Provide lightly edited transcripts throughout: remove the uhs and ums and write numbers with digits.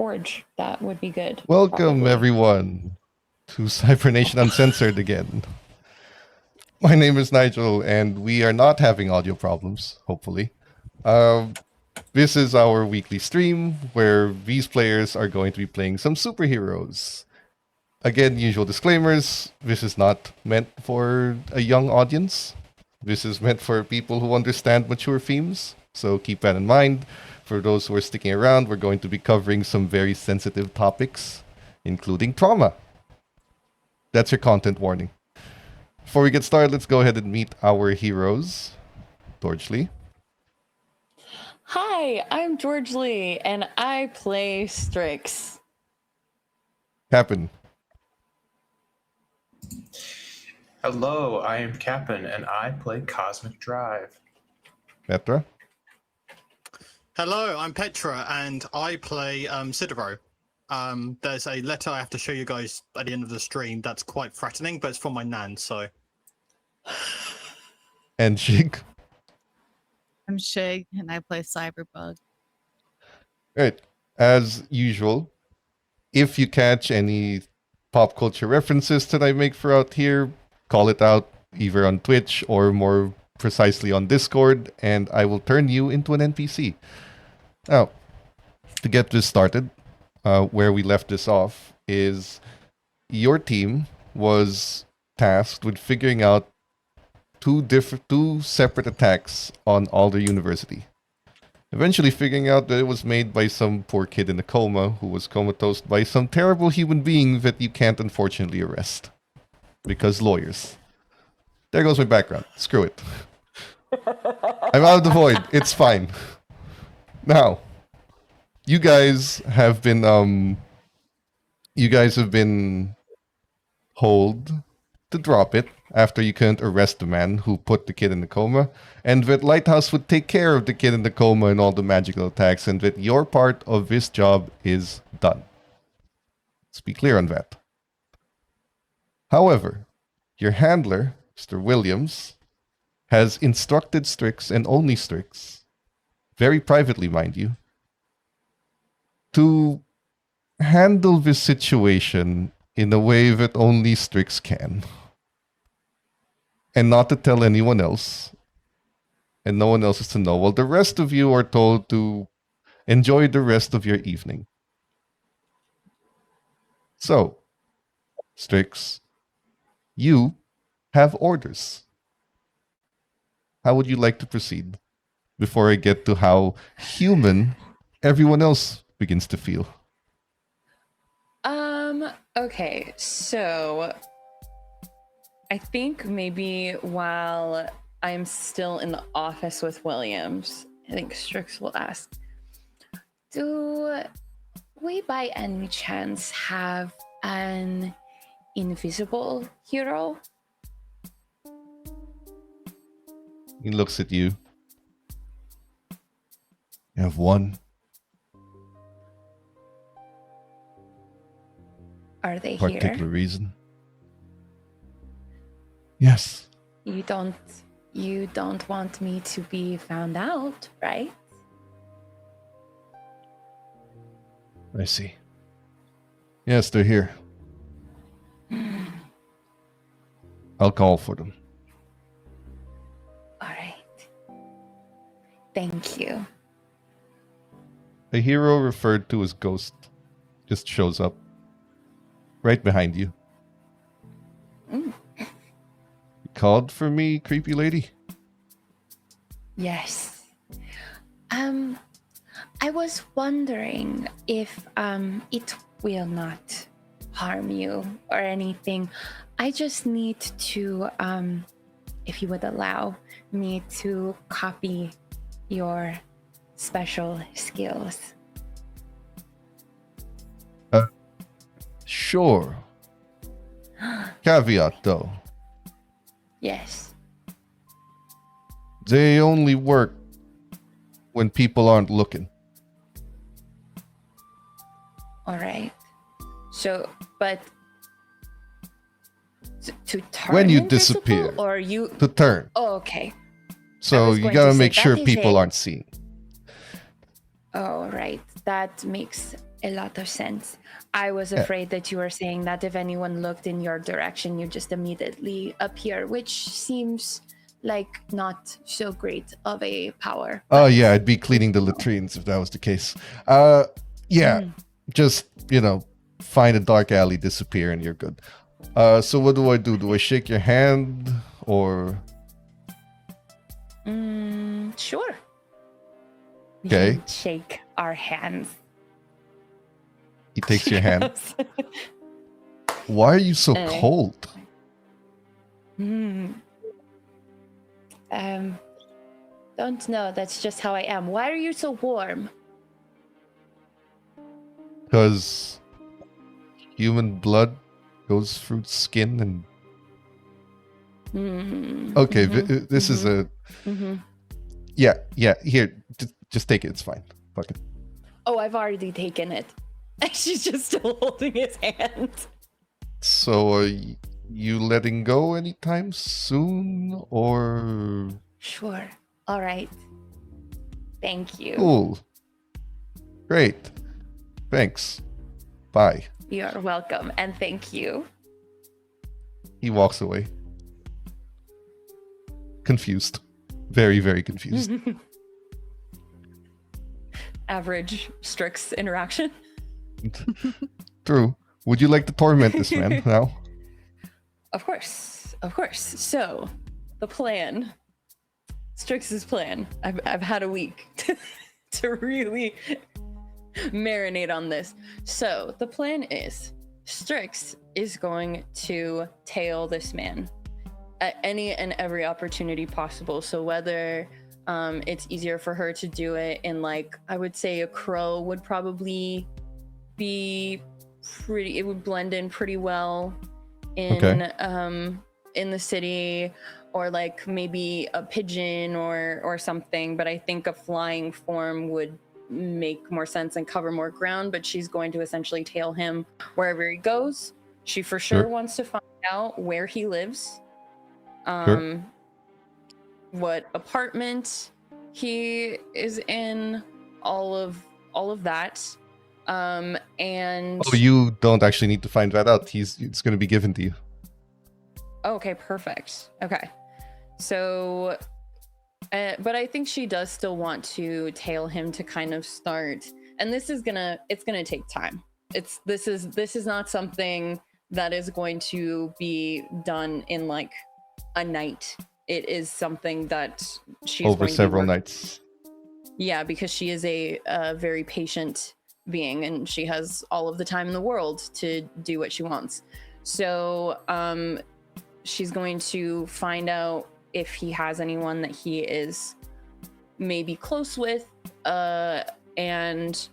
forge. That would be good. Welcome, probably. everyone, to Cybernation Uncensored again. My name is Nigel, and we are not having audio problems, hopefully. This is our weekly stream where these players are going to be playing some superheroes. Again, usual disclaimers, this is not meant for a young audience. This is meant for people who understand mature themes, so keep that in mind. For those who are sticking around, we're going to be covering some very sensitive topics, including trauma. That's your content warning. Before we get started, let's go ahead and meet our heroes. George Lee. Hi, I'm George Lee, and I play Strix. Captain. Hello, I am Captain, and I play Cosmic Drive. Petra. Hello, I'm Petra, and I play Sidero. There's a letter I have to show you guys at the end of the stream that's quite threatening, but it's from my nan, so... And Shig. I'm Shig, and I play Cyberpunk. Right. As usual, if you catch any pop culture references that I make throughout here, call it out either on Twitch or more precisely on Discord, and I will turn you into an NPC. Now, to get this started, where we left this off is your team was tasked with figuring out two separate attacks on Alder University. Eventually figuring out that it was made by some poor kid in a coma who was comatose by some terrible human being that you can't unfortunately arrest. Because lawyers. There goes my background. Screw it. I'm out of the void. It's fine. Now, you guys have been told to drop it after you couldn't arrest the man who put the kid in the coma, and that Lighthouse would take care of the kid in the coma and all the magical attacks, and that your part of this job is done. Let's be clear on that. However, your handler, Mr. Williams, has instructed Strix, and only Strix, very privately, mind you, to handle this situation in a way that only Strix can. And not to tell anyone else. And no one else is to know. Well, the rest of you are told to enjoy the rest of your evening. So, Strix, you have orders. How would you like to proceed before I get to how human everyone else begins to feel? Okay, so I think maybe while I'm still in the office with Williams, I think Strix will ask, do we by any chance have an invisible hero? He looks at you. You have one. Are they Particular here? reason? Yes. You don't want me to be found out, right? I see. Yes, they're here. I'll call for them. All right. Thank you. The hero referred to as Ghost just shows up right behind you. Mm. You called for me, creepy lady? Yes. I was wondering if it will not harm you or anything. I just need to, if you would allow me to copy your special skills. Sure. Caveat, though. Yes. They only work when people aren't looking. All right. So, but to turn When you invisible, disappear. or you? To turn. Oh, okay. I So was you going gotta to say, make sure that is people it. aren't seen. Oh, right. that makes a lot of sense. I was afraid that you were saying that if anyone looked in your direction, you just immediately appear, which seems like not so great of a power. Oh yeah, I'd be cleaning the latrines if that was the case. Just, find a dark alley, disappear, and you're good. So what do? Do I shake your hand or? Sure. We Okay. can shake our hands. He takes your hand. Why are you so cold? Don't know. That's just how I am. Why are you so warm? Because human blood goes through skin and... Okay, this is a... Yeah, here, just take it, it's fine. Fuck it. Oh, I've already taken it. She's just still holding his hand. So are you letting go anytime soon, or... Sure. All right. Thank you. Cool. Great. Thanks. Bye. You're welcome, and thank you. He walks away. Confused. Very, very confused. Average Strix interaction. True. Would you like to torment this man now? Of course. So, the plan. Strix's plan. I've had a week to really marinate on this. So, the plan is Strix is going to tail this man at any and every opportunity possible. So whether it's easier for her to do it in, like, I would say a crow would probably be pretty, it would blend in pretty well in the city, or like maybe a pigeon or something, but I think a flying form would make more sense and cover more ground. But she's going to essentially tail him wherever he goes. She for sure wants to find out where he lives, what apartment he is in, all of that. And you don't actually need to find that out. It's going to be given to you. Okay, perfect. Okay. So, but I think she does still want to tail him to kind of start. And it's gonna take time. This is not something that is going to be done in like a night. It is something that she's over going several to nights. Yeah, because she is a very patient being, and she has all of the time in the world to do what she wants. So, she's going to find out if he has anyone that he is maybe close with, and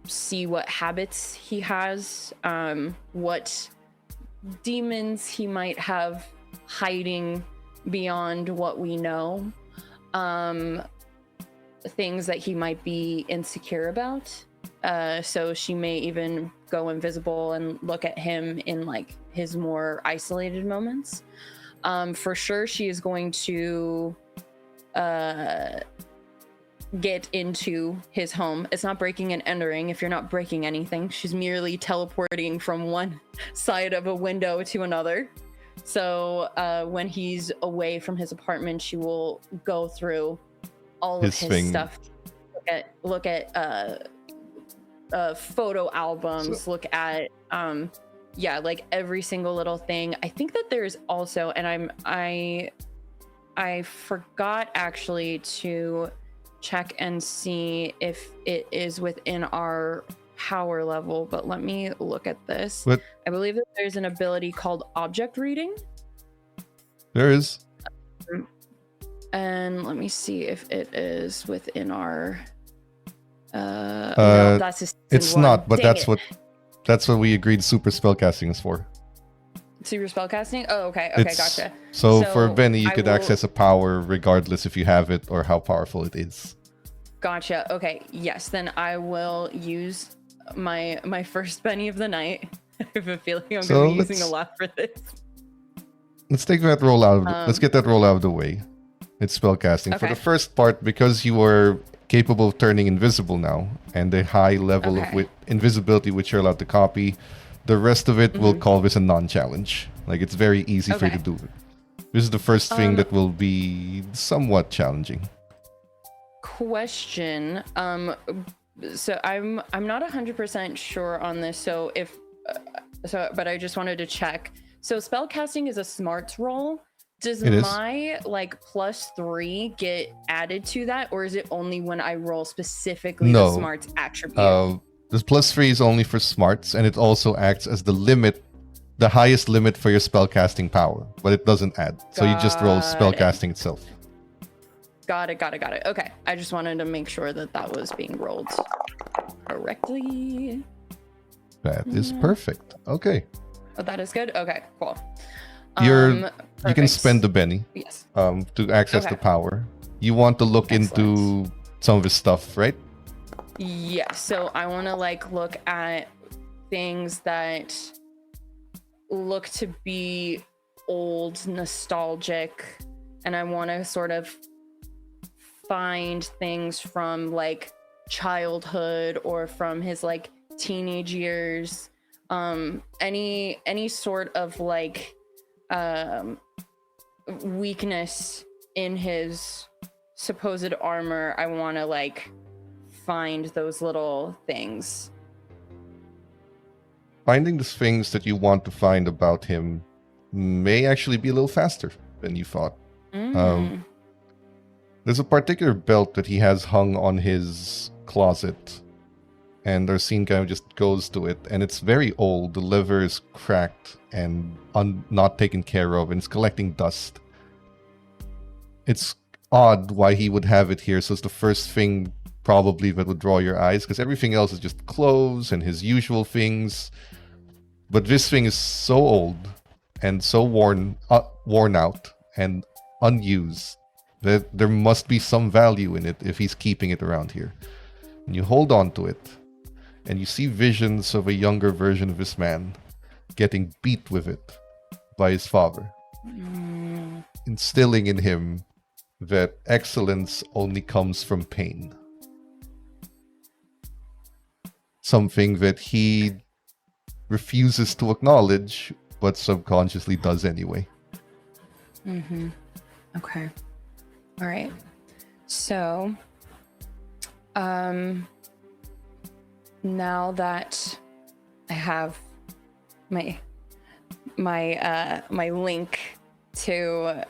see what habits he has, what demons he might have hiding beyond what we know, things that he might be insecure about. So she may even go invisible and look at him in like his more isolated moments. For sure, she is going to get into his home. It's not breaking and entering if you're not breaking anything. She's merely teleporting from one side of a window to another. So when he's away from his apartment, she will go through all of his stuff. Look at photo albums, look at like every single little thing. I think that there's also, and I forgot actually to check and see if it is within our power level, but let me look at this. What? I believe that there's an ability called object reading. There is. And let me see if it is within our no, that's a it's one. not, but Dang that's what we agreed super spellcasting is for. Super spellcasting? Oh, okay, gotcha. So for Benny, you could will access a power regardless if you have it or how powerful it is. Gotcha. Okay, yes, then I will use my first Benny of the night. I have a feeling I'm going to be using a lot for this. Let's take that roll out. Let's get that roll out of the way. It's spellcasting. For Okay. the first part, because you were capable of turning invisible now, and a high level of invisibility which you're allowed to copy. The rest of it will call this a non-challenge. Like, it's very easy for you to do it. This is the first thing that will be somewhat challenging. Question. So I'm not 100% sure on this. So but I just wanted to check. So spellcasting is a smarts roll. Does my like +3 get added to that, or is it only when I roll specifically the smarts attribute? The +3 is only for smarts, and it also acts as the limit, the highest limit for your spellcasting power, but it doesn't add. So you just roll spellcasting itself. Got it. Okay, I just wanted to make sure that was being rolled correctly. That is perfect. Okay. Oh, that is good. Okay, cool. You can spend the Benny yes. To access the power. You want to look into some of his stuff, right? Yeah, so I want to like look at things that look to be old, nostalgic, and I want to sort of find things from like childhood or from his like teenage years, any sort of like weakness in his supposed armor. I want to like find those little things. Finding the things that you want to find about him may actually be a little faster than you thought. There's a particular belt that he has hung on his closet, and our scene kind of just goes to it, and it's very old. The leather is cracked and not taken care of, and it's collecting dust. It's odd why he would have it here, so it's the first thing probably that would draw your eyes, because everything else is just clothes and his usual things. But this thing is so old and so worn out and unused that there must be some value in it if he's keeping it around here. And you hold on to it, and you see visions of a younger version of this man getting beat with it by his father, instilling in him that excellence only comes from pain. Something that he refuses to acknowledge, but subconsciously does anyway. Okay. All right. So, now that I have my link to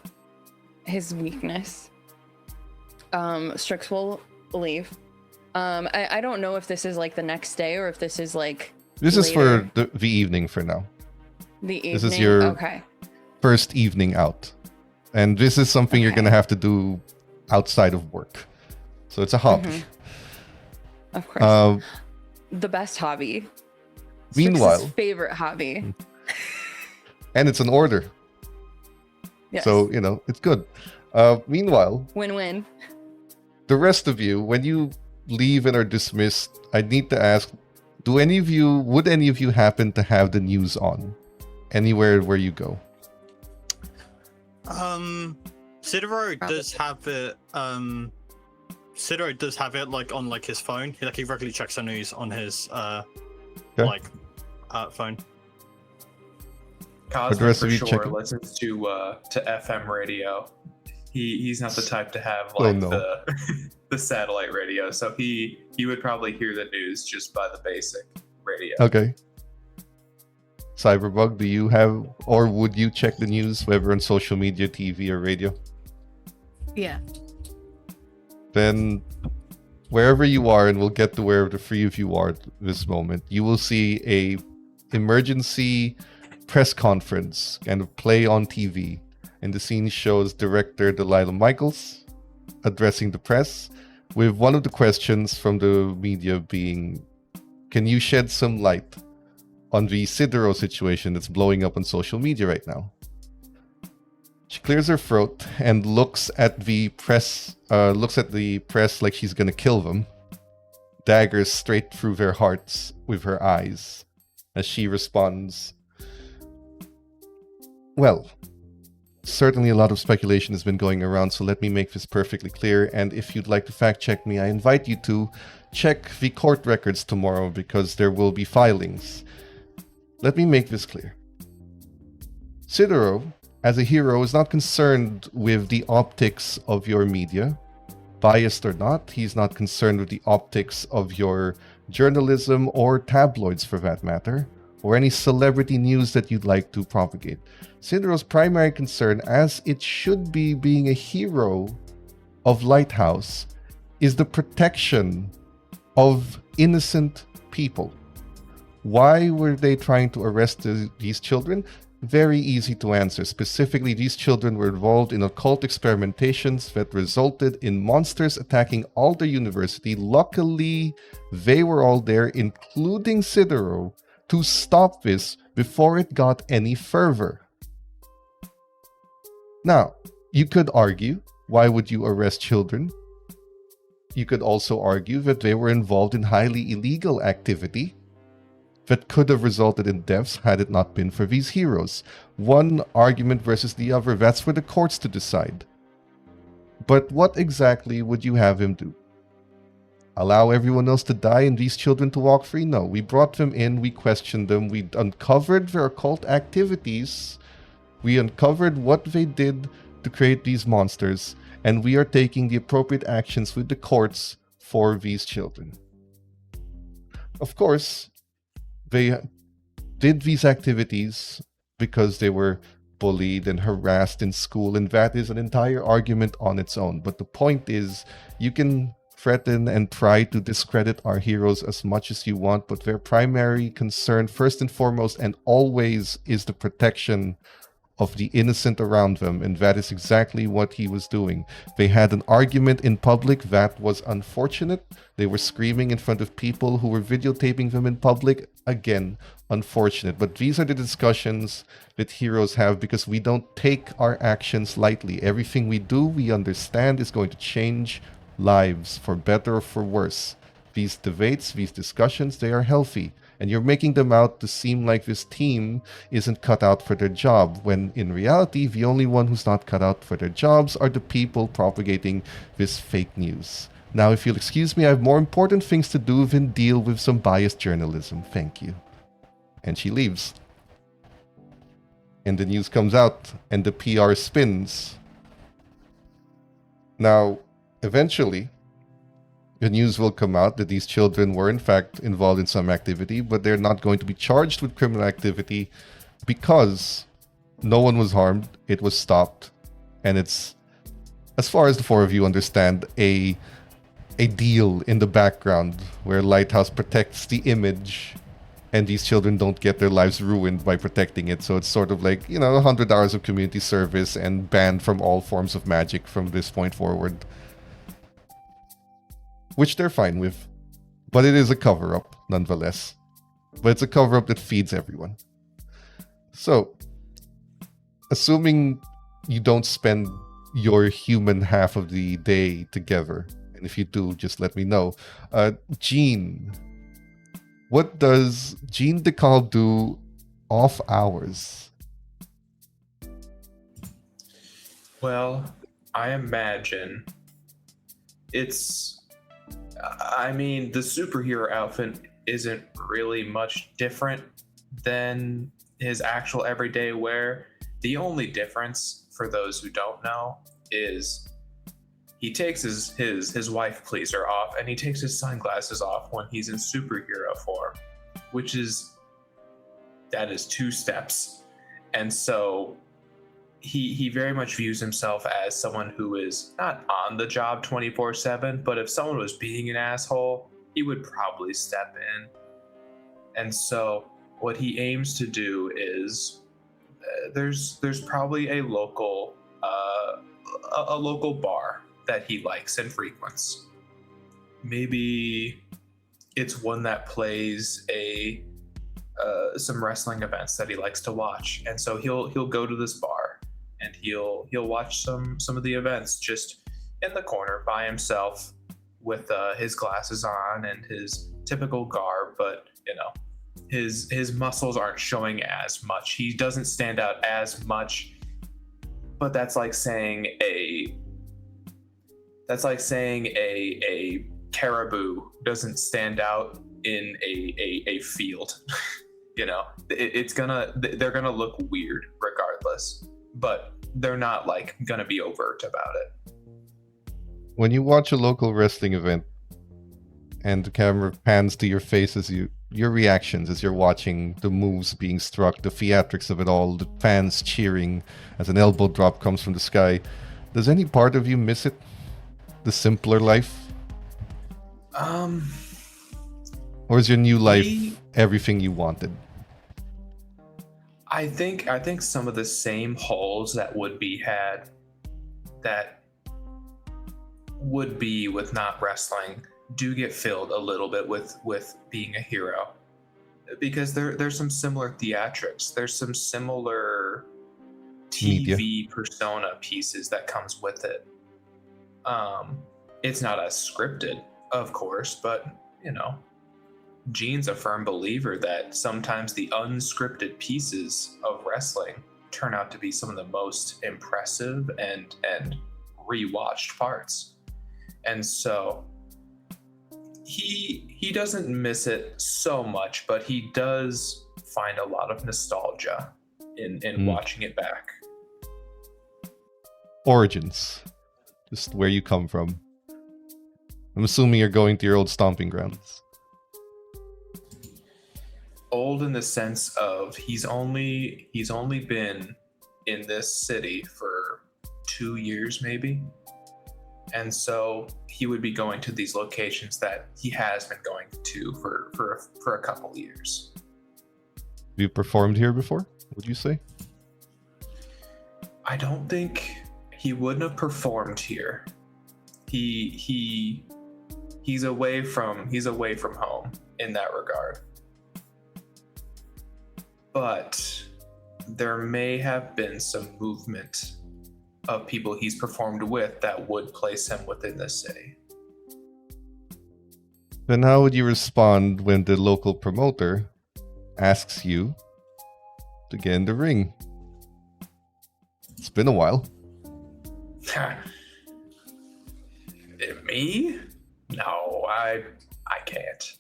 his weakness, Strix will leave. I don't know if this is like the next day or if this is like this later. Is for the evening for now. The evening. This is your first evening out, and this is something you're gonna have to do outside of work. So it's a hobby. Of course. The best hobby. Meanwhile, Strix's favorite hobby. And it's an order. Yes. So, it's good. Meanwhile, win-win. The rest of you, when you leave and are dismissed, I need to ask, would any of you happen to have the news on anywhere where you go? Sidero does have it. Sidero does have it like on like his phone. He regularly checks the news on his phone. Cosmic for sure listens to FM radio. He's not the type to have the satellite radio, so he would probably hear the news just by the basic radio. Okay. Cyberbug, do you have, or would you check the news, whether on social media, TV, or radio? Yeah. Then wherever you are, and we'll get to where the three of you are at this moment, you will see a emergency press conference kind of play on TV. And the scene shows director Delilah Michaels addressing the press, with one of the questions from the media being, can you shed some light on the Sidero situation that's blowing up on social media right now? She clears her throat and looks at the press like she's gonna kill them. Daggers straight through their hearts with her eyes as she responds, well, certainly a lot of speculation has been going around, so let me make this perfectly clear. And if you'd like to fact check me, I invite you to check the court records tomorrow, because there will be filings. Let me make this clear. Cydero, as a hero, is not concerned with the optics of your media. Biased or not, he's not concerned with the optics of your journalism or tabloids, for that matter, or any celebrity news that you'd like to propagate. Cydero's primary concern, as it should be being a hero of Lighthouse, is the protection of innocent people. Why were they trying to arrest these children? Very easy to answer. Specifically, these children were involved in occult experimentations that resulted in monsters attacking Alder University. Luckily, they were all there, including Cydero, to stop this before it got any further. Now, you could argue, why would you arrest children? You could also argue that they were involved in highly illegal activity that could have resulted in deaths had it not been for these heroes. One argument versus the other, that's for the courts to decide. But what exactly would you have him do? Allow everyone else to die and these children to walk free? No, we brought them in, we questioned them, we uncovered their occult activities, we uncovered what they did to create these monsters, and we are taking the appropriate actions with the courts for these children. Of course, they did these activities because they were bullied and harassed in school, and that is an entire argument on its own. But the point is, you can threaten and try to discredit our heroes as much as you want, but their primary concern, first and foremost and always, is the protection of the innocent around them, and that is exactly what he was doing. They had an argument in public that was unfortunate. They were screaming in front of people who were videotaping them in public. Again, unfortunate. But these are the discussions that heroes have, because we don't take our actions lightly. Everything we do, we understand is going to change lives, for better or for worse. These debates, these discussions, they are healthy. And you're making them out to seem like this team isn't cut out for their job, when in reality, the only one who's not cut out for their jobs are the people propagating this fake news. Now, if you'll excuse me, I have more important things to do than deal with some biased journalism. Thank you. And she leaves. And the news comes out, and the PR spins. Now, eventually, the news will come out that these children were in fact involved in some activity, but they're not going to be charged with criminal activity because no one was harmed, it was stopped, and it's, as far as the four of you understand, a deal in the background where Lighthouse protects the image and these children don't get their lives ruined by protecting it. So it's sort of like, 100 hours of community service and banned from all forms of magic from this point forward. Which they're fine with. But it is a cover-up, nonetheless. But it's a cover-up that feeds everyone. So, assuming you don't spend your human half of the day together, and if you do, just let me know. Jean, what does Jean DeCalb do off hours? Well, I imagine the superhero outfit isn't really much different than his actual everyday wear. The only difference, for those who don't know, is he takes his wife pleaser off, and he takes his sunglasses off when he's in superhero form, that is 2 steps. And so he very much views himself as someone who is not on the job 24/7, but if someone was being an asshole, he would probably step in. And so what he aims to do is there's probably a local bar that he likes and frequents. Maybe it's one that plays some wrestling events that he likes to watch, and so he'll go to this bar and he'll watch some of the events just in the corner by himself with his glasses on and his typical garb, but his muscles aren't showing as much. He doesn't stand out as much but that's like saying a caribou doesn't stand out in a field. You know, they're gonna look weird regardless, but they're not like gonna be overt about it. When you watch a local wrestling event and the camera pans to your face as your reactions as you're watching the moves being struck, the theatrics of it all, the fans cheering as an elbow drop comes from the sky, does any part of you miss it? The simpler life? Or is your new life everything you wanted? I think some of the same holes that would be with not wrestling do get filled a little bit with being a hero, because there's some similar theatrics, there's some similar TV media persona pieces that comes with it. It's not as scripted, of course, but you know, Gene's a firm believer that sometimes the unscripted pieces of wrestling turn out to be some of the most impressive and rewatched parts. And so he doesn't miss it so much, but he does find a lot of nostalgia in watching it back. Origins. Just where you come from. I'm assuming you're going to your old stomping grounds. Old in the sense of he's only been in this city for 2 years maybe, and so he would be going to these locations that he has been going to for a couple of years. Have you performed here before, would you say? I don't think he wouldn't have performed here. He's away from home in that regard. But there may have been some movement of people he's performed with that would place him within the city. Then how would you respond when the local promoter asks you to get in the ring? It's been a while. Me? No, I can't.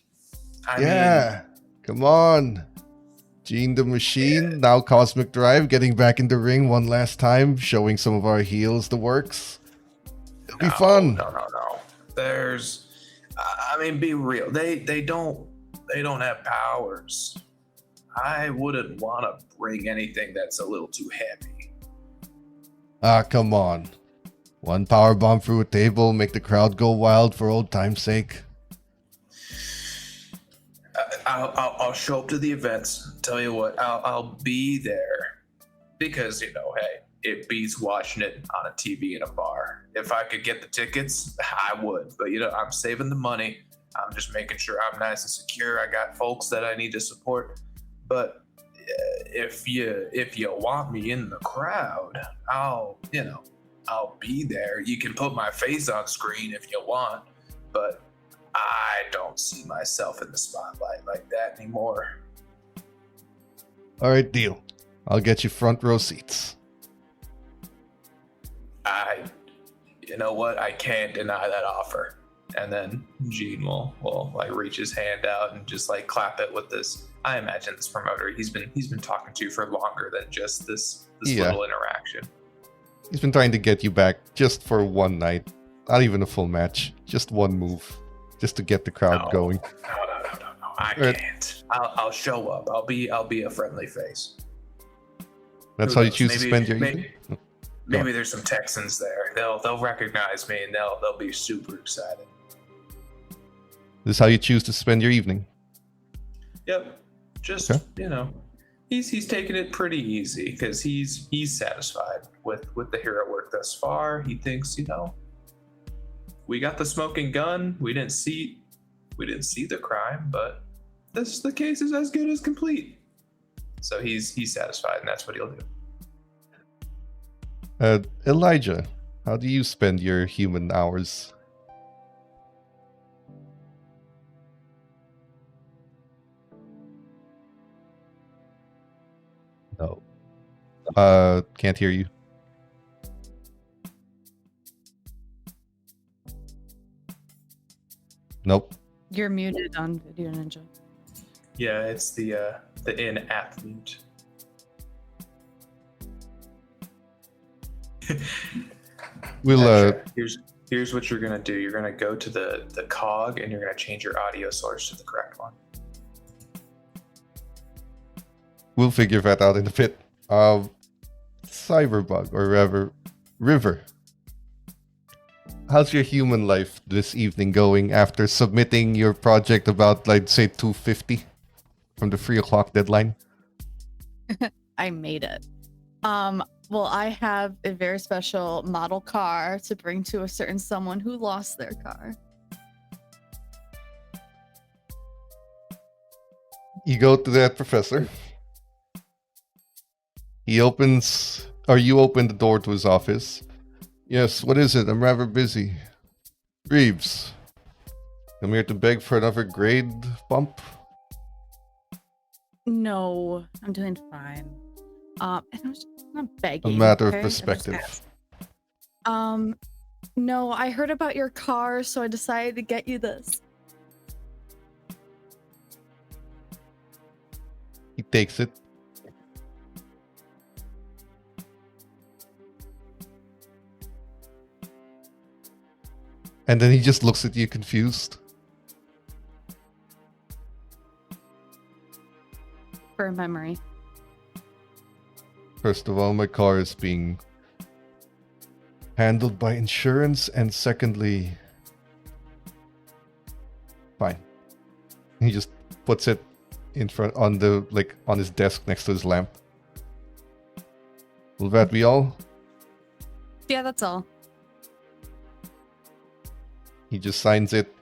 I mean, come on. Gene the Machine, now Cosmic Drive, getting back in the ring one last time, showing some of our heels the works. It'll be fun. No. Be real. They don't have powers. I wouldn't want to bring anything that's a little too heavy. Ah, come on. One power bomb through a table, make the crowd go wild for old time's sake. I'll show up to the events. Tell you what, I'll be there because, you know, hey, it beats watching it on a TV in a bar. If I could get the tickets, I would. But, you know, I'm saving the money. I'm just making sure I'm nice and secure. I got folks that I need to support. But if you want me in the crowd, I'll be there. You can put my face on screen if you want, but I don't see myself in the spotlight like that anymore. All right, deal. I'll get you front row seats. You know what? I can't deny that offer. And then Gene will like reach his hand out and just like clap it with this. I imagine this promoter he's been talking to for longer than just this little interaction. He's been trying to get you back just for one night, not even a full match, just one move, just to get the crowd going. No. I can't. I'll show up. I'll be a friendly face. That's how you choose to spend your evening? Maybe there's some Texans there. They'll recognize me and they'll be super excited. This is how you choose to spend your evening? Yep. Just, you know, he's taking it pretty easy because he's satisfied with the hero work thus far. He thinks, you know, we got the smoking gun. We didn't see the crime, but the case is as good as complete. So he's satisfied, and that's what he'll do. Elijah, how do you spend your human hours? No. Can't hear you. Nope. You're muted on Video Ninja. Yeah, it's the in-app mute. We'll Gotcha. Here's what you're gonna do. You're gonna go to the cog and you're gonna change your audio source to the correct one. we'll figure that out in a bit. Cyberbug or rather River. How's your human life this evening going after submitting your project about, like, say, 2:50 from the 3 o'clock deadline? I made it. Well, I have a very special model car to bring to a certain someone who lost their car. You go to that professor. He opens, or you open the door to his office. Yes, what is it? I'm rather busy. Reeves, I'm here to beg for another grade bump. No, I'm doing fine. And I'm just not begging. A matter of okay? I'm just perspective. asking. No, I heard about your car, so I decided to get you this. He takes it. And then he just looks at you confused. For a memory. First of all, my car is being handled by insurance, and secondly, fine. He just puts it in front on the, like, on his desk next to his lamp. Will that be all? Yeah, that's all. He just signs it,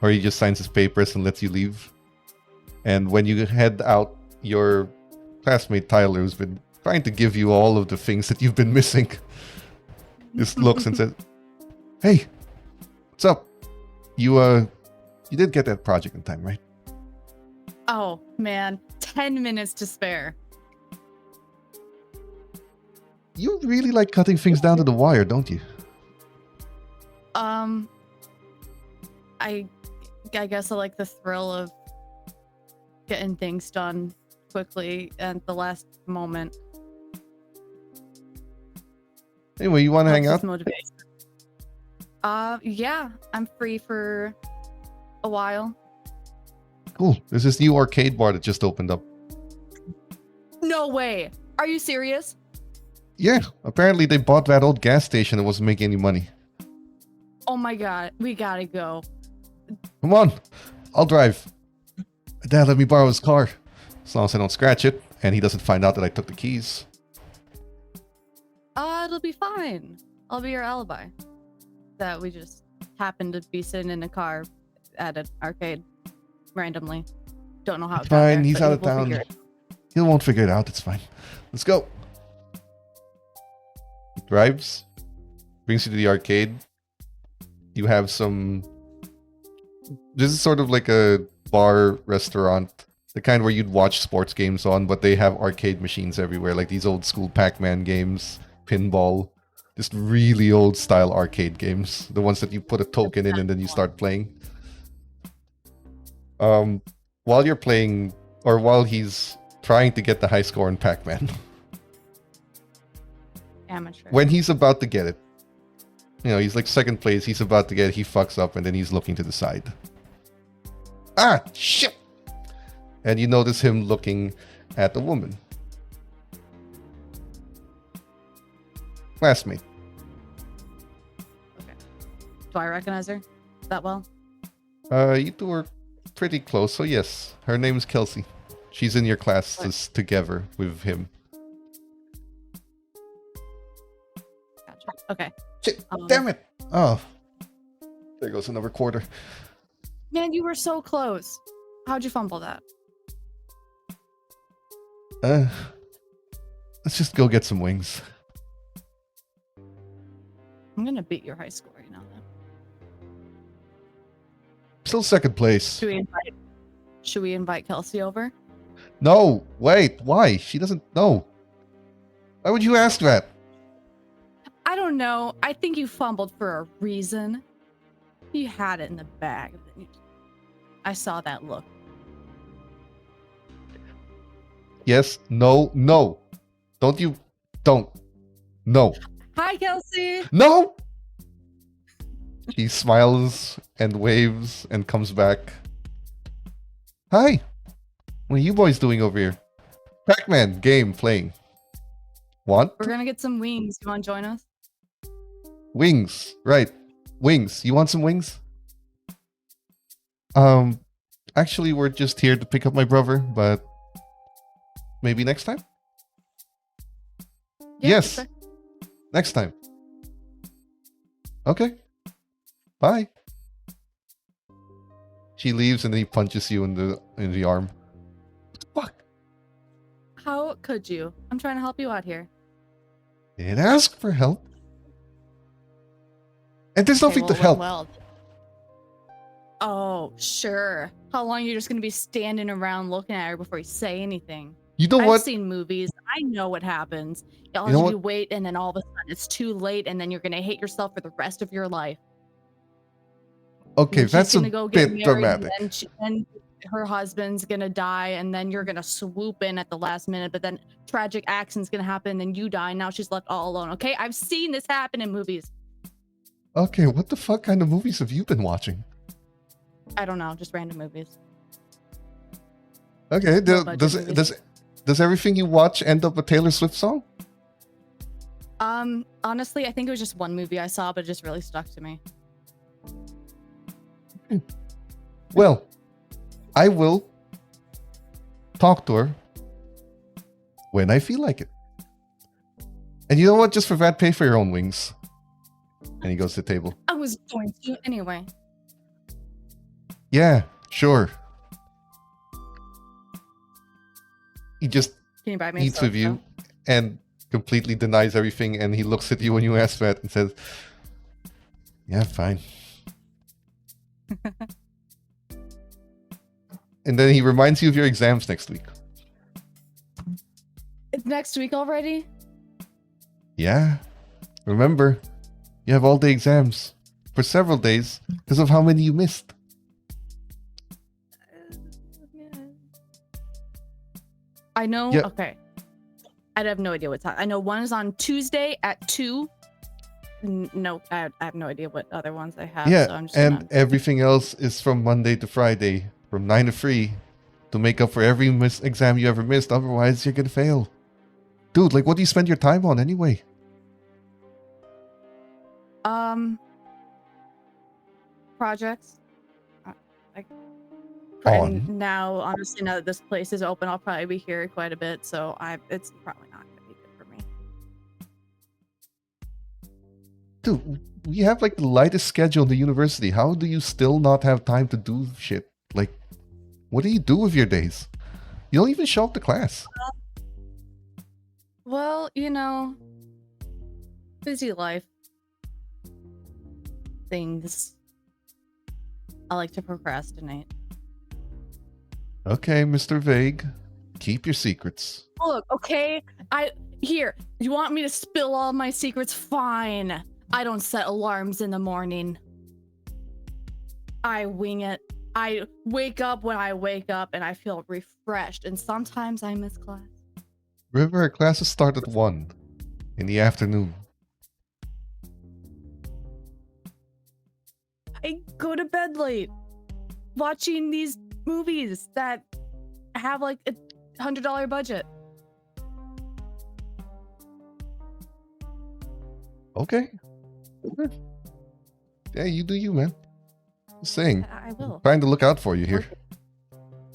or he just signs his papers and lets you leave. And when you head out, your classmate Tyler, who's been trying to give you all of the things that you've been missing, just looks and says, "Hey, what's up? You did get that project in time, right?" Oh, man. 10 minutes to spare. You really like cutting things down to the wire, don't you? I guess I like the thrill of getting things done quickly at the last moment. Anyway, you want to hang What's out? his motivation? Yeah, I'm free for a while. Cool. There's this new arcade bar that just opened up. No way. Are you serious? Yeah, apparently they bought that old gas station that wasn't making any money. Oh my god, we gotta go. Come on, I'll drive. Dad let me borrow his car, as long as I don't scratch it, and he doesn't find out that I took the keys. It'll be fine. I'll be your alibi. That we just happened to be sitting in a car at an arcade randomly. Don't know how It's it got there, fine, he's but out of we'll town. figure it. He won't figure it out, it's fine. Let's go. He drives, brings you to the arcade. You have some... This is sort of like a bar restaurant, the kind where you'd watch sports games on, but they have arcade machines everywhere, like these old school Pac-Man games, pinball, just really old style arcade games, the ones that you put a token in and then you start playing. While you're playing, or while he's trying to get the high score in Pac-Man, Amateur. when he's about to get it, you know, he's like second place, he's about to get it, he fucks up, and then he's looking to the side. Ah, shit! And you notice him looking at a woman. Classmate. Do I recognize her that well? You two are pretty close, so yes. Her name's Kelsey. She's in your classes together with him. Gotcha. Okay. Shit, damn it! Oh. There goes another quarter. Man, you were so close. How'd you fumble that? Let's just go get some wings. I'm gonna beat your high score, you know that. Still second place. Should we invite Kelsey over? No, wait, why? She doesn't know. Why would you ask that? I don't know. I think you fumbled for a reason. You had it in the bag. I saw that look. Yes, no. Don't. No. Hi, Kelsey. No! She smiles and waves and comes back. Hi. What are you boys doing over here? Pac-Man game playing. Want? We're gonna get some wings. You want to join us? Wings. Right. Wings. You want some wings? Actually, we're just here to pick up my brother, but maybe next time? Yeah, Yes. okay. Next time. Okay. Bye. She leaves and then he punches you in the arm. What the fuck? How could you? I'm trying to help you out here. Didn't ask for help. And there's nothing to help. Well. Oh, sure. How long are you just gonna be standing around looking at her before you say anything? You know I've what? seen movies. I know what happens. know You what? wait, and then all of a sudden it's too late, and then you're gonna hate yourself for the rest of your life. Okay, And she's that's a gonna go get bit married, dramatic. and her husband's gonna die, and then you're gonna swoop in at the last minute. But then tragic accident's gonna happen, and you die. And now she's left all alone. Okay, I've seen this happen in movies. Okay, what the fuck kind of movies have you been watching? I don't know, just random movies. Okay, Low budget movies. does everything you watch end up a Taylor Swift song? Honestly, I think it was just one movie I saw, but it just really stuck to me. Well, I will talk to her when I feel like it. And you know what? Just for that, pay for your own wings. And he goes to the table. I was going to anyway. Yeah, sure. He just Can you buy me a eats Soda with you Pop? and completely denies everything. And he looks at you when you ask that and says, yeah, fine. And then he reminds you of your exams next week. It's next week already? Yeah. Remember, you have all day exams for several days because of how many you missed. I know. Yeah. Okay. I have no idea what time. I know one is on Tuesday at 2. No, I have no idea what other ones I have. Yeah, so I'm just and gonna... everything else is from Monday to Friday, from 9 to 3, to make up for every exam you ever missed. Otherwise, you're gonna fail. Dude, like, what do you spend your time on anyway? Projects. Like, On? and now, honestly, now that this place is open, I'll probably be here quite a bit. So it's probably not gonna be good for me. Dude, we have like the lightest schedule in the university. How do you still not have time to do shit? Like, what do you do with your days? You don't even show up to class. Well, busy life. Things. I like to procrastinate. Okay, Mr. Vague. Keep your secrets. Look, okay, you want me to spill all my secrets? Fine. I don't set alarms in the morning. I wing it. I wake up when I wake up and I feel refreshed, and sometimes I miss class. Remember, our classes start at 1 in the afternoon. I go to bed late watching these movies that have like a $100 budget. Okay. Yeah, you do you, man. Just saying. I will. Trying to look out for you here.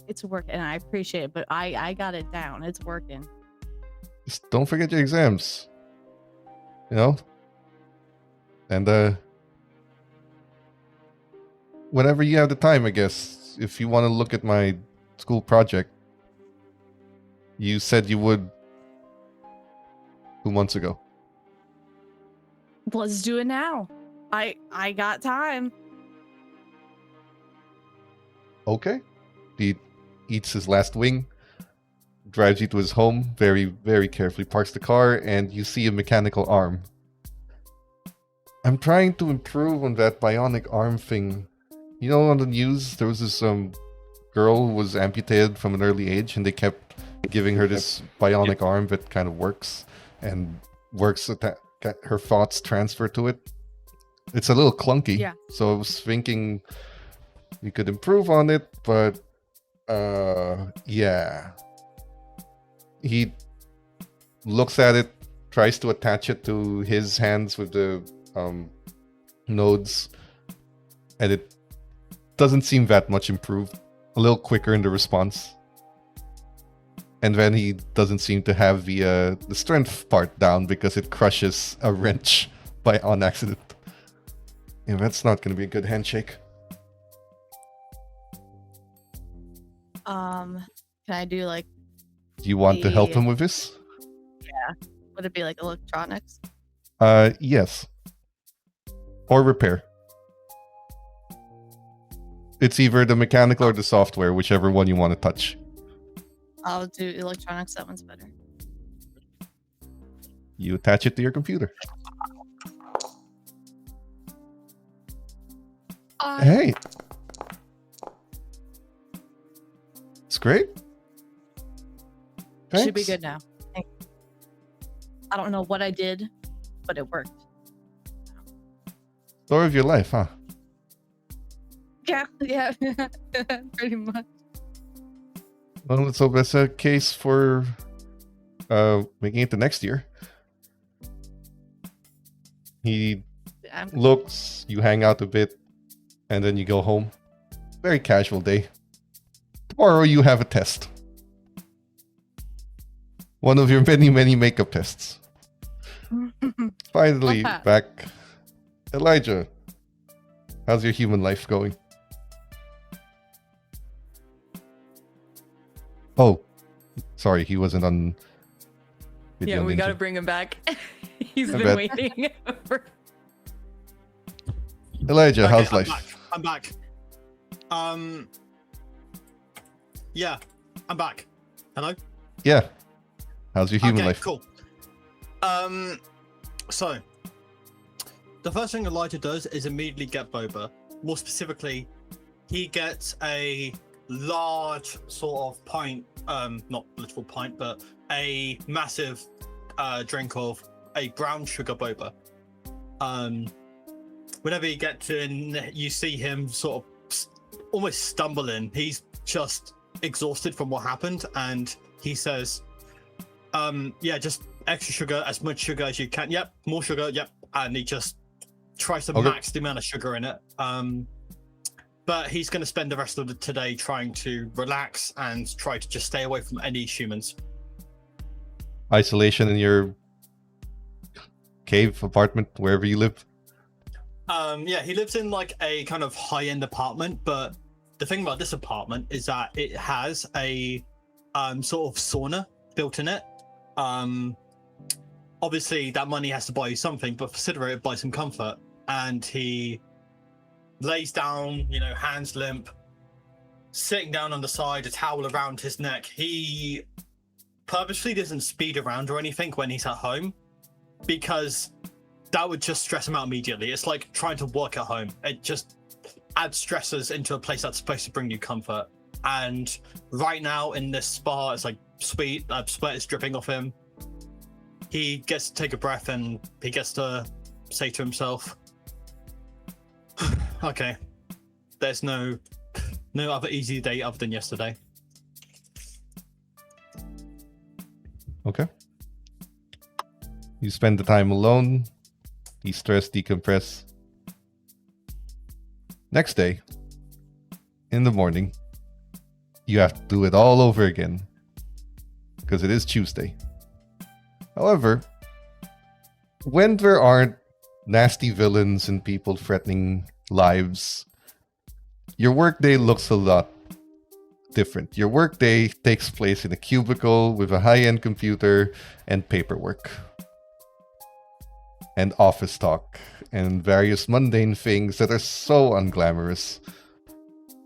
It's working, and I appreciate it, but I got it down. It's working. Just don't forget your exams. You know? And, whenever you have the time, I guess, if you want to look at my school project, you said you would 2 months ago. Let's do it now. I got time. Okay. He eats his last wing, drives you to his home, very, very carefully parks the car, and you see a mechanical arm. I'm trying to improve on that bionic arm thing. You know, on the news, there was this girl who was amputated from an early age, and they kept giving her this bionic arm that kind of works, and works with that. Her thoughts transfer to it. It's a little clunky. Yeah. So I was thinking we could improve on it, but yeah. He looks at it, tries to attach it to his hands with the nodes, and it doesn't seem that much improved. A little quicker in the response. And then he doesn't seem to have the strength part down because it crushes a wrench on accident. Yeah, that's not going to be a good handshake. Can I do like? Do you want to help him with this? Yeah. Would it be like electronics? Yes. Or repair. It's either the mechanical or the software, whichever one you want to touch. I'll do electronics. That one's better. You attach it to your computer. Hey. It's great. Thanks. Should be good now. I don't know what I did, but it worked. Story of your life, huh? Yeah, pretty much. Well, let's hope that's a case for making it to next year. He looks, you hang out a bit, and then you go home. Very casual day. Tomorrow you have a test. One of your many, many makeup tests. Finally, back. Elijah, how's your human life going? Oh, sorry, he wasn't on video. Yeah, we Ninja. gotta bring him back. He's I been bet. waiting for... Elijah, Okay, how's I'm life? back. I'm back. Yeah, I'm back. Hello? Yeah. How's your human Okay, life? cool. So the first thing Elijah does is immediately get boba. More specifically, he gets a large sort of pint, not literal pint, but a massive drink of a brown sugar boba. Whenever you get to, and you see him sort of almost stumbling, he's just exhausted from what happened, and he says, yeah, just extra sugar, as much sugar as you can. Yep, more sugar, yep. And he just tries to max the amount of sugar in it. But he's going to spend the rest of the today trying to relax and try to just stay away from any humans. Isolation in your cave apartment, wherever you live? Yeah, he lives in like a kind of high-end apartment, but the thing about this apartment is that it has a sort of sauna built in it. Obviously that money has to buy you something, but for Sidero it buys him comfort. And he lays down, you know, hands limp, sitting down on the side, a towel around his neck. He purposely doesn't speed around or anything when he's at home, because that would just stress him out immediately. It's like trying to work at home. It just adds stressors into a place that's supposed to bring you comfort. And right now in this spa, it's like sweat is dripping off him. He gets to take a breath and he gets to say to himself, okay, there's no other easy day other than yesterday. Okay. You spend the time alone. De-stress, decompress. Next day, in the morning, you have to do it all over again, because it is Tuesday. However, when there aren't nasty villains and people threatening lives, your workday looks a lot different. Your workday takes place in a cubicle with a high-end computer and paperwork and office talk and various mundane things that are so unglamorous.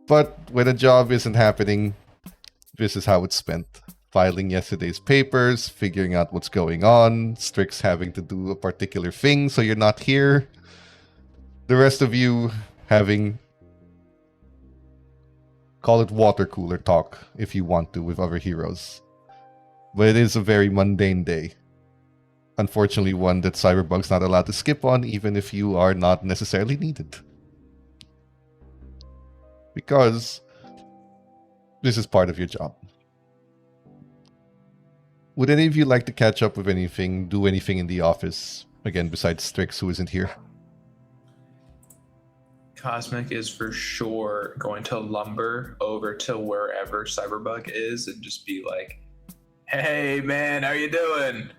But when a job isn't happening, this is how it's spent. Filing yesterday's papers, figuring out what's going on, Strix having to do a particular thing so you're not here, the rest of you having, call it water cooler talk if you want to, with other heroes. But it is a very mundane day. Unfortunately, one that Cyberpunk's not allowed to skip on, even if you are not necessarily needed. Because this is part of your job. Would any of you like to catch up with anything, do anything in the office? Again, besides Strix, who isn't here. Cosmic is for sure going to lumber over to wherever Cyberbug is and just be like, "Hey man, how you doing?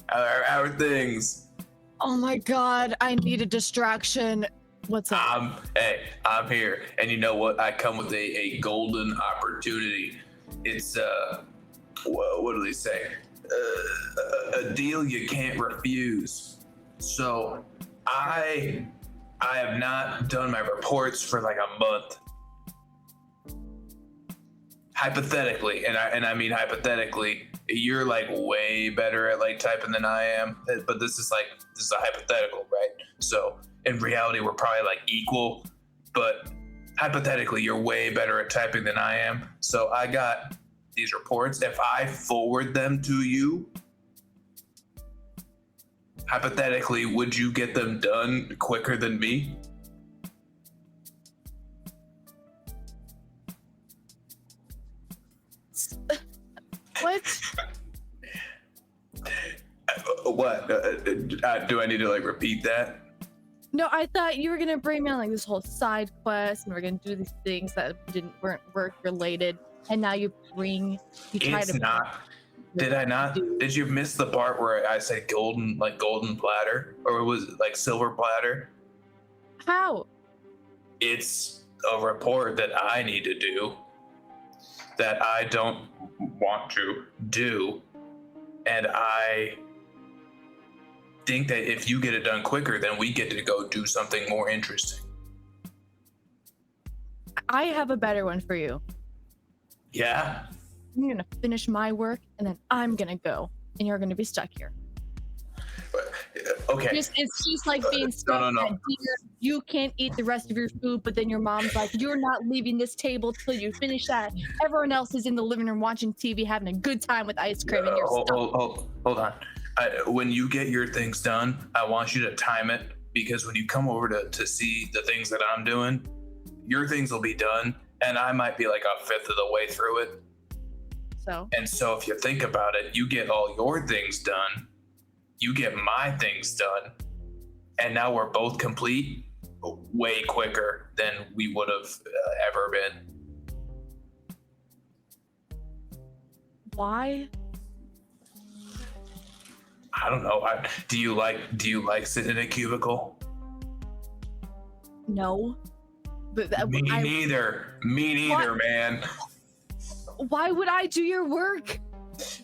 How are things?" Oh my god, I need a distraction. What's up? Hey, I'm here, and you know what? I come with a golden opportunity. It's what do they say? A deal you can't refuse. So, I have not done my reports for like a month. Hypothetically, and I mean hypothetically, you're like way better at like typing than I am, but this is a hypothetical, right? So in reality, we're probably like equal, but hypothetically, you're way better at typing than I am. So I got these reports. If I forward them to you, hypothetically, would you get them done quicker than me? What? What? Do I need to like repeat that? No, I thought you were gonna bring me on like this whole side quest, and we're gonna do these things that weren't work related, and now you try It's to. not. Did I not? Did you miss the part where I said golden platter, or was it like silver platter? How? It's a report that I need to do that I don't want to do, and I think that if you get it done quicker, then we get to go do something more interesting. I have a better one for you. Yeah? I'm gonna finish my work, and then I'm gonna go, and you're gonna be stuck here. Okay. It's just like being stuck no. at dinner. You can't eat the rest of your food, but then your mom's like, "You're not leaving this table till you finish that." Everyone else is in the living room watching TV, having a good time with ice cream, and you're stuck. Hold on. When you get your things done, I want you to time it, because when you come over to see the things that I'm doing, your things will be done, and I might be like a fifth of the way through it. So if you think about it, you get all your things done, you get my things done, and now we're both complete way quicker than we would have ever been. why? I don't know. Do you like sitting in a cubicle? No. But Me neither, What? man. Why would I do your work?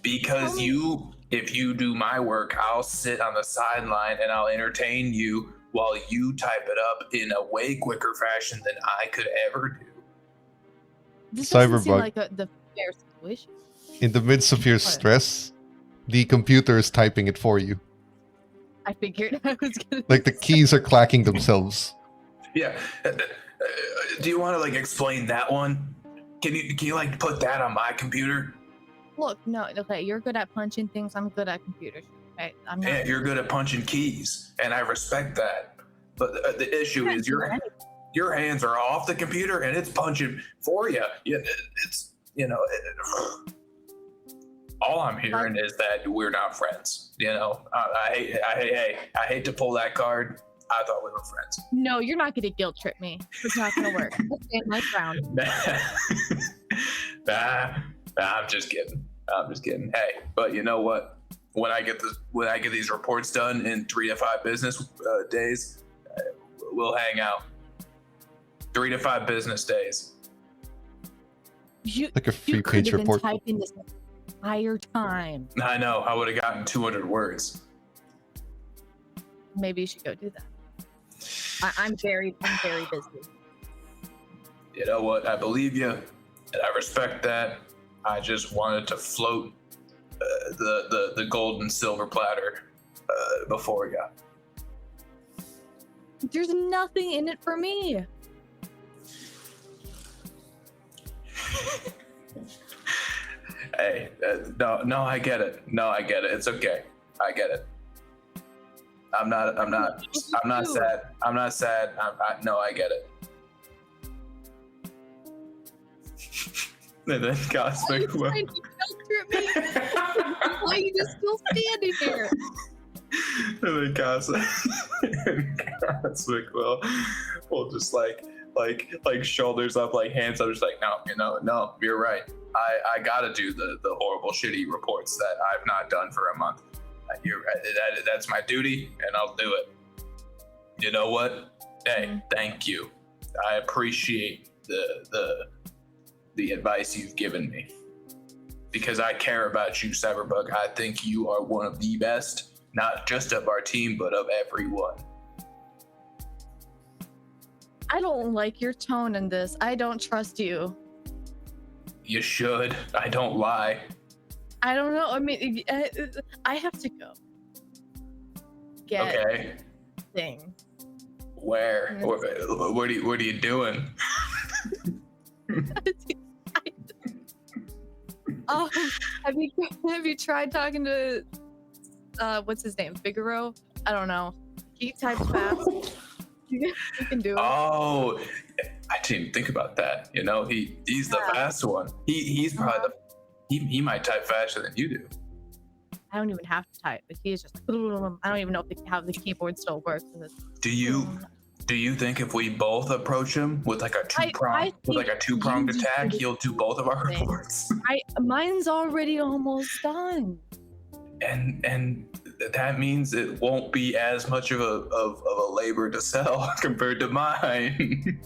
Because if you do my work, I'll sit on the sideline and I'll entertain you while you type it up in a way quicker fashion than I could ever do. This doesn't seem Cyberbug. like the fair situation. In the midst of your stress, the computer is typing it for you. I figured I was gonna. Like the keys are clacking themselves. Yeah. Do you want to like explain that one? Can you like put that on my computer? Look, no, okay, you're good at punching things. I'm good at computers. Okay, I'm not. Yeah, you're good at punching keys, and I respect that. But the issue is your hands are off the computer and it's punching for you. It's all I'm hearing is that we're not friends. I hate to pull that card. I thought we were friends. No, you're not gonna guilt trip me. It's not gonna work. Let's stand my ground. I'm just kidding. Hey, but you know what? When I get these reports done in 3 to 5 business days, we'll hang out. 3 to 5 business days. Like a You could 3-page have been report. typing this entire time. I know. I would have gotten 200 words. Maybe you should go do that. I'm very busy. You know what? I believe you, and I respect that. I just wanted to float the gold and silver platter before you. There's nothing in it for me. Hey, no, I get it. No, I get it. It's okay. I get it. I'm not sad. I'm not sad. No, I get it. And then Cosmic Why are you trying to filter me? Why are you just still standing here? And then Cosmic will just like shoulders up, like hands up, just like, no, you're right. I gotta do the horrible, shitty reports that I've not done for a month. You're right. That's my duty, and I'll do it. You know what? Hey, thank you. I appreciate the advice you've given me, because I care about you, Cyberpunk. I think you are one of the best, not just of our team, but of everyone. I don't like your tone in this. I don't trust you. You should. I don't lie. I don't know. I mean, I have to go. Get Okay. thing. Where? What are you doing? Have you tried talking to what's his name? Figaro? I don't know. He types fast. You can do it. Oh, I didn't even think about that. You know, he's the fast one. He's probably he might type faster than you do. I don't even have to type. He's just like, I don't even know how the keyboard still works. Do you think if we both approach him with like a two-pronged attack, he'll do both of our reports? Mine's already almost done. And that means it won't be as much of a labor to sell compared to mine.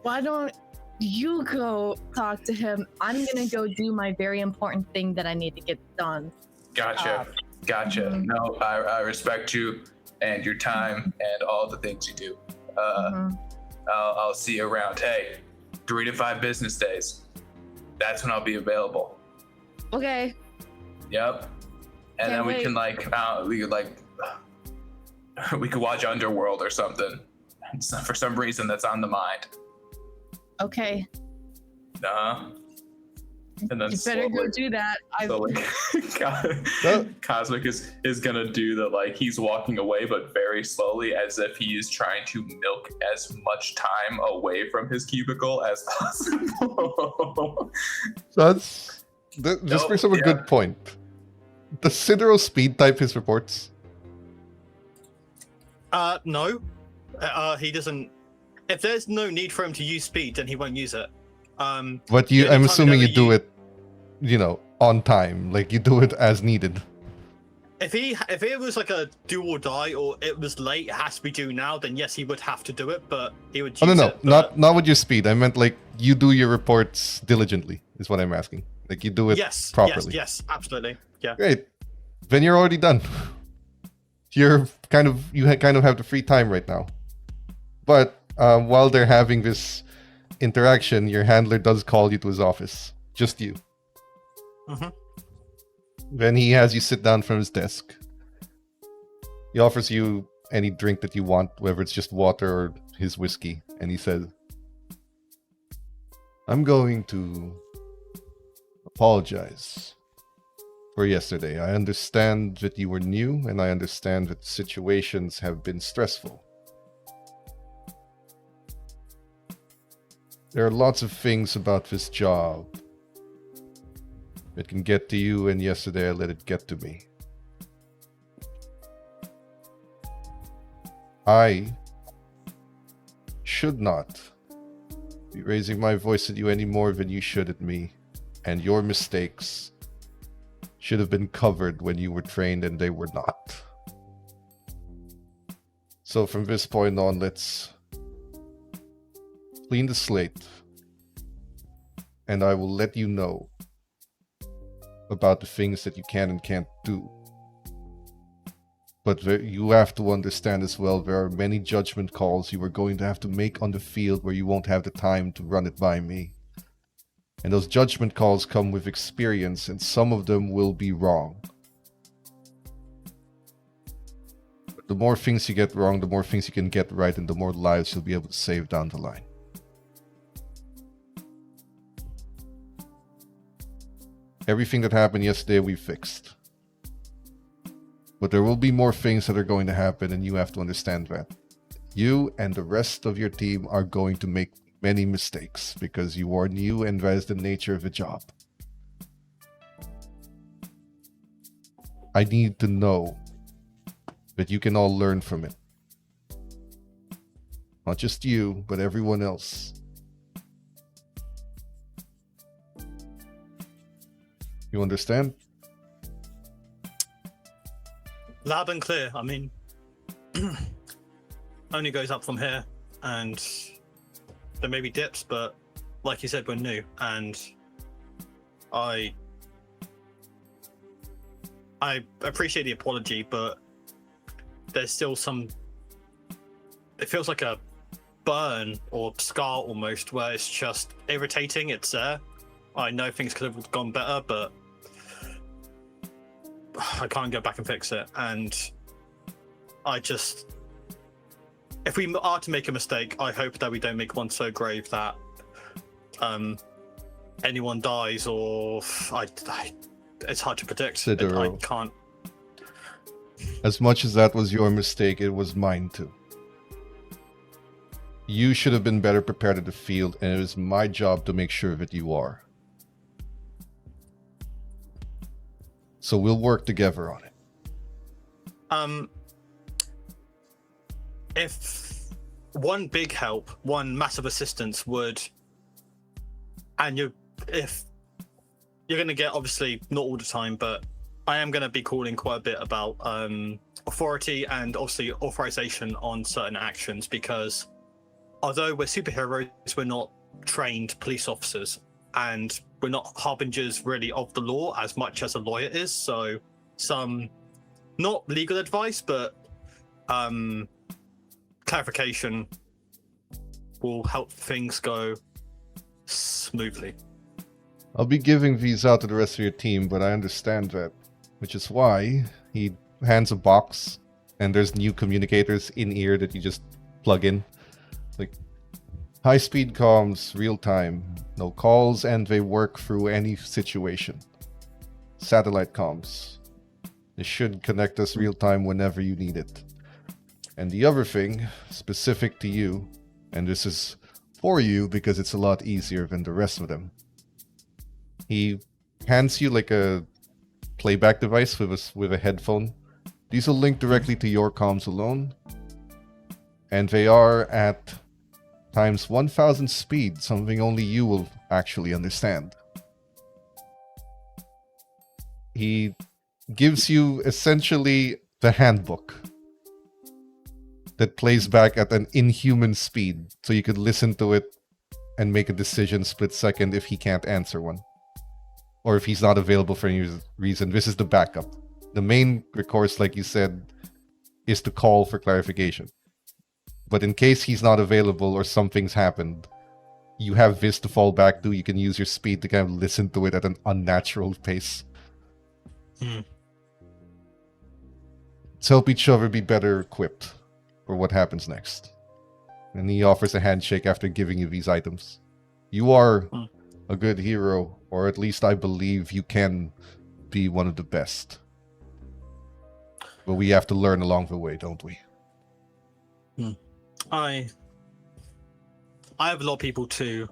Why don't you go talk to him? I'm gonna go do my very important thing that I need to get done. Gotcha. Mm-hmm. No, I respect you and your time and all the things you do. I'll see you around. Hey, 3 to 5 business days. That's when I'll be available. Okay. Yep. And then we can we could watch Underworld or something. For some reason, that's on the mind. Okay. And then you better go do that. Cosmic is gonna do the, like, he's walking away but very slowly, as if he is trying to milk as much time away from his cubicle as possible. So just brings up a good point. Does Sidero speed type his reports? No. He doesn't. If there's no need for him to use speed, then he won't use it. But I'm assuming you do it, on time. Like, you do it as needed. If it was like a do or die, or it was late, it has to be due now, then yes, he would have to do it, but he would use it. Not with your speed. I meant, like, you do your reports diligently, is what I'm asking. Like, you do it properly. Yes, absolutely. Yeah. Great. Then you're already done. You kind of have the free time right now. But while they're having this interaction, your handler does call you to his office. Just you. Mm-hmm. Then he has you sit down from his desk. He offers you any drink that you want, whether it's just water or his whiskey. And he says, I'm going to apologize for yesterday. I understand that you were new, and I understand that situations have been stressful. There are lots of things about this job that can get to you, and yesterday I let it get to me. I should not be raising my voice at you any more than you should at me, and your mistakes should have been covered when you were trained and they were not. So from this point on, let's clean the slate, and I will let you know about the things that you can and can't do. But you have to understand as well, there are many judgment calls you are going to have to make on the field where you won't have the time to run it by me. And those judgment calls come with experience, and some of them will be wrong. But the more things you get wrong, the more things you can get right, and the more lives you'll be able to save down the line. Everything that happened yesterday, we fixed. But there will be more things that are going to happen, and you have to understand that. You and the rest of your team are going to make many mistakes because you are new and that is the nature of the job. I need to know that you can all learn from it. Not just you, but everyone else. You understand? Loud and clear. I mean, only goes up from here, and there may be dips, but like you said, we're new, and I appreciate the apology, but there's still some. It feels like a burn or scar almost, where it's just irritating. It's there. I know things could have gone better, but I can't go back and fix it. And I just, if we are to make a mistake, I hope that we don't make one so grave that anyone dies, or it's hard to predict. I can't. As much as that was your mistake, it was mine too. You should have been better prepared at the field, and it is my job to make sure that you are. So we'll work together on it. If one big help, one massive assistance would, and if you're going to get, obviously not all the time, but I am going to be calling quite a bit about authority and obviously authorization on certain actions, because although we're superheroes, we're not trained police officers, and we're not harbingers really of the law as much as a lawyer is. So some, not legal advice, but clarification will help things go smoothly. I'll be giving these out to the rest of your team, but I understand that, which is why he hands a box, and there's new communicators in ear that you just plug in. Like, high-speed comms, real-time, no calls, and they work through any situation. Satellite comms. They should connect us real-time whenever you need it. And the other thing, specific to you, and this is for you because it's a lot easier than the rest of them. He hands you like a playback device with a headphone. These will link directly to your comms alone. And they are at times 1000 speed, something only you will actually understand. He gives you essentially the handbook that plays back at an inhuman speed, so you could listen to it and make a decision split second if he can't answer one. Or if he's not available for any reason. This is the backup. The main recourse, like you said, is to call for clarification. But in case he's not available or something's happened, you have this to fall back to. You can use your speed to kind of listen to it at an unnatural pace. Let's help each other be better equipped for what happens next. And he offers a handshake after giving you these items. You are a good hero, or at least I believe you can be one of the best. But we have to learn along the way, don't we? I have a lot of people to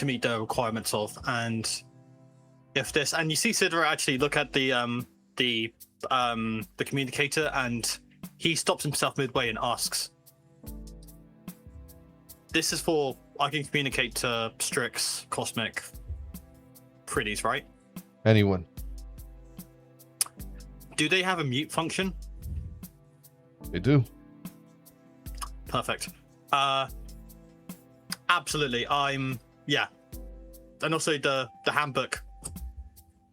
meet the requirements of, and if this, and you see Sidra actually look at the communicator, and he stops himself midway and asks, "This is for I can communicate to Strix, Cosmic, Pretties, right? Anyone. Do they have a mute function?" They do. Perfect. Absolutely. Yeah. And also the handbook.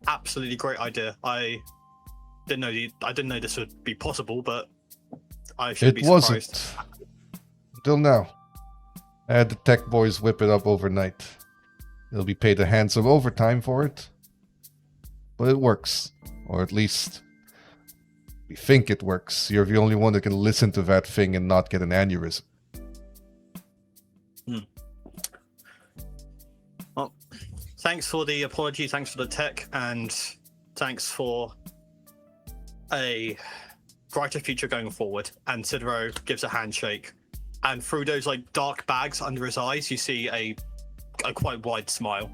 Absolutely great idea. I didn't know this would be possible, but I should be surprised. It wasn't. Till now. I had the tech boys whip it up overnight. They'll be paid a handsome overtime for it. But it works. Or at least We think it works. You're the only one that can listen to that thing and not get an aneurysm. Well, thanks for the apology, thanks for the tech, and thanks for a brighter future going forward. And Sidero gives a handshake, and through those like dark bags under his eyes, you see a quite wide smile.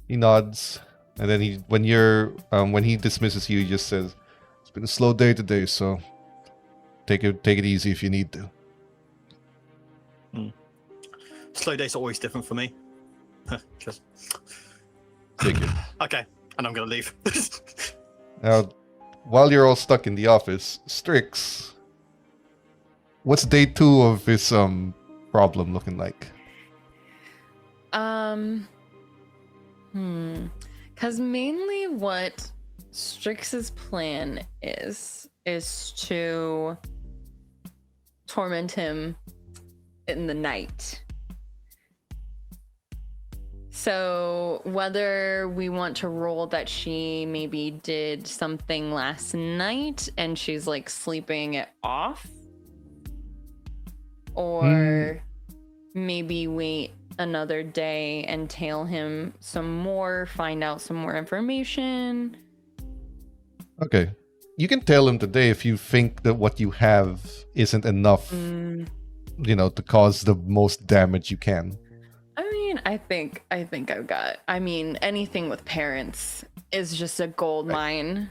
He nods, and then when he dismisses you, he just says, "It's been a slow day today, so take it easy if you need to." Slow days are always different for me. Just Take it. okay, and I'm gonna leave. Now, while you're all stuck in the office, Strix, what's day 2 of this problem looking like? Because mainly what Strix's plan is to torment him in the night. So whether we want to roll that she maybe did something last night and she's like sleeping it off, or maybe wait another day and tail him some more, find out some more information. Okay. You can tell him today if you think that what you have isn't enough, to cause the most damage you can. I mean, I think I've got. I mean, anything with parents is just a gold mine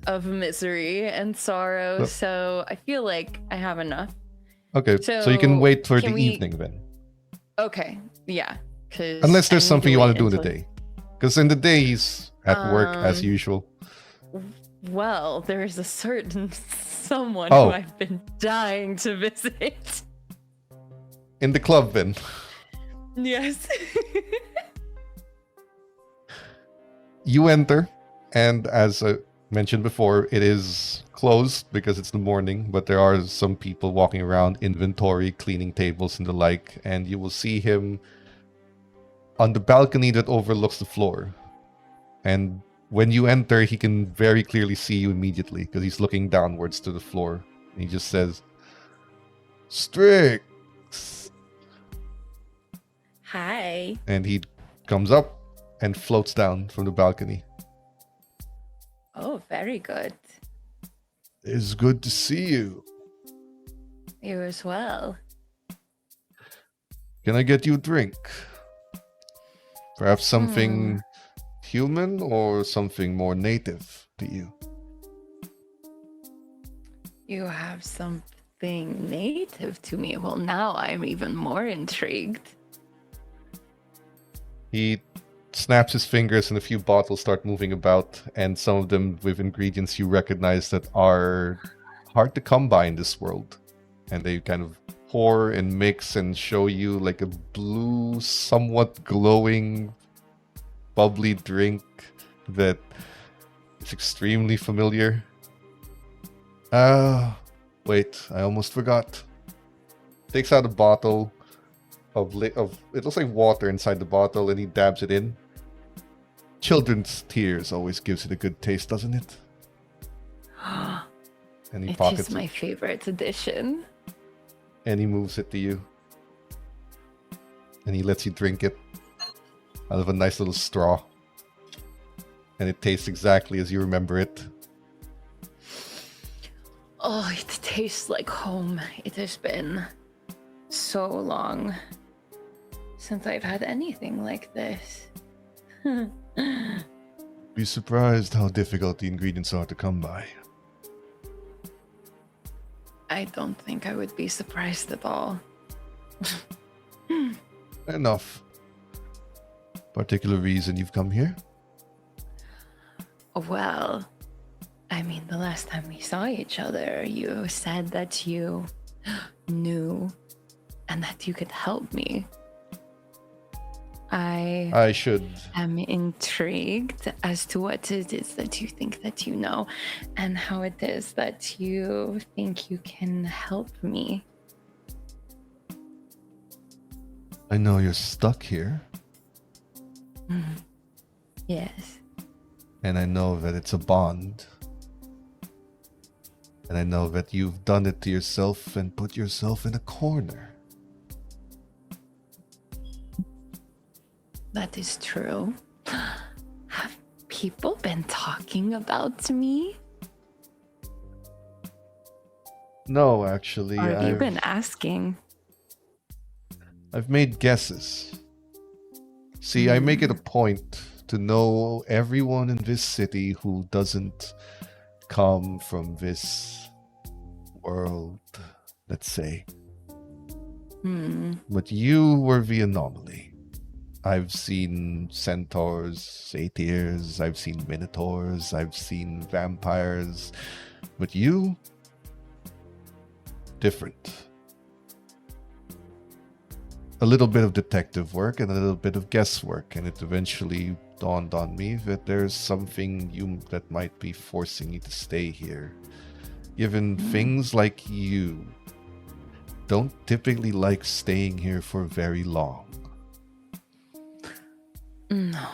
of misery and sorrow. So I feel like I have enough. Okay, so you can wait for the we- evening then. Okay, yeah. Unless there's something you want to do in the day. Because in the day he's at work as usual. Well, there's a certain someone Oh. who I've been dying to visit. In the club then. Yes. You enter, and as I mentioned before, it is closed because it's the morning, but there are some people walking around, inventory, cleaning tables and the like, and you will see him on the balcony that overlooks the floor. And when you enter, he can very clearly see you immediately because he's looking downwards to the floor. And he just says, "Strix!" Hi. And he comes up and floats down from the balcony. Oh, very good. "It's good to see you. You as well. Can I get you a drink? Perhaps something human or something more native to you?" You have something native to me. Well, now I'm even more intrigued. He snaps his fingers and a few bottles start moving about, and some of them with ingredients you recognize that are hard to come by in this world. And they kind of pour and mix and show you like a blue, somewhat glowing, bubbly drink that is extremely familiar. Wait, I almost forgot. Takes out a bottle of it looks like water inside the bottle, and he dabs it in. Children's tears always gives it a good taste, doesn't it? And he It pockets is my favorite addition. and he moves it to you. And he lets you drink it out of a nice little straw. And it tastes exactly as you remember it. Oh, it tastes like home. It has been so long since I've had anything like this. Be surprised how difficult the ingredients are to come by. I don't think I would be surprised at all. Enough. Particular reason you've come here? Well, I mean, the last time we saw each other, you said that you knew and that you could help me. I should. I'm intrigued as to what it is that you think that you know and how it is that you think you can help me. I know you're stuck here, Yes. and I know that it's a bond And I know that you've done it to yourself and put yourself in a corner. That is true. Have people been talking about me? No, actually, Or have you been asking? I've made guesses. See, I make it a point to know everyone in this city who doesn't come from this world, let's say. But you were the anomaly. I've seen centaurs, satyrs, I've seen minotaurs, I've seen vampires. But you, different. A little bit of detective work and a little bit of guesswork, and it eventually dawned on me that there's something that might be forcing you to stay here. Given things like you don't typically like staying here for very long. No.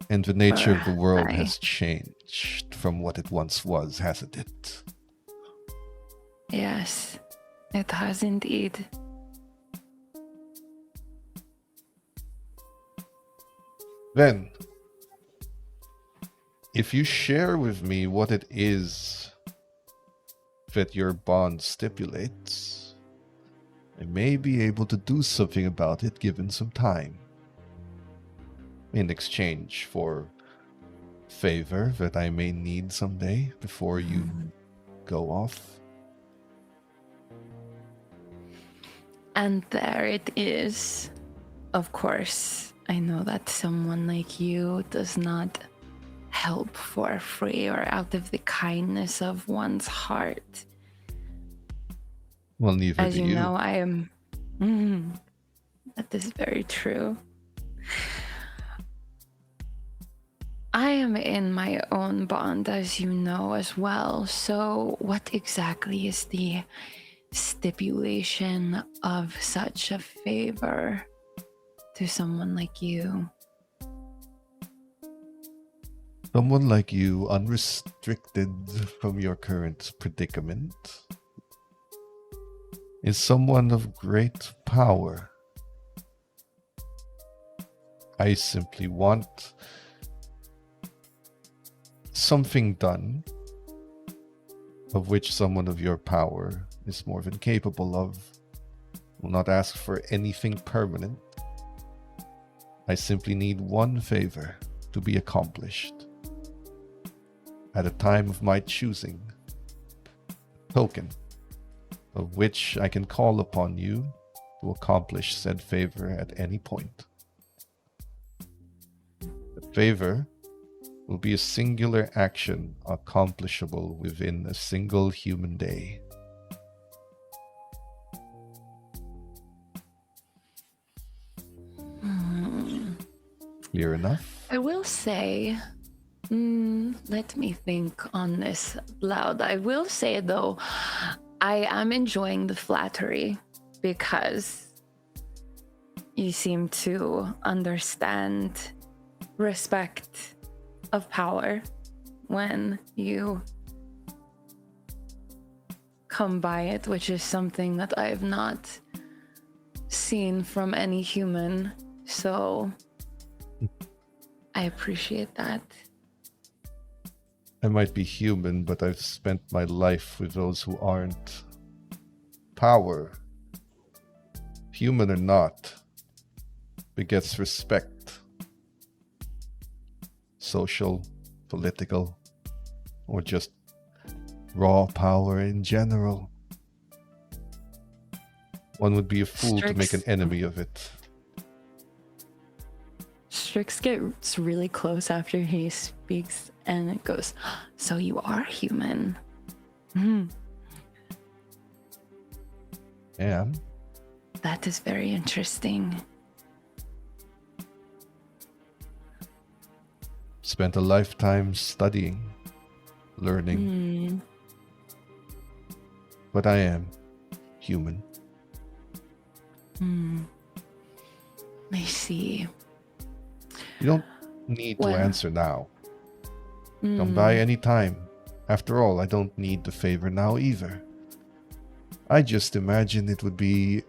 And the nature of the world has changed from what it once was, hasn't it? Yes, it has indeed. Then, if you share with me what it is that your bond stipulates, I may be able to do something about it given some time. In exchange for favor that I may need someday before you go off. And there it is. Of course, I know that someone like you does not help for free or out of the kindness of one's heart. Well, neither As do you you. know, I am... that is very true. I am in my own bond, as you know, as well. So what exactly is the stipulation of such a favor to someone like you? Someone like you, unrestricted from your current predicament, is someone of great power. I simply want something done of which someone of your power is more than capable of. Will not ask for anything permanent. I simply need one favor to be accomplished at a time of my choosing, token of which I can call upon you to accomplish said favor at any point. The favor will be a singular action accomplishable within a single human day. Clear enough? I will say, let me think on this loud. I will say, though, I am enjoying the flattery because you seem to understand respect of power when you come by it, which is something that I have not seen from any human. So I appreciate that. I might be human, but I've spent my life with those who aren't. Power, human or not, begets respect. Social, political, or just raw power in general. One would be a fool to make an enemy of it. Strix gets really close after he speaks and it goes, so you are human. And That is very interesting. spent a lifetime studying, learning. But I am human. I see. You don't need to Well, answer now. Come by any time. After all, I don't need the favor now either. I just imagine it would be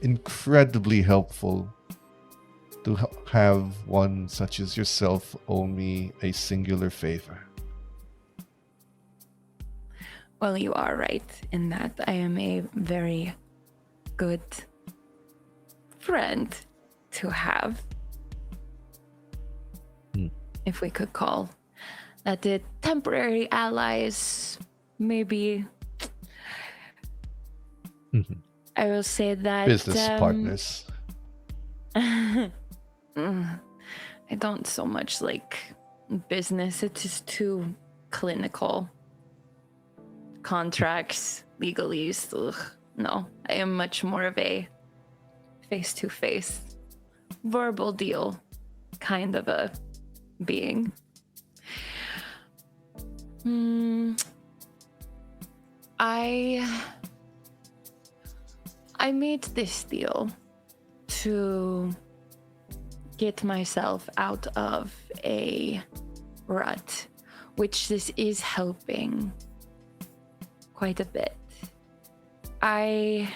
incredibly helpful to have one such as yourself owe me a singular favor. Well, you are right in that I am a very good friend to have. If we could call that the temporary allies, maybe. I will say that Business partners. I don't so much like business. It is too clinical. Contracts, legalese. Ugh, no, I am much more of a face-to-face, verbal deal kind of a being. I made this deal to get myself out of a rut, which this is helping quite a bit. I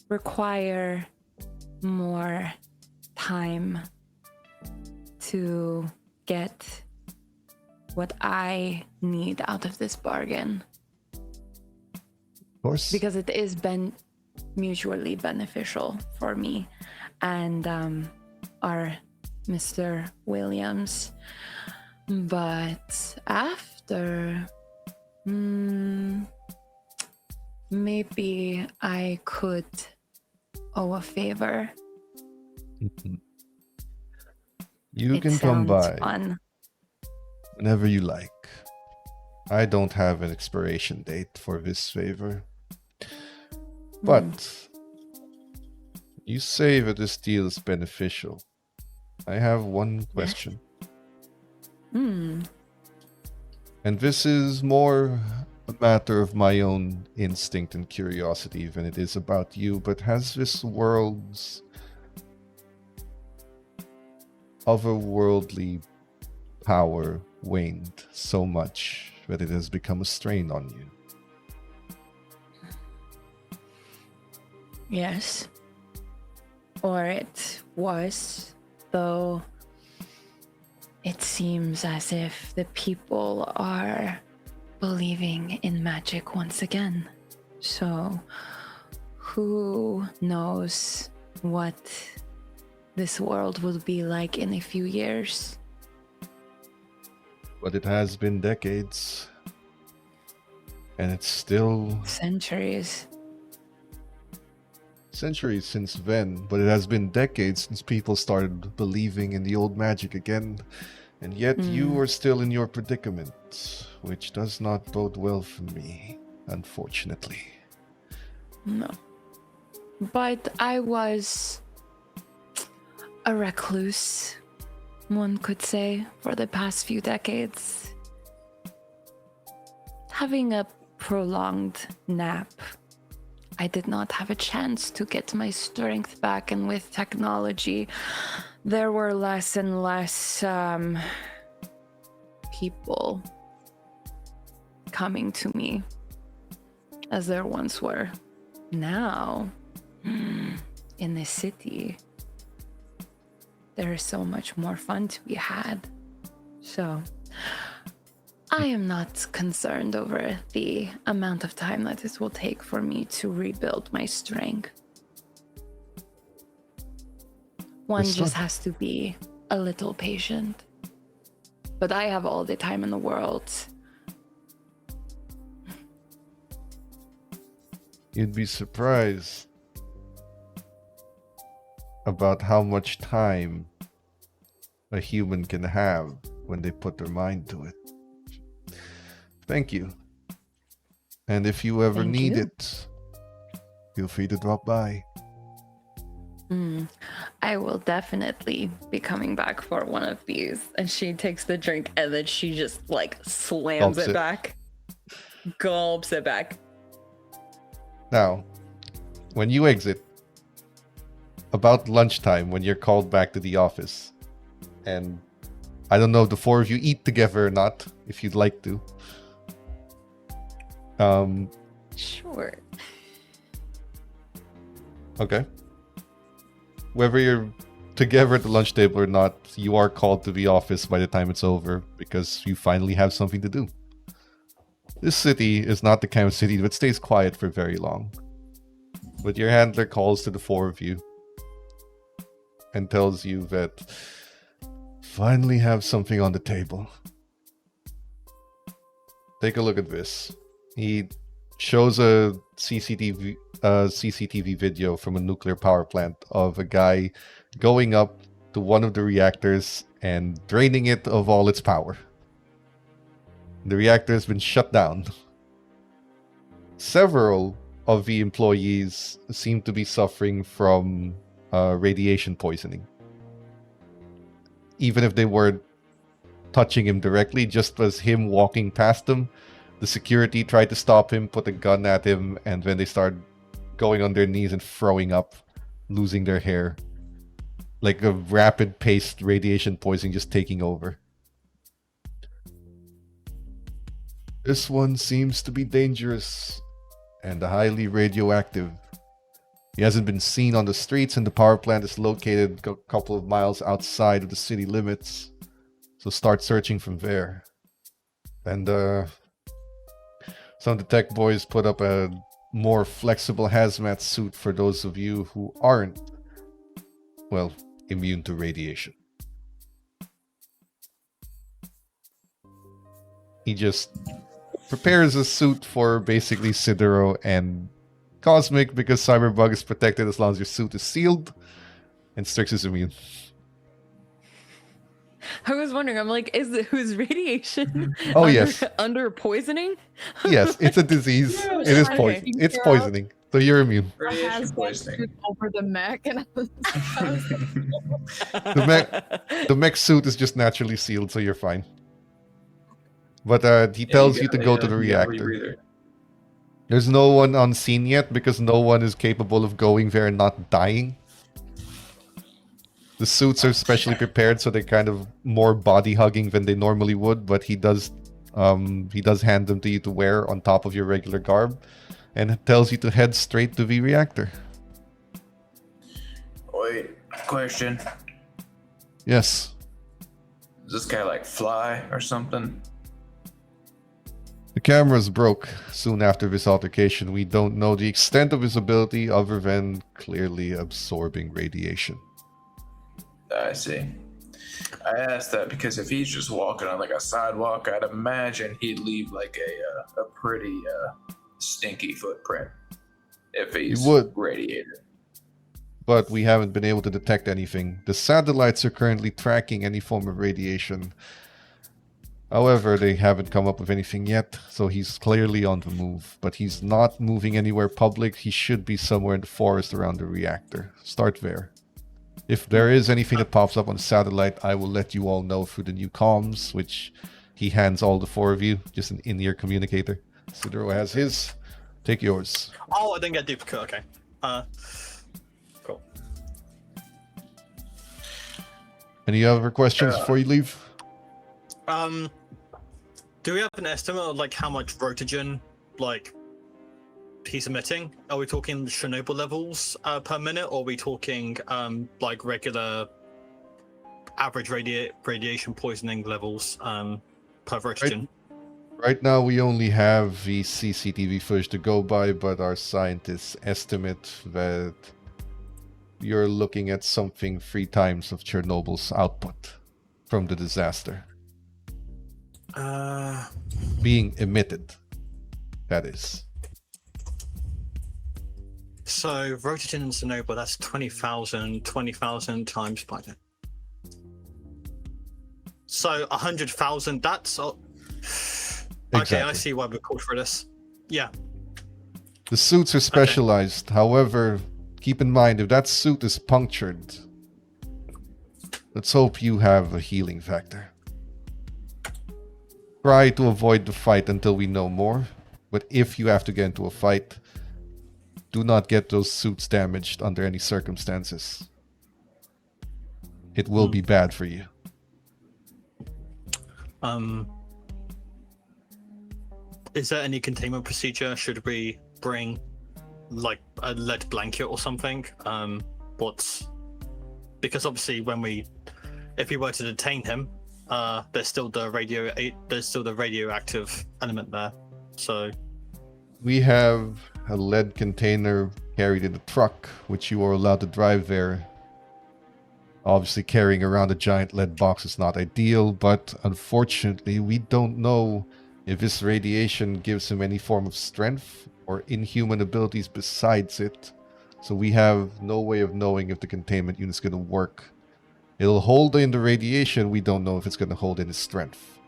require more time to get what I need out of this bargain. Of course. Because it is mutually beneficial for me and our Mr. Williams. But after, maybe I could owe a favor. You It can come sounds by fun. whenever you like. I don't have an expiration date for this favor. But you say that this deal is beneficial. I have one question. And this is more a matter of my own instinct and curiosity than it is about you, but has this world's otherworldly power waned so much that it has become a strain on you? Yes. Or it was, though it seems as if the people are believing in magic once again. So, who knows what this world will be like in a few years? But it has been decades. And it's still Centuries. centuries since then, but it has been decades since people started believing in the old magic again. And yet you are still in your predicament, which does not bode well for me, unfortunately. No. But I was a recluse, one could say, for the past few decades. Having a prolonged nap, I did not have a chance to get my strength back, and with technology, there were less and less people coming to me as there once were. Now, in this city, there is so much more fun to be had. So, I am not concerned over the amount of time that it will take for me to rebuild my strength. One just has to be a little patient. But I have all the time in the world. You'd be surprised about how much time a human can have when they put their mind to it. Thank you. And if you ever Thank need you. it, feel free to drop by. I will definitely be coming back for one of these. And she takes the drink and then she just like slams Gulps it it. back. Gulps it back. Now, when you exit, about lunchtime when you're called back to the office, and I don't know if the four of you eat together or not, if you'd like to. Sure. Okay. Whether you're together at the lunch table or not, you are called to the office by the time it's over because you finally have something to do. This city is not the kind of city that stays quiet for very long. But your handler calls to the four of you and tells you that finally have something on the table. Take a look at this. He shows a CCTV video from a nuclear power plant of a guy going up to one of the reactors and draining it of all its power. The reactor has been shut down. Several of the employees seem to be suffering from radiation poisoning. Even if they weren't touching him directly, just as him walking past them, the security tried to stop him, put a gun at him, and then they started going on their knees and throwing up, losing their hair. Like a rapid-paced radiation poisoning just taking over. This one seems to be dangerous and highly radioactive. He hasn't been seen on the streets, and the power plant is located a couple of miles outside of the city limits. So start searching from there. And some of the tech boys put up a more flexible hazmat suit for those of you who aren't, well, immune to radiation. He just prepares a suit for basically Sidero and Cosmic because Cyberbug is protected as long as your suit is sealed, and Strix is immune. I was wondering, I'm like, who's radiation? Oh, yes. Under poisoning? Yes, it's a disease. Yeah, It is okay. poison. It's poisoning. So you're immune. Radiation poisoning. over the mech, and The mech suit is just naturally sealed, so you're fine. But he tells you to go to the reactor. There's no one on scene yet because no one is capable of going there and not dying. The suits are specially prepared, so they're kind of more body hugging than they normally would. But he does hand them to you to wear on top of your regular garb, and tells you to head straight to the reactor. Wait, question. Yes. Does this guy like fly or something? The cameras broke soon after this altercation. We don't know the extent of his ability other than clearly absorbing radiation. I see. I asked that because if he's just walking on like a sidewalk, I'd imagine he'd leave like a pretty stinky footprint if he's radiated. But we haven't been able to detect anything. The satellites are currently tracking any form of radiation. However, they haven't come up with anything yet, so he's clearly on the move. But he's not moving anywhere public. He should be somewhere in the forest around the reactor. Start there. If there is anything that pops up on the satellite, I will let you all know through the new comms, which he hands all the four of you, just an in-ear communicator. Sidero has his. Take yours. Oh, I didn't get duplicate. Okay. Cool. Any other questions before you leave? Do we have an estimate of like how much rotogen like he's emitting? Are we talking Chernobyl levels per minute, or are we talking like regular average radiation poisoning levels per rotogen? Right now, we only have the CCTV footage to go by, but our scientists estimate that you're looking at something 3 times of Chernobyl's output from the disaster. Being emitted, that is. So rotogen in Chernobyl, that's 20,000 times by 10. So 100,000, that's... Okay, I see why we're called for this. Yeah. The suits are specialized. Okay. However, keep in mind, if that suit is punctured, let's hope you have a healing factor. Try to avoid the fight until we know more. But if you have to get into a fight, do not get those suits damaged under any circumstances. It will be bad for you. is there any containment procedure? Should we bring like a lead blanket or something? Because obviously if we were to detain him, there's still the radioactive element there. So we have a lead container carried in the truck, which you are allowed to drive there. Obviously, carrying around a giant lead box is not ideal, but unfortunately, we don't know if this radiation gives him any form of strength or inhuman abilities besides it. So we have no way of knowing if the containment unit's going to work. It'll hold in the radiation, we don't know if it's going to hold in his strength.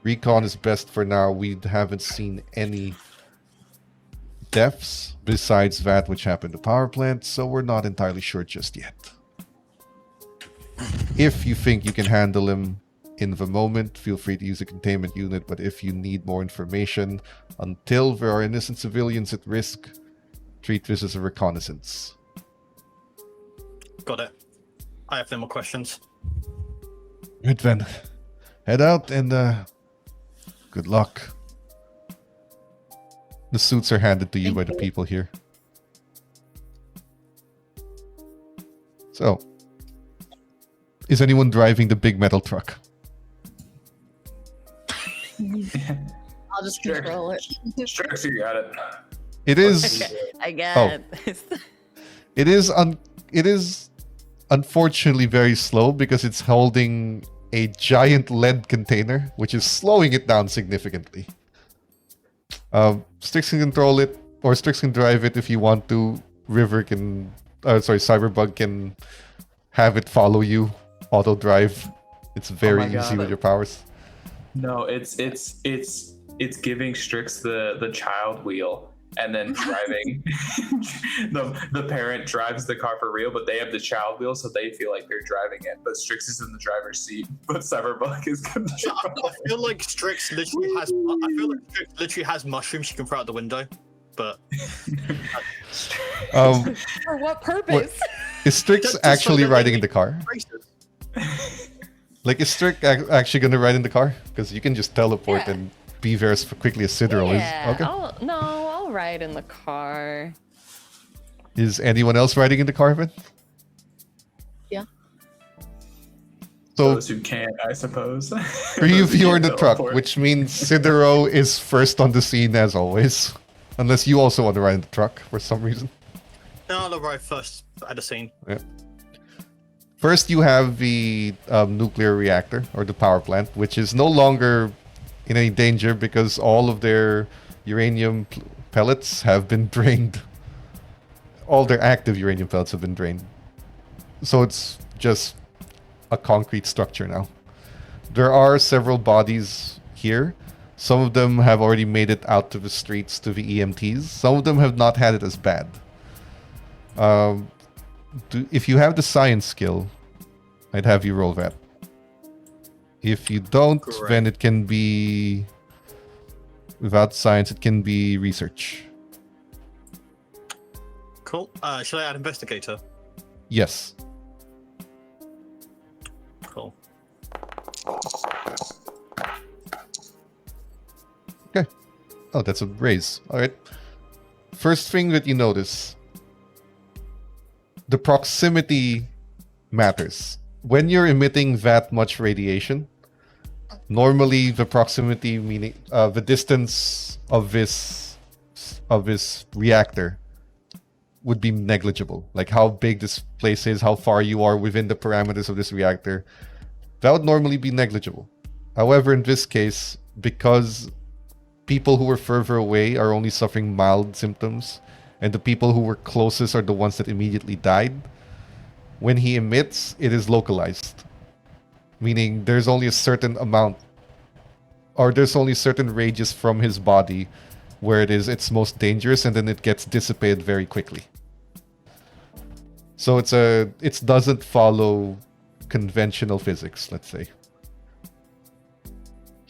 Recon is best for now. We haven't seen any deaths besides that which happened at the power plant, so we're not entirely sure just yet. If you think you can handle him in the moment, feel free to use a containment unit, but if you need more information, until there are innocent civilians at risk, treat this as a reconnaissance. Got it. I have no more questions. Right then. Head out and good luck. The suits are handed to you by the people here. So, is anyone driving the big metal truck? I'll just Sure. control it. Sure, you got it. It is. I got It is unfortunately very slow because it's holding a giant lead container, which is slowing it down significantly. Strix can control it, or Strix can drive it if you want to. Cyberbug can have it follow you, auto drive. It's very my easy God. with your powers. No, it's giving Strix the child wheel and then driving. the parent drives the car for real, but they have the child wheel, so they feel like they're driving it. But Strix is in the driver's seat, but Cyberbug is controlling. I feel like Strix literally has mushrooms she can throw out the window, but For what purpose? Is Strix Just so actually that riding they- in the car? racist. Like, is Strix actually going to ride in the car? Because you can just teleport Yeah. and be there as quickly as Sidro Yeah, is. Okay. I'll ride in the car. Is anyone else riding in the car, then? Yeah. So, Those who can't, I suppose. three of Those who you are in can't the truck, teleport. which means Sidero is first on the scene as always. Unless you also want to ride in the truck for some reason. No, I'll arrive first at the scene. First, you have the nuclear reactor, or the power plant, which is no longer in any danger because all of their uranium pellets have been drained. All their active uranium pellets have been drained. So it's just a concrete structure now. There are several bodies here. Some of them have already made it out to the streets to the EMTs. Some of them have not had it as bad. If you have the science skill, I'd have you roll that. If you don't, Correct. then it can be... Without science, it can be research. Cool. Shall I add investigator? Yes. Cool. Okay. Oh, that's a raise. Alright. First thing that you notice, the proximity matters. When you're emitting that much radiation, normally the proximity, meaning the distance of this reactor, would be negligible. Like how big this place is, how far you are within the parameters of this reactor, that would normally be negligible. However, in this case, because people who were further away are only suffering mild symptoms, and the people who were closest are the ones that immediately died, when he emits, it is localized. Meaning there's only a certain amount, or there's only a certain radius from his body where it is its most dangerous, and then it gets dissipated very quickly. So it doesn't follow conventional physics, let's say.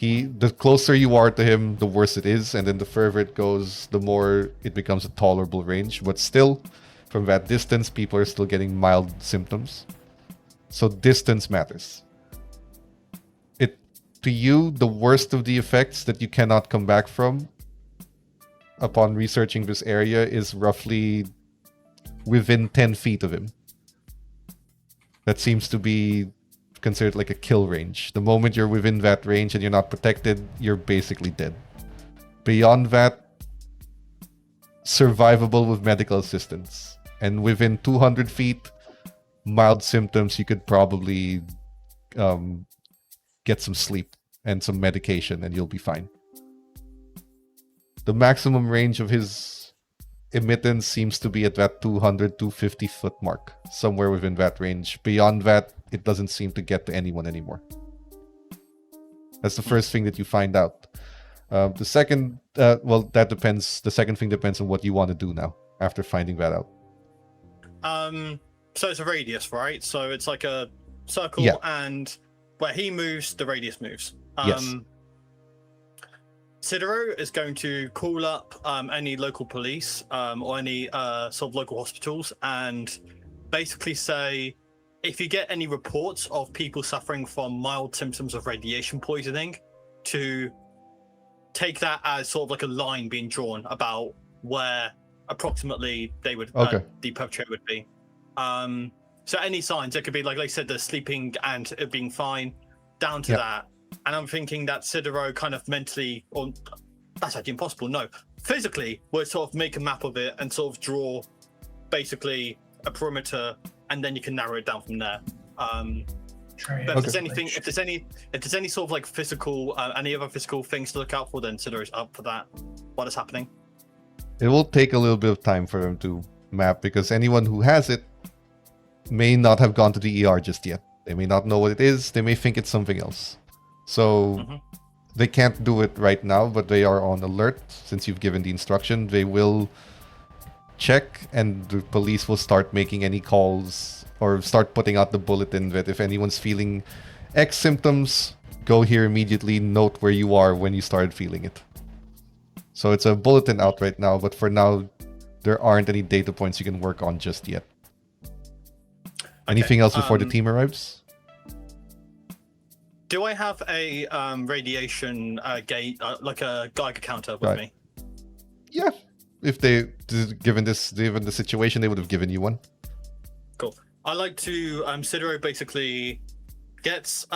The closer you are to him, the worse it is, and then the further it goes, the more it becomes a tolerable range. But still, from that distance, people are still getting mild symptoms. So distance matters. to you, the worst of the effects that you cannot come back from upon researching this area is roughly within 10 feet of him. That seems to be considered like a kill range. The moment you're within that range and you're not protected, you're basically dead. Beyond that, survivable with medical assistance. And within 200 feet, mild symptoms, you could probably get some sleep and some medication and you'll be fine. The maximum range of his emittance seems to be at that 200, 250 foot mark, somewhere within that range. Beyond that, it doesn't seem to get to anyone anymore. That's the first thing that you find out. The second, well, that depends. The second thing depends on what you want to do now after finding that out. So it's a radius, right? So it's like a circle, and where he moves, the radius moves. Yes. Sidero is going to call up any local police or any sort of local hospitals and basically say, if you get any reports of people suffering from mild symptoms of radiation poisoning, to take that as sort of like a line being drawn about where approximately they would the perpetrator would be. So any signs, it could be like I said, the sleeping and it being fine, down to that. And I'm thinking that Sidero kind of mentally, or that's actually impossible, no, physically would sort of make a map of it and sort of draw basically a perimeter, and then you can narrow it down from there. But if there's anything, if there's any sort of like physical, any other physical things to look out for, then Sidero's up for that. What is happening? It will take a little bit of time for them to map, because anyone who has it may not have gone to the ER just yet. They may not know what it is. They may think it's something else. So they can't do it right now, but they are on alert since you've given the instruction. They will check, and the police will start making any calls or start putting out the bulletin that if anyone's feeling X symptoms, go here immediately, note where you are when you started feeling it. So it's a bulletin out right now, but for now, there aren't any data points you can work on just yet. Anything else before the team arrives? Do I have a radiation gate, like a Geiger counter with me? Yeah. If they, given the situation, they would have given you one. Cool. I like to, Sidero basically gets,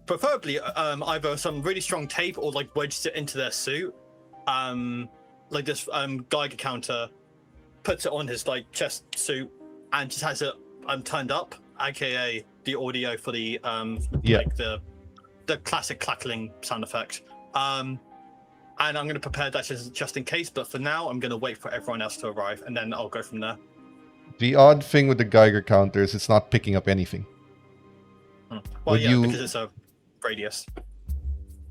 preferably either some really strong tape or like wedges it into their suit. Like this Geiger counter, puts it on his like chest suit and just has it turned up, aka the audio for the like the classic clackling sound effect. And I'm going to prepare that just in case, but for now I'm going to wait for everyone else to arrive and then I'll go from there. The odd thing with the Geiger counter is it's not picking up anything. Well, because it's a radius.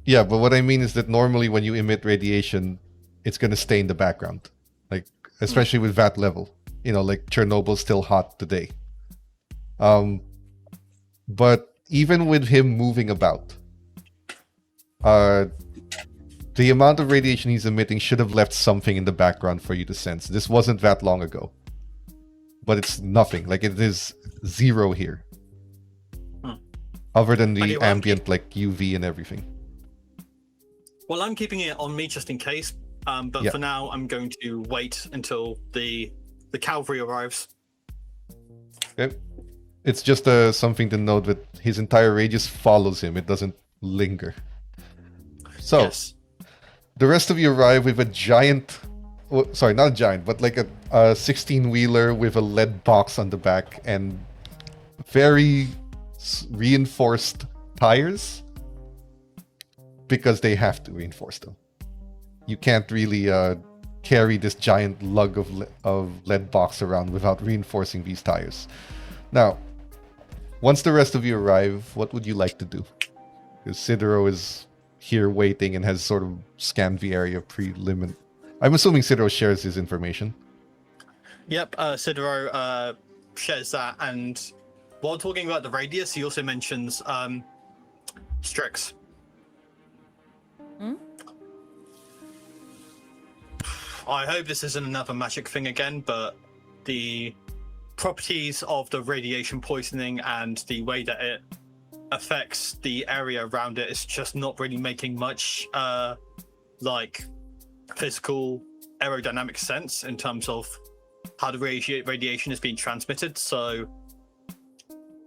Yeah, but what I mean is that normally when you emit radiation, it's going to stay in the background. Like, especially with that level. You know, like Chernobyl's still hot today. But even with him moving about, the amount of radiation he's emitting should have left something in the background for you to sense. This wasn't that long ago. But it's nothing. Like, it is zero here. Other than the ambient, like, UV and everything. Well, I'm keeping it on me just in case. But for now, I'm going to wait until the cavalry arrives. Okay. It's just something to note that his entire radius follows him. It doesn't linger. So, the rest of you arrive with a giant... Well, sorry, not a giant, but like a 16-wheeler with a lead box on the back and very reinforced tires. Because they have to reinforce them. You can't really carry this giant lug of lead box around without reinforcing these tires. Now, once the rest of you arrive, what would you like to do? Because Sidero is here waiting and has sort of scanned the area preliminary. I'm assuming Sidero shares his information. Yep, Sidero shares that, and while talking about the radius, he also mentions Strix. I hope this isn't another magic thing again, but the properties of the radiation poisoning and the way that it affects the area around it. It's just not really making much like physical aerodynamic sense in terms of how the radiation is being transmitted. So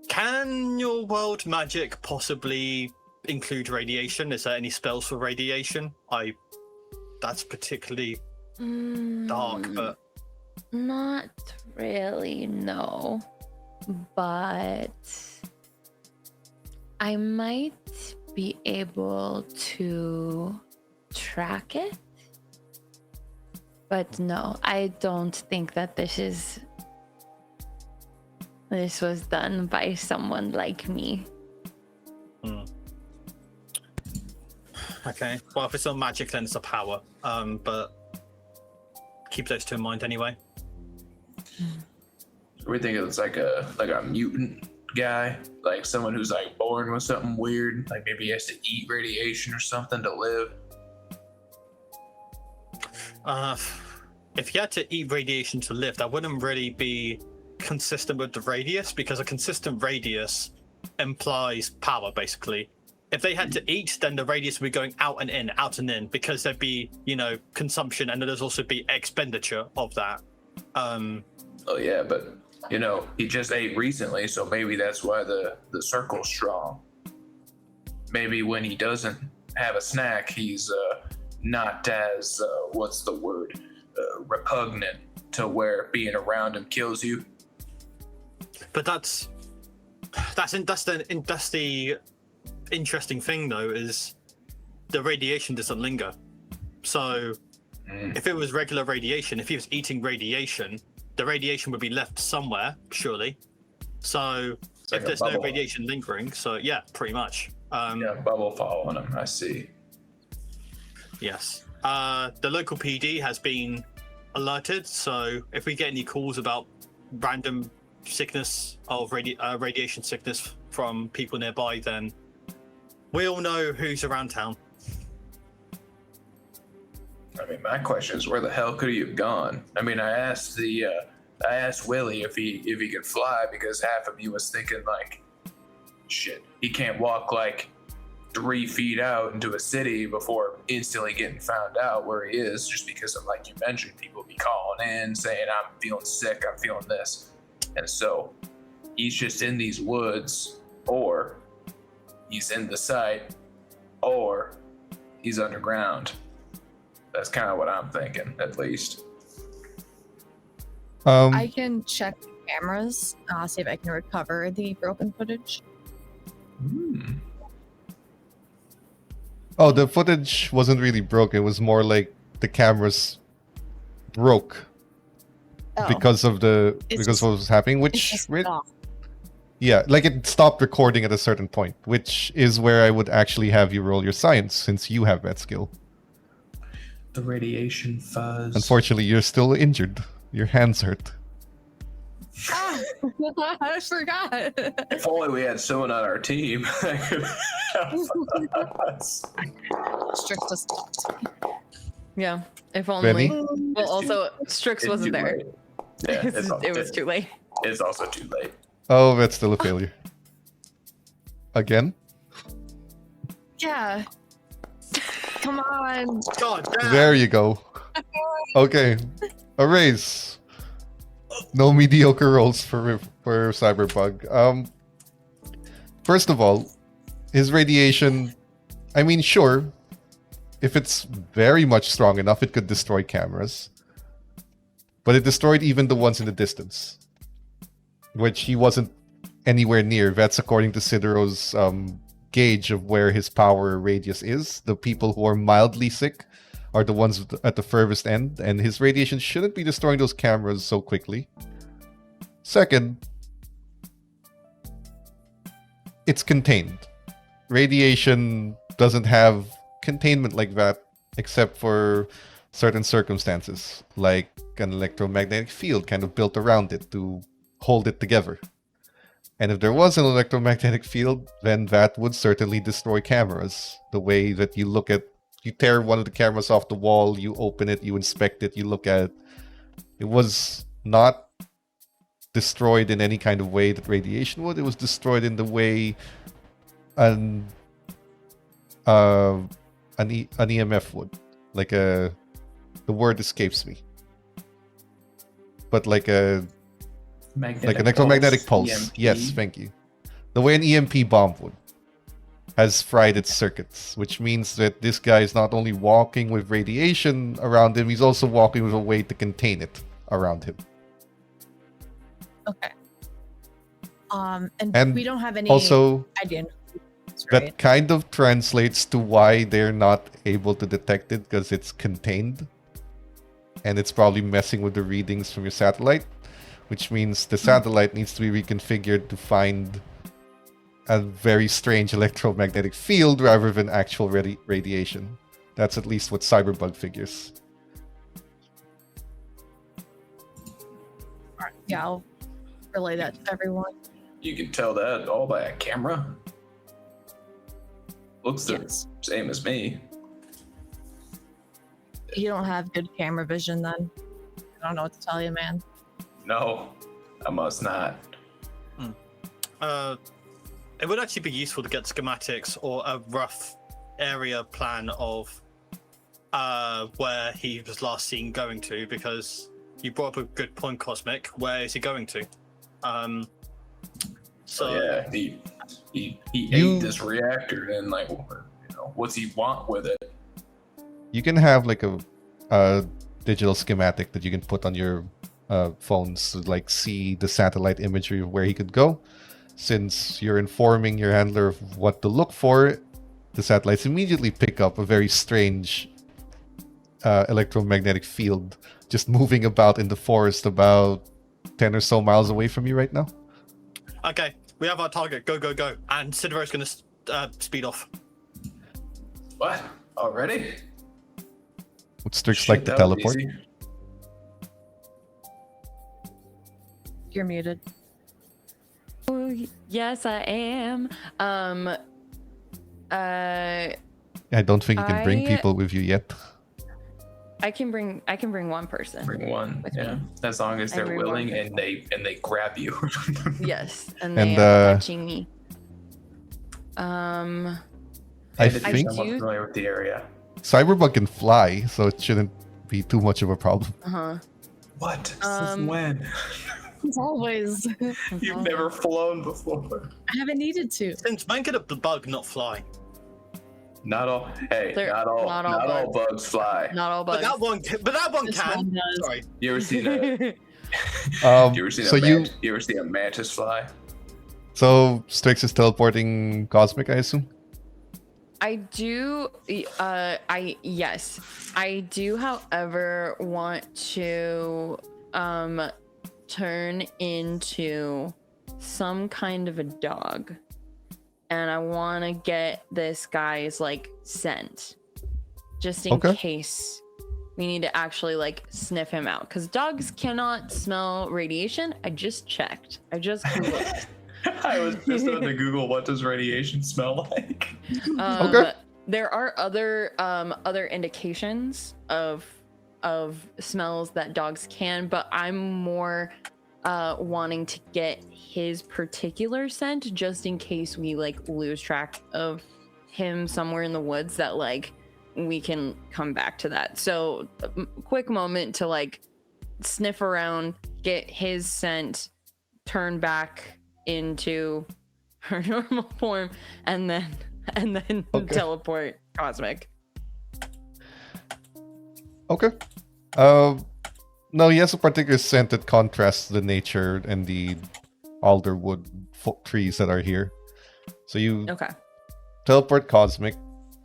can your world magic possibly include radiation? Is there any spells for radiation? That's particularly dark, but not really, no. But I might be able to track it. But no, I don't think that this was done by someone like me. Okay. Well, if it's not magic, then it's a power. But keep those two in mind anyway. We think it's like a mutant guy, like someone who's like born with something weird, like maybe he has to eat radiation or something to live. If he had to eat radiation to live, that wouldn't really be consistent with the radius, because a consistent radius implies power, basically. If they had to eat, then the radius would be going out and in, because there'd be, consumption, and there's also be expenditure of that. Oh yeah, but he just ate recently, so maybe that's why the circle's strong. Maybe when he doesn't have a snack, he's not as what's the word, repugnant to where being around him kills you. But that's the interesting thing, though, is the radiation doesn't linger. So if it was regular radiation, if he was eating radiation, the radiation would be left somewhere, surely. So It's if like there's a no bubble. radiation lingering, so yeah, pretty much. Bubble following him, I see. Yes. The local PD has been alerted, so if we get any calls about random sickness of radiation sickness from people nearby, then we all know who's around town. I mean, my question is, where the hell could he have gone? I mean, I asked Willie if he could fly, because half of me was thinking like, shit, he can't walk like 3 feet out into a city before instantly getting found out where he is, just because of, like you mentioned, people be calling in saying, I'm feeling sick, I'm feeling this. And so he's just in these woods, or he's in the site, or he's underground. That's kind of what I'm thinking, at least. I can check the cameras, see if I can recover the broken footage. Oh, the footage wasn't really broken. It was more like the cameras broke because of what was happening, which yeah, like it stopped recording at a certain point, which is where I would actually have you roll your science, since you have that skill. The radiation fuzz. Unfortunately, you're still injured. Your hands hurt. I forgot. If only we had someone on our team that could help us. Strix just stopped. Yeah, if only. Benny? Well, also, Strix It's wasn't too there. late. Yeah, It was too late. It's also too late. Oh, that's still a failure. Again? Yeah. Come on. God damn. There you go. Okay. A raise. No mediocre rolls for Cyberpunk. First of all, his radiation, I mean, sure, if it's very much strong enough, it could destroy cameras. But it destroyed even the ones in the distance, which he wasn't anywhere near. That's according to Sidero's gauge of where his power radius is. The people who are mildly sick are the ones at the furthest end, and his radiation shouldn't be destroying those cameras so quickly. Second, it's contained. Radiation doesn't have containment like that, except for certain circumstances, like an electromagnetic field kind of built around it to hold it together. And if there was an electromagnetic field, then that would certainly destroy cameras. The way that you tear one of the cameras off the wall, you open it, you inspect it, you look at it. It was not destroyed in any kind of way that radiation would. It was destroyed in the way an EMF would, like the word escapes me, but like an electromagnetic pulse. EMP. Yes, thank you. The way an EMP bomb would has fried its circuits, which means that this guy is not only walking with radiation around him, he's also walking with a way to contain it around him. Okay. And we don't have any also idea. that kind of translates to why they're not able to detect it, because it's contained and it's probably messing with the readings from your satellite, which means the satellite needs to be reconfigured to find a very strange electromagnetic field rather than actual radiation. That's at least what Cyberbug figures. Alright, yeah, I'll relay that to everyone. You can tell that all by a camera. Looks the same as me. You don't have good camera vision then. I don't know what to tell you, man. No, I must not. It would actually be useful to get schematics or a rough area plan of where he was last seen going to, because you brought up a good point, Cosmic. Where is he going to? Yeah, he ate this reactor, and like, what's he want with it? You can have like a digital schematic that you can put on your phones to like see the satellite imagery of where he could go. Since you're informing your handler of what to look for, the satellites immediately pick up a very strange electromagnetic field just moving about in the forest about 10 or so miles away from you right now. Okay, we have our target. Go, go, go. And Sidiro's going to speed off. What? Already? Would Strix like to teleport? You're muted. Oh, yes, I am. I don't think you can bring people with you yet. I can bring one person. Bring one, yeah. Me. As long as they're willing and they grab you. Yes, and they are touching me. I think I'm familiar with the area. Cyberbug can fly, so it shouldn't be too much of a problem. What? Since when? It's always. You've never flown before. I haven't needed to. Since when could a bug not fly? Not all. Hey, not all bugs fly. Not all bugs. But that one This can. one does. Sorry. You ever seen a? You ever seen a mantis fly? So Strix is teleporting Cosmic, I assume. I do. Yes, I do. However, want to turn into some kind of a dog, and I want to get this guy's like scent, just in case we need to actually like sniff him out, because dogs cannot smell radiation. I just checked. I just Googled. I was just on the Google. What does radiation smell like? There are other indications of smells that dogs can, but I'm more wanting to get his particular scent, just in case we like lose track of him somewhere in the woods, that like we can come back to that. So quick moment to like sniff around, get his scent, turn back into her normal form, and then teleport Cosmic. Okay. No, he has a particular scent that contrasts the nature and the alderwood trees that are here. So you teleport Cosmic.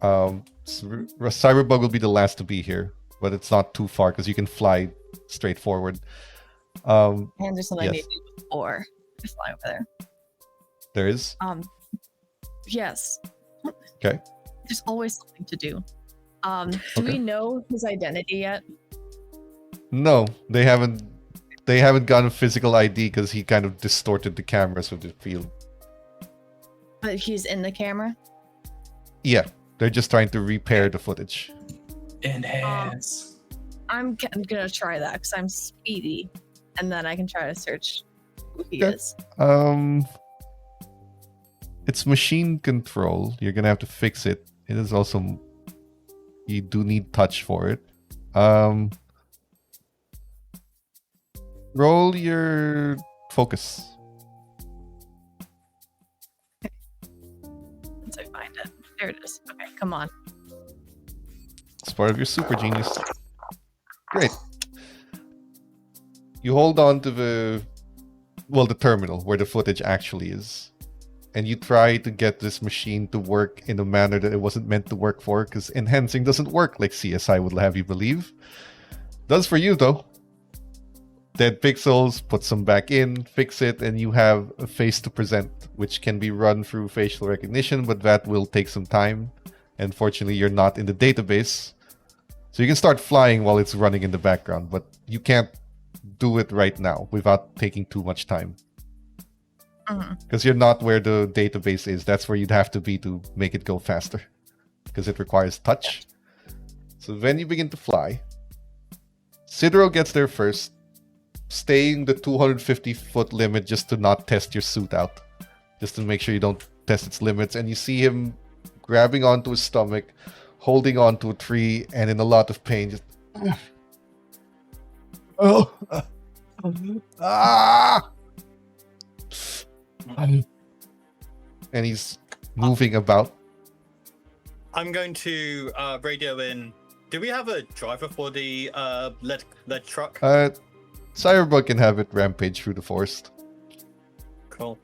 Cyberbug will be the last to be here, but it's not too far because you can fly straight forward. And there's something I need to do before I fly over there. There is? Yes. Okay. There's always something to do. Do we know his identity yet? No, they haven't gotten physical ID because he kind of distorted the cameras with the field. But he's in the camera? Yeah, they're just trying to repair the footage. Enhance. I'm gonna try that because I'm speedy, and then I can try to search who he is. It It's machine control. You're gonna have to fix it. It is also, you do need touch for it. Roll your focus. Once I find it. There it is. Okay, come on. It's part of your super genius. Great. You hold on to the terminal where the footage actually is. And you try to get this machine to work in a manner that it wasn't meant to work for, because enhancing doesn't work like CSI would have you believe. Does for you though. Dead pixels, put some back in, fix it, and you have a face to present, which can be run through facial recognition, but that will take some time. And fortunately, you're not in the database. So you can start flying while it's running in the background, but you can't do it right now without taking too much time. Because you're not where the database is. That's where you'd have to be to make it go faster. Because it requires touch. So then you begin to fly. Sidro gets there first, staying the 250-foot limit just to not test your suit out. Just to make sure you don't test its limits. And you see him grabbing onto his stomach, holding onto a tree, and in a lot of pain. Just... Oh! Ah! And he's moving about. I'm going to radio in. Do we have a driver for the lead truck? Cyberpunk can have it rampage through the forest. Cool.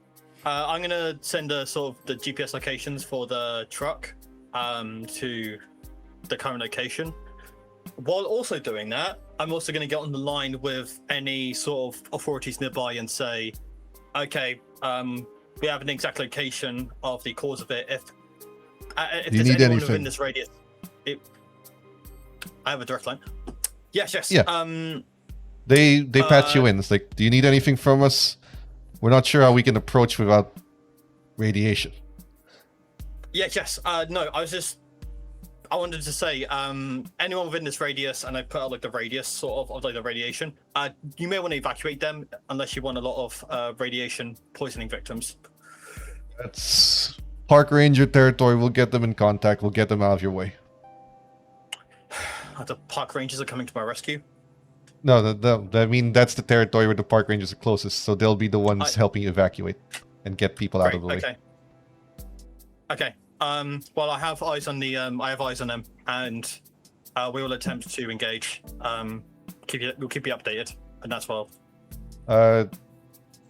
I'm gonna send a sort of the GPS locations for the truck to the current location. While also doing that, I'm also going to get on the line with any sort of authorities nearby and say, okay, we have an exact location of the cause of it. If there's anyone within this radius, I have a direct line. Yes. Yeah. They patch you in. It's like, do you need anything from us? We're not sure how we can approach without radiation. Yes. No, I wanted to say, anyone within this radius, and I put out like the radius sort of like the radiation. You may want to evacuate them unless you want a lot of radiation poisoning victims. That's park ranger territory. We'll get them in contact. We'll get them out of your way. The park rangers are coming to my rescue. No, I mean that's the territory where the park rangers are closest, so they'll be the ones helping you evacuate and get people out of the way. Okay. Well, I have eyes on the. I have eyes on them, and we will attempt to engage. We'll keep you updated, and that's well.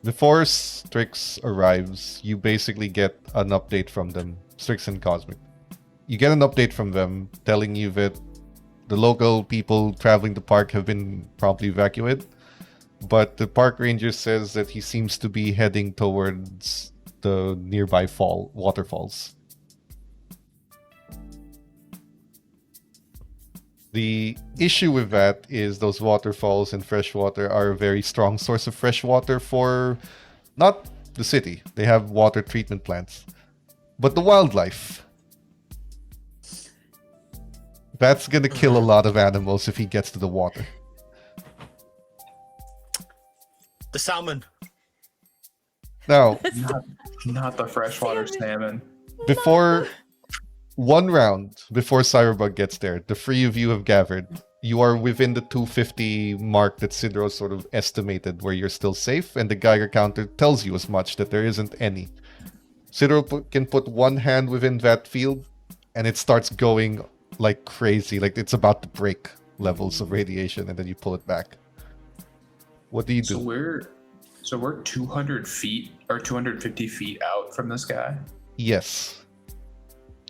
Before Strix arrives, you basically get an update from them, Strix and Cosmic. You get an update from them telling you that the local people traveling the park have been promptly evacuated, but the park ranger says that he seems to be heading towards the nearby waterfalls. The issue with that is those waterfalls and fresh water are a very strong source of fresh water for not the city. They have water treatment plants, but the wildlife. That's gonna kill a lot of animals if he gets to the water. The salmon. Now, not the freshwater salmon. Before one round, before Cyberbug gets there, the three of you have gathered. You are within the 250 mark that Sidro sort of estimated where you're still safe, and the Geiger counter tells you as much, that there isn't any. Sidro can put one hand within that field, and it starts going like crazy, like it's about to break levels of radiation, and then you pull it back. What do you do? So we're 200 feet or 250 feet out from this guy? Yes.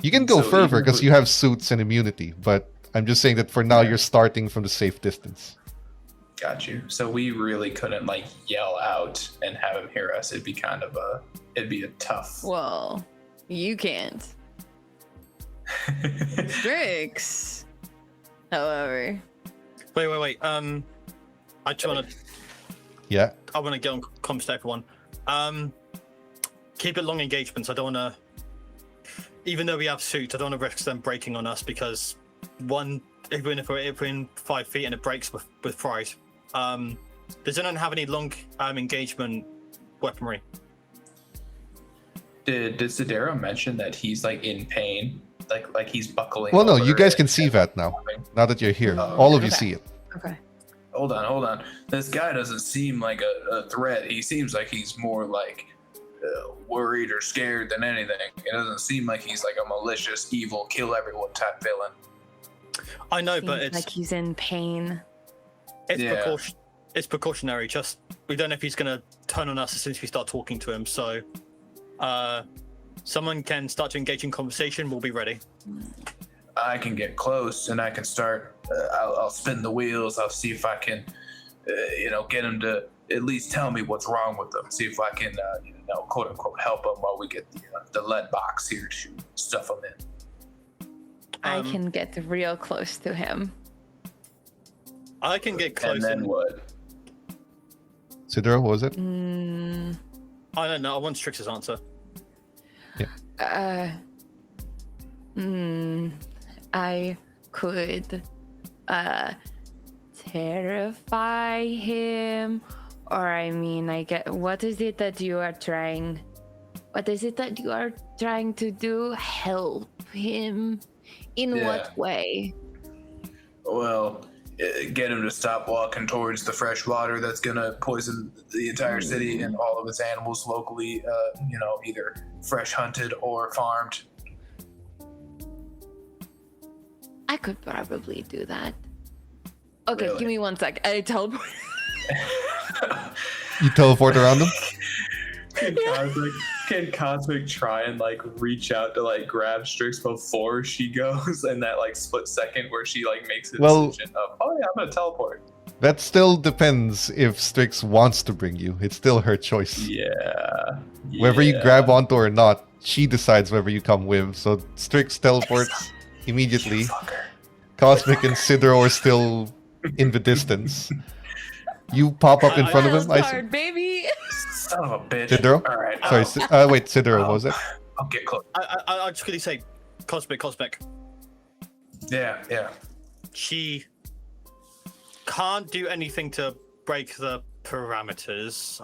You can go further because you have suits and immunity, but I'm just saying that for now you're starting from the safe distance. Got you. So we really couldn't like yell out and have him hear us. It'd be a tough. Well, you can't. Strix. However. Wait. I just want to. Yeah. I want to get on comms to everyone. Keep it long engagements. I don't want to. Even though we have suits, I don't want to risk them breaking on us because even if we're in 5 feet and it breaks with fries. Does anyone have any long engagement weaponry? Did Sidero mention that he's like in pain? Like he's buckling. Well, no, you over guys can and- see that now. Now that you're here, Oh, all of you okay. see it. Okay. Hold on. This guy doesn't seem like a threat. He seems like he's more like worried or scared than anything. It doesn't seem like he's like a malicious, evil, kill everyone type villain. I know, but Seems it's like he's in pain. Yeah. It's precautionary. Just we don't know if he's gonna turn on us as soon as we start talking to him. So, someone can start to engage in conversation. We'll be ready. I can get close and I can start. I'll spin the wheels. I'll see if I can, get him to at least tell me what's wrong with them. See if I can, quote unquote, help him while we get the lead box here to stuff him in. I can get real close to him. I can get close. And then what? Sidero, what was it? I don't know. I want Strix's answer. I could terrify him, or I get. What is it that you are trying to do? Help him? In Yeah. what way? Well, get him to stop walking towards the fresh water that's gonna poison the entire city and all of its animals locally. Either fresh hunted or farmed. I could probably do that. Okay, Really? give me 1 sec. I teleport. You teleport around them? Can Cosmic try and like reach out to like grab Strix before she goes in that like split second where she like makes a decision of, oh yeah, I'm gonna teleport. That still depends if Strix wants to bring you. It's still her choice. Yeah. Whether you grab onto or not, she decides whether you come with. So Strix teleports immediately. Fucker. Cosmic and Sidero are still in the distance. You pop up in front of him. Wild card, baby. Son of a bitch. Sidero? All right. Sorry, wait, Sidero, what was it? I'll get close. I just quickly say, Cosmic. Yeah. She can't do anything to break the parameters.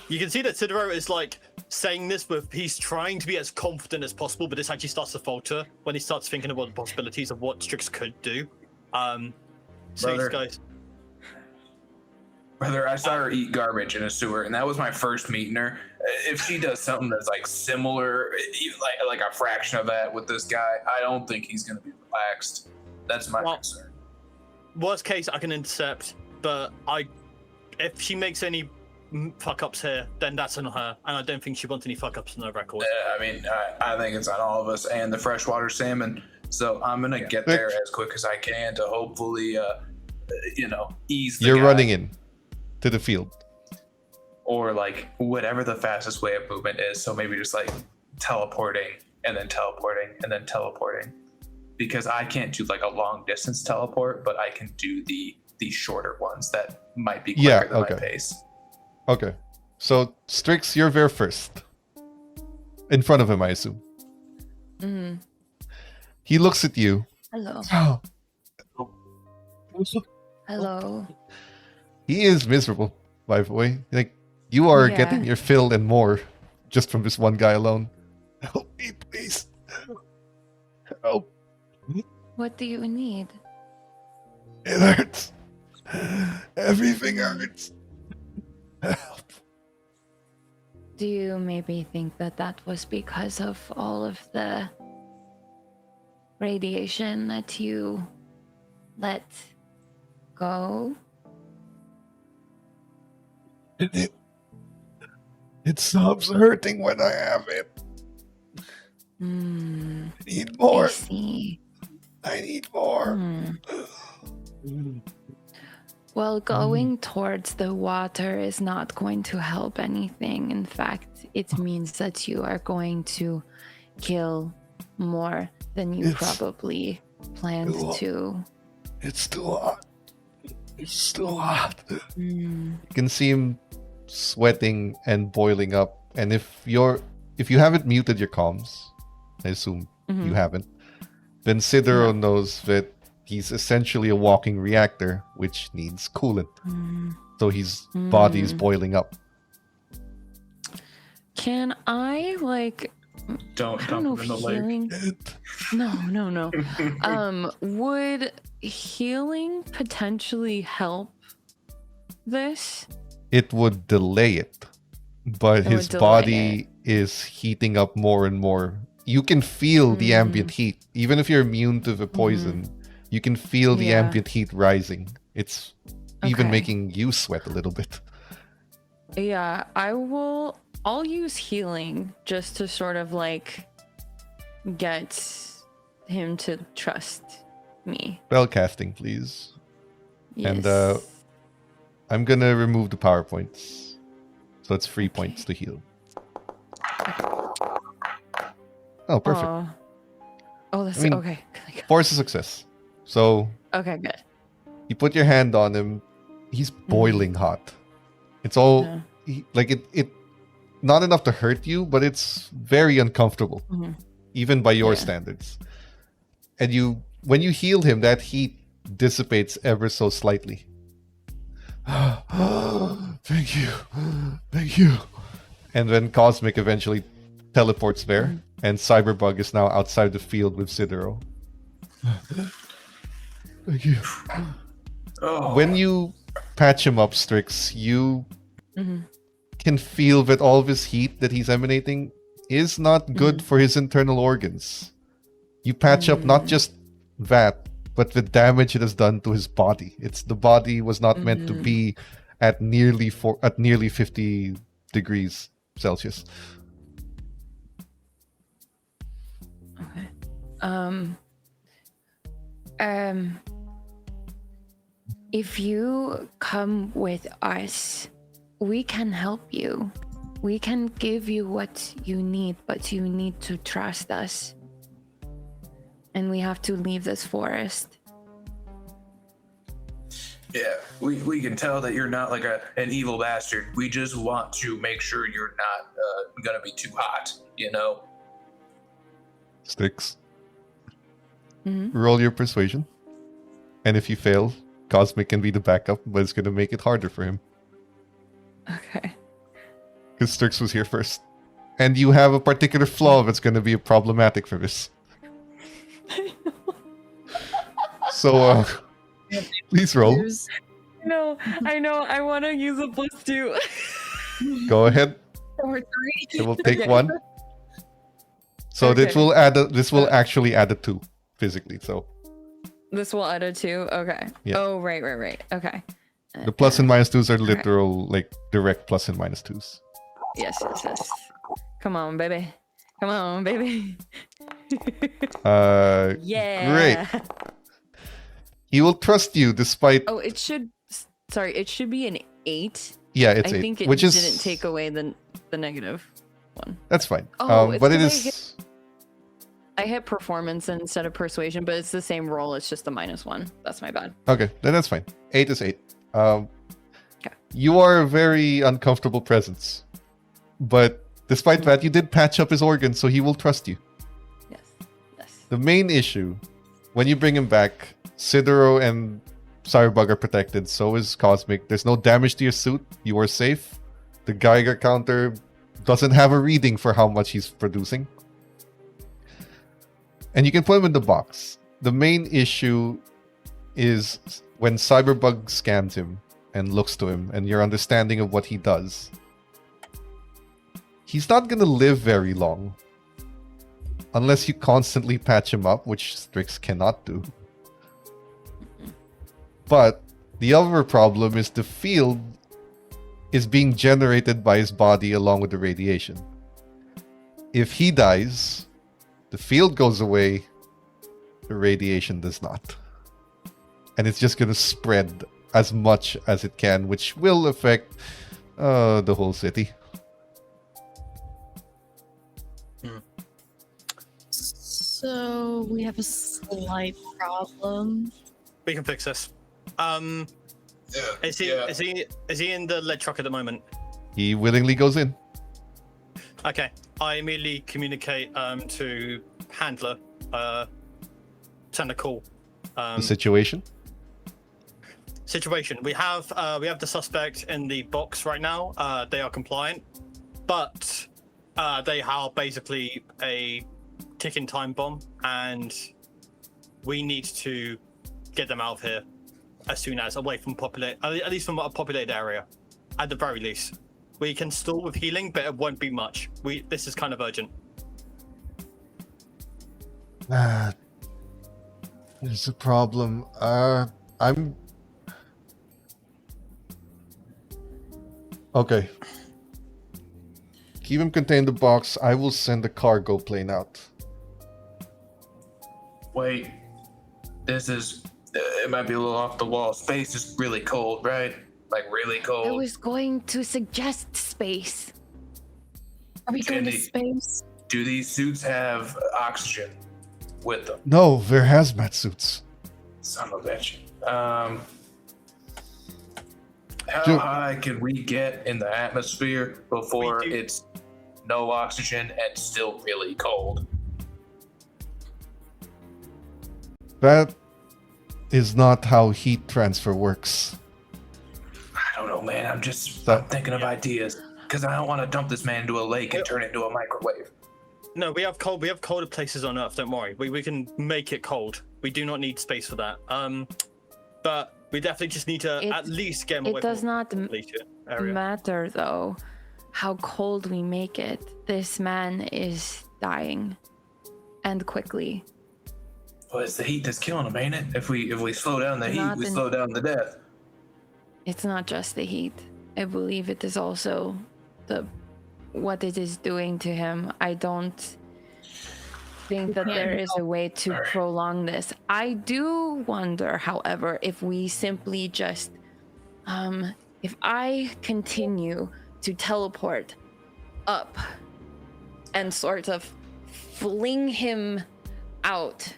You can see that Sidero is like saying this, but he's trying to be as confident as possible, but this actually starts to falter when he starts thinking about the possibilities of what Strix could do. So Brother. these guys. Brother, I saw her eat garbage in a sewer, and that was my first meeting her. If she does something that's like similar, like a fraction of that with this guy, I don't think he's gonna be relaxed. That's my concern. Worst case, I can intercept, but if she makes any fuck ups here, then that's on her, and I don't think she wants any fuck ups on her record. I think it's on all of us and the freshwater salmon. So I'm gonna get there as quick as I can to hopefully, ease the You're guy. running in to the field. Or like whatever the fastest way of movement is. So maybe just like teleporting and then teleporting and then teleporting. Because I can't do like a long distance teleport, but I can do the shorter ones that might be quicker than my pace. Okay. So Strix, you're there first. In front of him, I assume. Mm. He looks at you. Hello. Oh. Hello. He is miserable, by the way. Like, you are Yeah. getting your fill and more just from this one guy alone. Help me, please. Help. What do you need? It hurts. Everything hurts. Help. Do you maybe think that was because of all of the radiation that you let go? It stops hurting when I have it. I need more. I see. I need more. Well, going towards the water is not going to help anything. In fact, it means that you are going to kill more than you probably planned to. It's too hot. It's too hot. You can see him sweating and boiling up. And if you haven't muted your comms, I assume you haven't, then Sidero knows that he's essentially a walking reactor, which needs coolant. So his body is boiling up. Can I like? Don't I don't know dump if him in the lake. healing. No. Would healing potentially help this? It would delay it, but It his would delay body is heating up more and more. You can feel the ambient heat, even if you're immune to the poison. You can feel the ambient heat rising. It's even making you sweat a little bit. Yeah, I'll use healing just to sort of like get him to trust me. Spell casting, please. Yes. And I'm gonna remove the PowerPoints. So it's 3 points to heal. Oh, perfect. Oh, that's okay. Force a success. So Okay, good. you put your hand on him. He's boiling hot. It's all like it not enough to hurt you, but it's very uncomfortable, even by your standards. And when you heal him, that heat dissipates ever so slightly. Thank you. And then Cosmic eventually teleports there, and Cyberbug is now outside the field with Sidero. Thank you. When you patch him up, Strix, you can feel that all of his heat that he's emanating is not good for his internal organs. You patch up not just that, but the damage it has done to his body. The body was not meant to be at nearly 50 degrees Celsius. Okay. If you come with us, we can help you. We can give you what you need, but you need to trust us. And we have to leave this forest. Yeah, we can tell that you're not like an evil bastard. We just want to make sure you're not gonna be too hot, you know? Strix. Roll your persuasion. And if you fail, Cosmic can be the backup, but it's going to make it harder for him. Okay. Because Strix was here first. And you have a particular flaw that's going to be problematic for this. So, please roll. No, I know. I want to use a +2. Go ahead. Or 3. It will take one. So this will actually add a 2 physically. So This will add a 2. Okay. Yeah. Oh, right. Okay. the plus and minus 2s are literal, like direct plus and minus 2s. Yes. Come on, baby. Yeah. Great. He will trust you despite. Oh, it should be an 8. Yeah, it's I 8, think it which is didn't take away the negative one. That's fine. Oh, but it it's is. I hit performance instead of persuasion, but it's the same roll. It's just the -1. That's my bad. Okay, then that's fine. 8 is 8. You are a very uncomfortable presence, but despite that, you did patch up his organs, so he will trust you. Yes. The main issue, when you bring him back, Sidero and Cyberbug are protected, so is Cosmic. There's no damage to your suit. You are safe. The Geiger counter doesn't have a reading for how much he's producing. And you can put him in the box. The main issue is when Cyberbug scans him and looks to him, and your understanding of what he does. He's not going to live very long. Unless you constantly patch him up, which Strix cannot do. But the other problem is the field is being generated by his body along with the radiation. If he dies, the field goes away, the radiation does not. And it's just going to spread as much as it can, which will affect the whole city. So we have a slight problem. We can fix this. Is he in the lead truck at the moment? He willingly goes in. Okay. I immediately communicate to handler, send a call. The situation? Situation. We have the suspect in the box right now. They are compliant, but They are basically a ticking time bomb, and we need to get them out of here as soon as away from at least from a populated area, at the very least. We can stall with healing, but it won't be much. This is kind of urgent. There's a problem. I'm okay. Keep him contained in the box. I will send the cargo plane out. Wait, this is. It might be a little off the wall. Space is really cold, right? Like really cold. I was going to suggest space. Are we going to space? Do these suits have oxygen with them? No, they're hazmat suits. Son of a bitch. How high can we get in the atmosphere before it's no oxygen and still really cold? That is not how heat transfer works. I don't know, man. I'm thinking of ideas because I don't want to dump this man into a lake and turn it into a microwave. No, we have colder places on Earth. Don't worry. We can make it cold. We do not need space for that. But we definitely just need to at least get him away. It does from not the area. matter though how cold we make it. This man is dying, and quickly. Well, it's the heat that's killing him, ain't it? If we slow down the heat, we slow down the death. It's not just the heat. I believe it is also what it is doing to him. I don't think that there is a way to prolong this. I do wonder, however, if we simply just if I continue to teleport up and sort of fling him out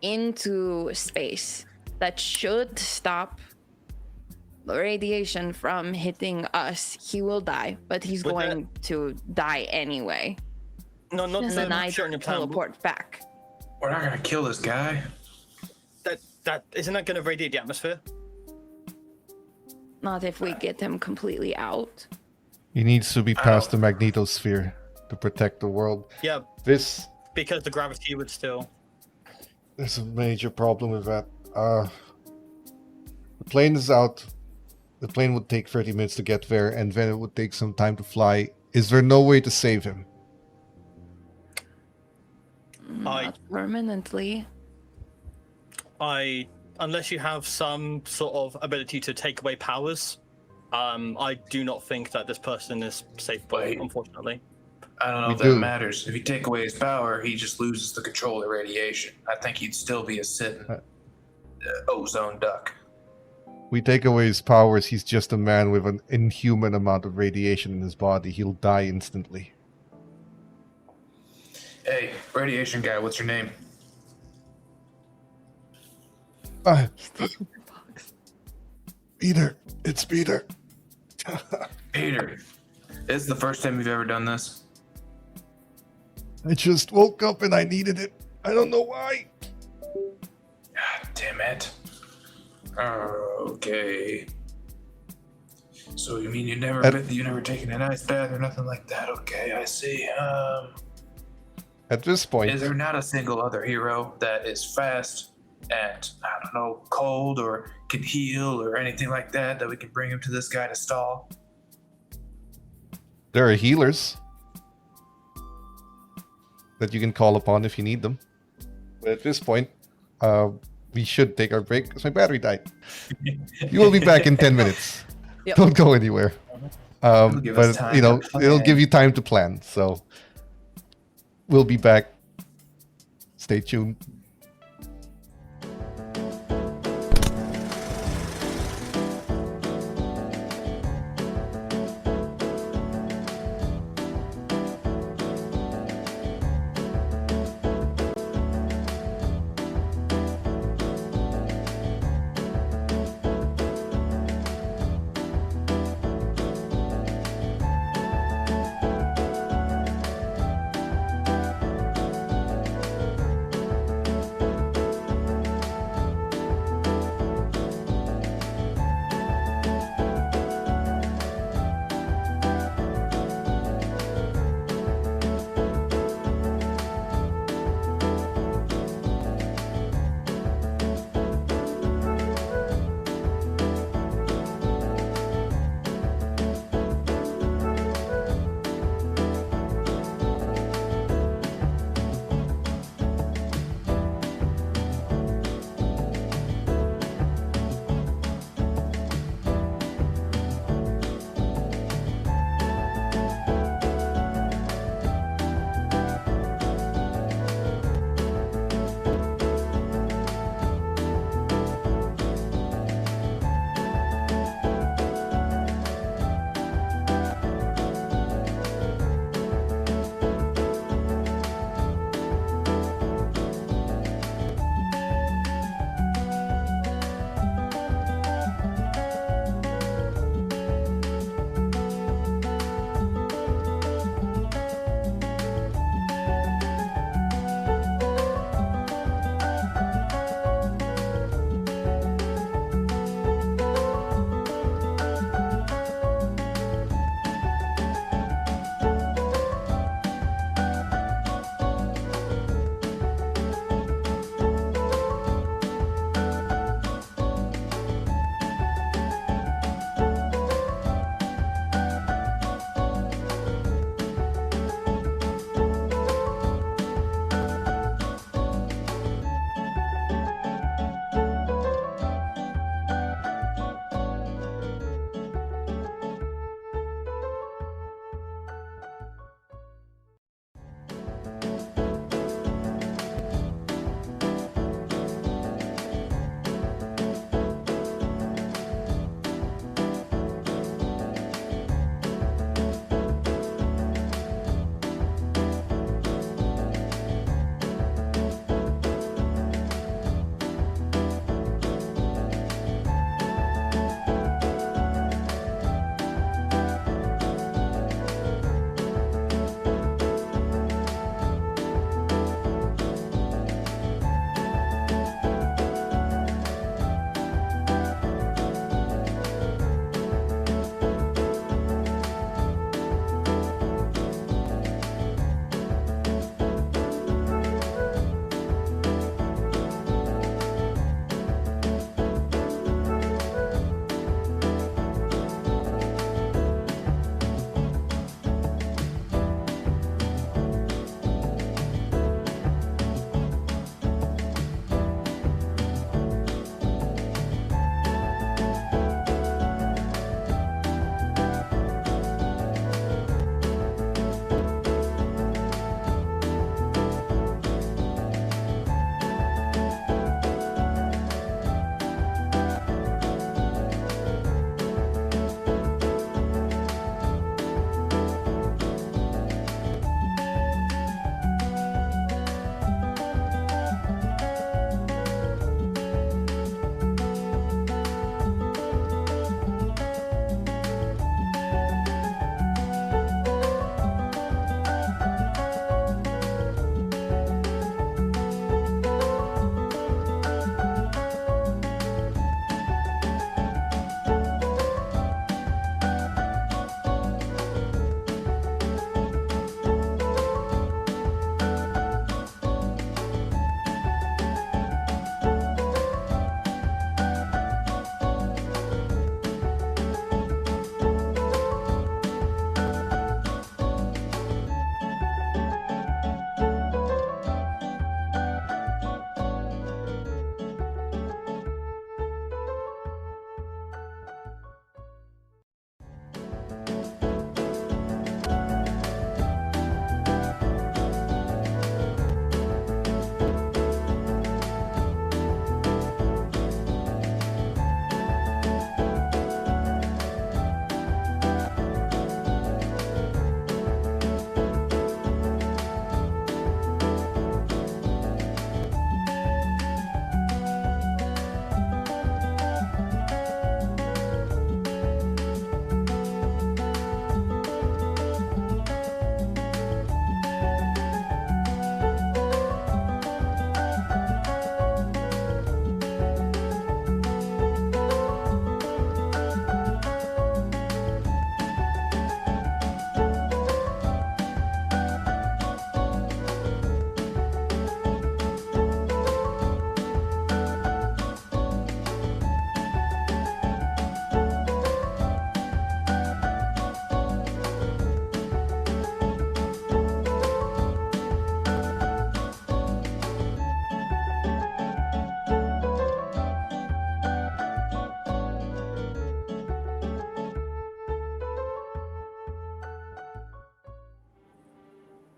into space, that should stop the radiation from hitting us. He will die, but he's going to die anyway. No, not and then I short teleport back. We're not gonna kill this guy. That isn't that gonna radiate the atmosphere? Not if we get him completely out. He needs to be past the magnetosphere to protect the world. Yeah. Because the gravity would still. There's a major problem with that. The plane is out. The plane would take 30 minutes to get there, and then it would take some time to fly. Is there no way to save him? Not permanently. Unless you have some sort of ability to take away powers, I do not think that this person is safe, unfortunately. I don't know if that matters. If you take away his power, he just loses the control of the radiation. I think he'd still be a sitting ozone duck. We take away his powers, he's just a man with an inhuman amount of radiation in his body. He'll die instantly. Hey, radiation guy, what's your name? Peter. It's Peter. Peter, this is the first time you've ever done this? I just woke up and I needed it. I don't know why. God damn it. Okay. So you mean you never taken an ice bath or nothing like that? Okay, I see. At this point, is there not a single other hero that is fast and I don't know, cold or can heal or anything like that we can bring him to this guy to stall? There are healers that you can call upon if you need them. But at this point, we should take our break because my battery died. You will be back in 10 minutes. Yep. Don't go anywhere. But it'll give you time to plan. So we'll be back. Stay tuned.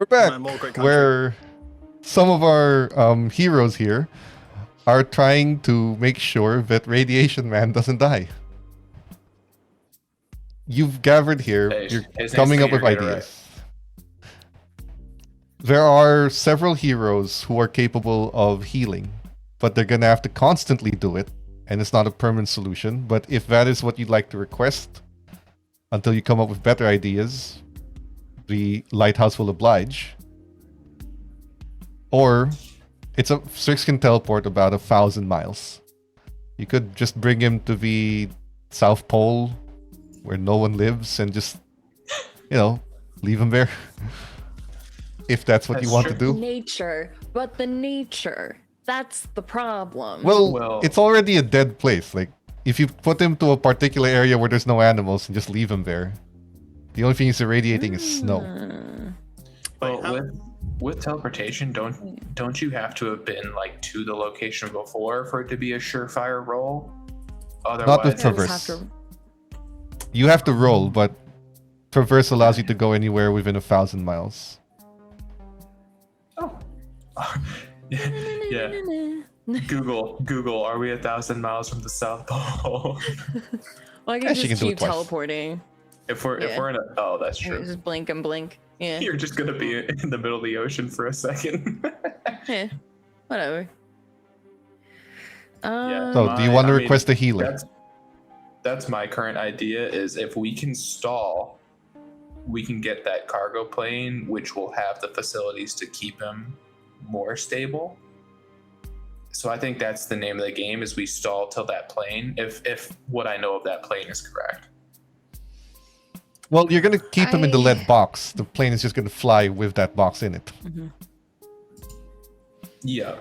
We're back, My more great country. where some of our heroes here are trying to make sure that Radiation Man doesn't die. You've gathered here, Hey, you're his name's coming up with Peter, get it ideas. There are several heroes who are capable of healing, but they're gonna have to constantly do it, and it's not a permanent solution. But if that is what you'd like to request, until you come up with better ideas, the lighthouse will oblige. Or Strix can teleport about 1,000 miles. You could just bring him to the South Pole where no one lives and just, leave him there. If that's what you That's want true. to do. Nature, but the nature. That's the problem. Well, it's already a dead place. Like, if you put him to a particular area where there's no animals and just leave him there, the only thing he's irradiating is snow. Well, with teleportation, don't you have to have been like to the location before for it to be a surefire roll? Otherwise, Not with Traverse. You have to roll, but Traverse allows you to go anywhere within 1,000 miles. Oh. Yeah. Google. Are we 1,000 miles from the South Pole? Well, I Yeah, can she just can do it keep twice. teleporting. If we're in a that's true. Just blink and blink. Yeah. You're just gonna be in the middle of the ocean for a second. Yeah. Whatever. So, do you want to request a healer? That's my current idea. Is if we can stall, we can get that cargo plane, which will have the facilities to keep him more stable. So I think that's the name of the game: is we stall till that plane. If what I know of that plane is correct. Well, you're going to keep him in the lead box. The plane is just going to fly with that box in it. Mm-hmm. Yeah.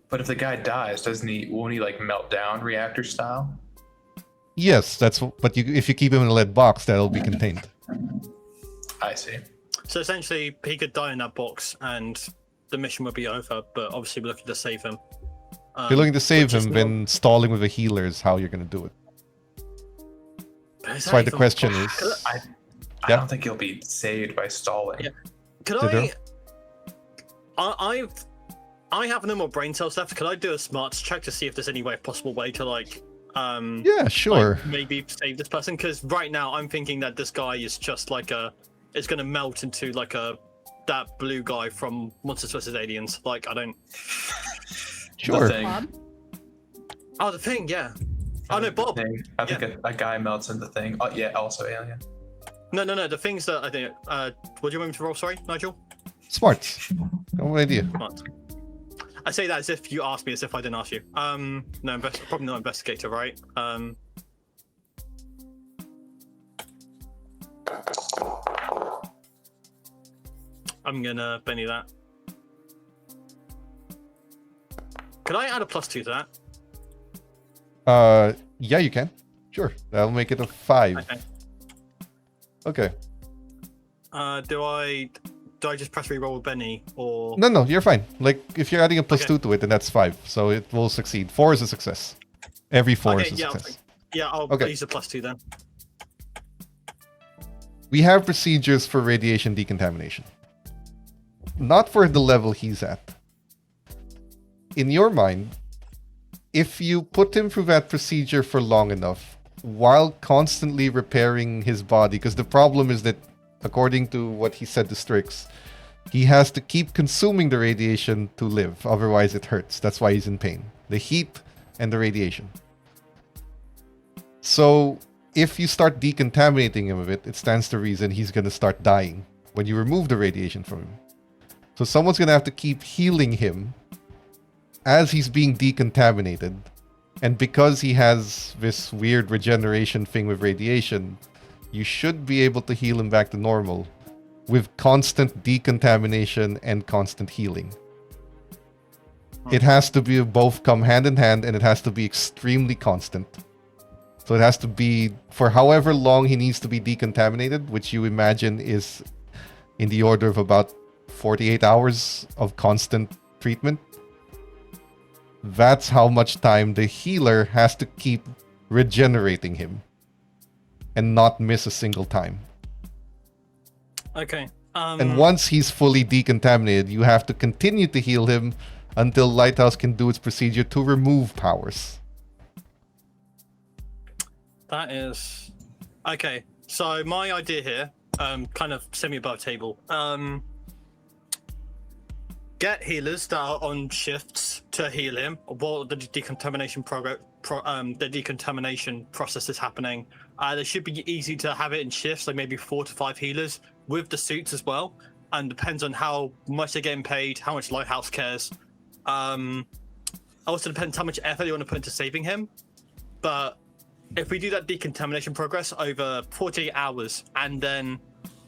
But if the guy dies, won't he like melt down reactor style? Yes, but if you keep him in a lead box, that'll be contained. I see. So essentially, he could die in that box, and the mission would be over. But obviously, we're looking to save him. If you're looking to save which is him, not- then stalling with a healer is how you're going to do it. Is That's that why the even question possible? is... I Yeah. don't think he'll be saved by stalling. Yeah. Could Did I have no more brain cells left. Could I do a smarts check to see if there's any possible way to Yeah, sure. like, maybe save this person? Because right now I'm thinking that this guy is just it's gonna melt into that blue guy from Monsters vs. Aliens. Like, I don't. Sure. The thing. Oh, the thing, yeah. Oh no, Bob. I think a guy melts in the thing. Oh yeah, also alien. No. The things that I think. What do you want me to roll? Sorry, Nigel. Smart. No idea. Smart. I say that as if you asked me, as if I didn't ask you. No, probably not investigator, right? I'm gonna Benny that. Could I add a +2 to that? Yeah, you can. Sure. That'll make it a 5. Okay. Do I just press reroll with Benny, or No, you're fine. Like, if you're adding a +2 to it, then that's 5. So it will succeed. 4 is a success. Every 4 is a success. I'll Okay. use a +2 then. We have procedures for radiation decontamination. Not for the level he's at. In your mind, if you put him through that procedure for long enough, while constantly repairing his body, because the problem is that, according to what he said to Strix, he has to keep consuming the radiation to live, otherwise it hurts. That's why he's in pain. The heat and the radiation. So, if you start decontaminating him with it, it stands to reason he's going to start dying when you remove the radiation from him. So someone's going to have to keep healing him as he's being decontaminated. And because he has this weird regeneration thing with radiation, you should be able to heal him back to normal with constant decontamination and constant healing. It has to be both come hand in hand, and it has to be extremely constant. So it has to be for however long he needs to be decontaminated, which you imagine is in the order of about 48 hours of constant treatment. That's how much time the healer has to keep regenerating him and not miss a single time. Okay. And once he's fully decontaminated, you have to continue to heal him until Lighthouse can do its procedure to remove powers. That is okay. So my idea here, kind of semi above table. Get healers that are on shifts to heal him while the decontamination process is happening. It should be easy to have it in shifts, like maybe 4 to 5 healers with the suits as well. And depends on how much they're getting paid, how much Lighthouse cares. Also depends how much effort you want to put into saving him. But if we do that decontamination progress over 48 hours, and then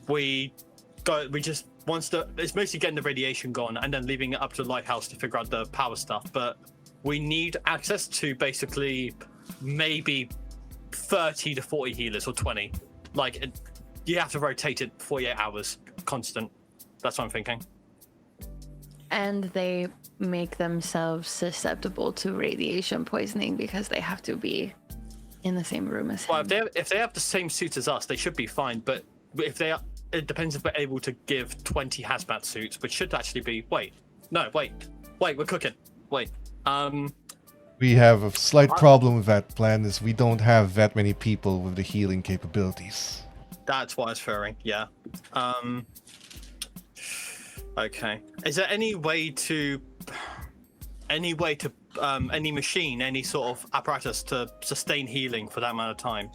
it's mostly getting the radiation gone and then leaving it up to the Lighthouse to figure out the power stuff. But we need access to basically maybe 30 to 40 healers or 20. You have to rotate it 48 hours constant. That's what I'm thinking. And they make themselves susceptible to radiation poisoning because they have to be in the same room as him. Well, if they have the same suits as us, they should be fine. But if they are, it depends if we're able to give 20 hazmat suits, which should actually be. Wait, we're cooking. Wait. We have a slight problem with that plan, is we don't have that many people with the healing capabilities. That's what I was referring. Yeah. Okay. Is there any machine, any sort of apparatus to sustain healing for that amount of time?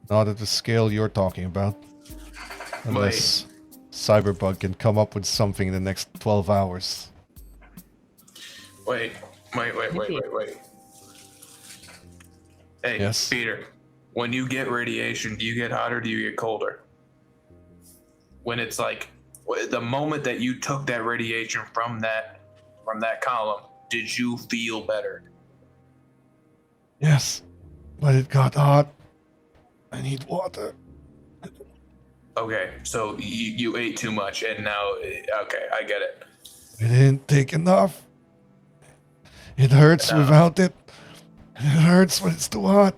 Not at the scale you're talking about. Unless Cyberpunk can come up with something in the next 12 hours. Wait. Hey, yes? Peter, when you get radiation, do you get hotter or do you get colder? When it's like, the moment that you took that radiation from that column, did you feel better? Yes, but it got hot. I need water. Okay, so you ate too much and now, okay, I get it. I didn't take enough. It hurts without it. It hurts when it's too hot.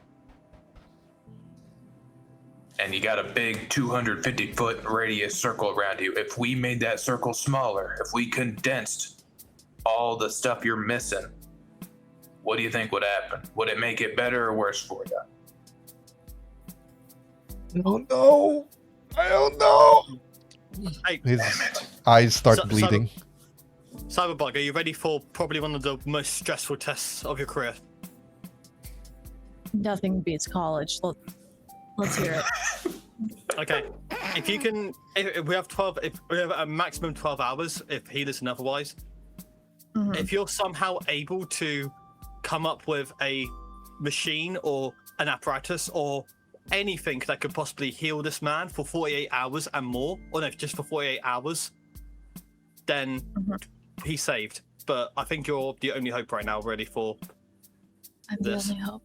And you got a big 250-foot radius circle around you. If we made that circle smaller, if we condensed all the stuff you're missing, what do you think would happen? Would it make it better or worse for you? I don't know. Hey, His eyes start bleeding. Cyberbug, are you ready for probably one of the most stressful tests of your career? Nothing beats college. Let's hear it. Okay, if we have a maximum 12 hours, if healers and otherwise, if you're somehow able to come up with a machine or an apparatus or anything that could possibly heal this man for 48 hours and more, or no, just for 48 hours, then he's saved. But I think you're the only hope right now, really, for I'm this. the only hope.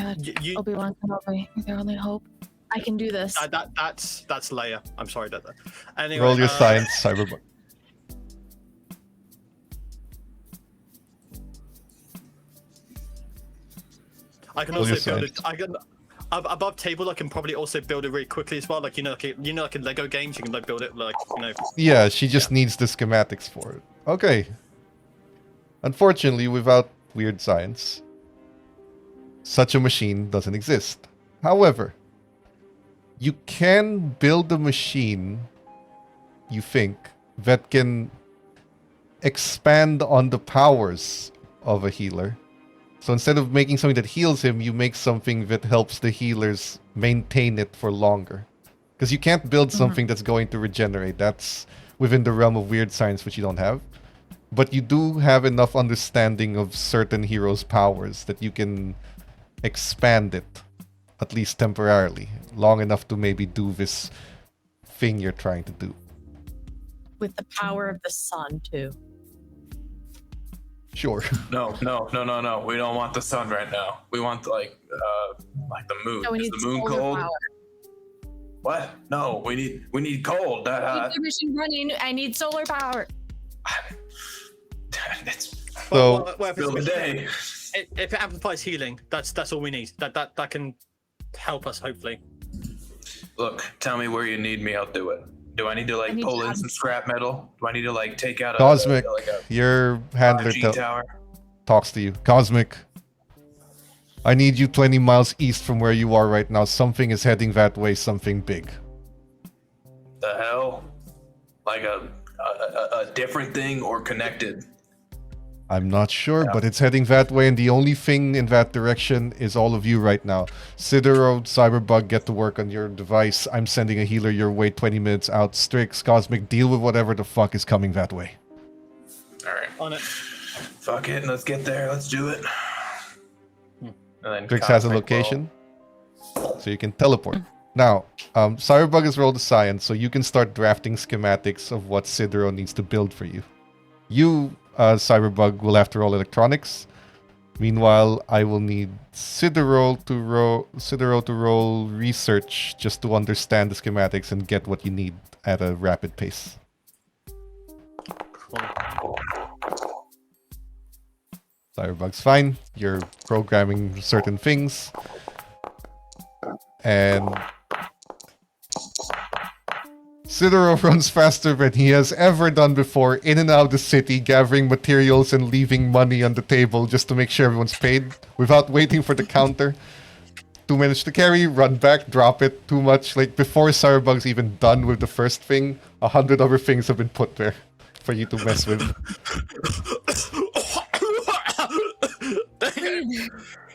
God, Obi-Wan Kenobi, you're the only hope. I can do this. That's Leia. I'm sorry, that. Anyway, Roll your science, Cyberpunk. I can also build it. Above table. I can probably also build it really quickly as well. Like in Lego games, you can build it Yeah, she just needs the schematics for it. Okay. Unfortunately, without weird science, such a machine doesn't exist. However, you can build a machine, you think, that can expand on the powers of a healer. So instead of making something that heals him, you make something that helps the healers maintain it for longer. Because you can't build something that's going to regenerate. That's within the realm of weird science, which you don't have. But you do have enough understanding of certain heroes' powers that you can expand it, at least temporarily, long enough to maybe do this thing you're trying to do. With the power of the sun, too. Sure. No. We don't want the sun right now. We want like the moon. No, Is the moon cold? Power. What? No, we need cold. Keep the machine running. I need solar power. It's So, the day. If it amplifies healing, that's all we need. That can help us hopefully. Look, tell me where you need me. I'll do it. Do I need to like pull in some scrap metal? Do I need to like take out Cosmic, a your handler tower? talks to you. Cosmic, I need you 20 miles east from where you are right now. Something is heading that way, something big. The hell? Like a different thing or connected? I'm not sure, but it's heading that way, and the only thing in that direction is all of you right now. Sidero, Cyberbug, get to work on your device. I'm sending a healer your way 20 minutes out. Strix, Cosmic, deal with whatever the fuck is coming that way. Alright. On it. Fuck it, let's get there. Let's do it. And then Strix has a location, so you can teleport. Now, Cyberbug has rolled a science, so you can start drafting schematics of what Sidero needs to build for you. You, Cyberbug, will have to roll electronics. Meanwhile, I will need Sidero to roll research just to understand the schematics and get what you need at a rapid pace. Cyberbug's fine. You're programming certain things. And Sidero runs faster than he has ever done before, in and out of the city, gathering materials and leaving money on the table just to make sure everyone's paid, without waiting for the counter. 2 minutes to carry, run back, drop it, too much. Like, before Cyberbug's even done with the first thing, 100 other things have been put there for you to mess with.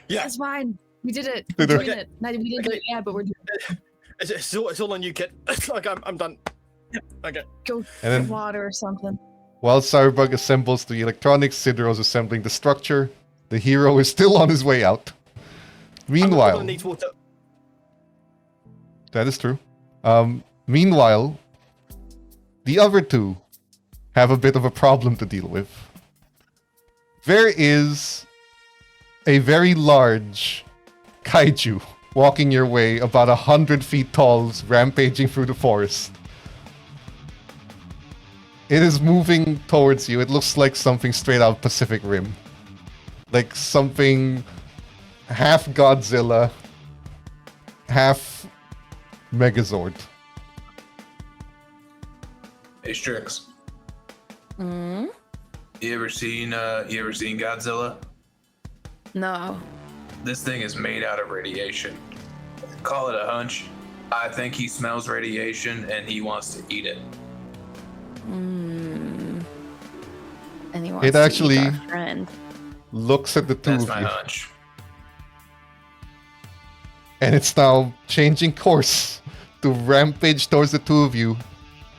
Yeah. It's fine. We did it. We're doing it. We didn't do it yet, but we're doing it. It's all on you, kid. Like, I'm done. Okay. Go then- get water or something. While Cyberbug assembles the electronics, Sidero's assembling the structure. The hero is still on his way out. Meanwhile, Needs water. that is true. Meanwhile, the other two have a bit of a problem to deal with. There is a very large kaiju walking your way, about 100 feet tall, rampaging through the forest. It is moving towards you. It looks like something straight out of Pacific Rim. Like something half Godzilla, half Megazord. Hey, Strix. Mm? You ever seen Godzilla? No. This thing is made out of radiation. Call it a hunch. I think he smells radiation and he wants to eat it. And he wants It to actually eat our friend. looks at the two That's of my you, hunch. and it's now changing course to rampage towards the two of you,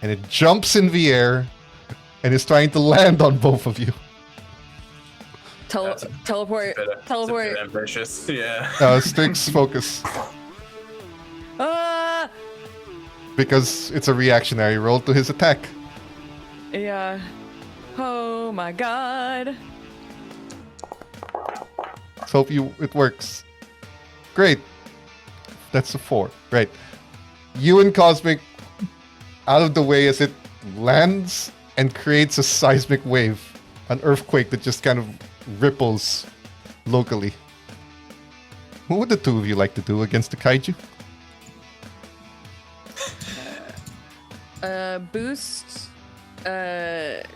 and it jumps in the air and is trying to land on both of you. Teleport. It's a Teleport. bit ambitious. Yeah. Strix focus, Ah! because it's a reactionary roll to his attack. Yeah. Oh my god. Let's hope it works. Great. That's a 4. Right. You and Cosmic out of the way as it lands and creates a seismic wave, an earthquake that just kind of ripples locally. What would the two of you like to do against the kaiju? Boost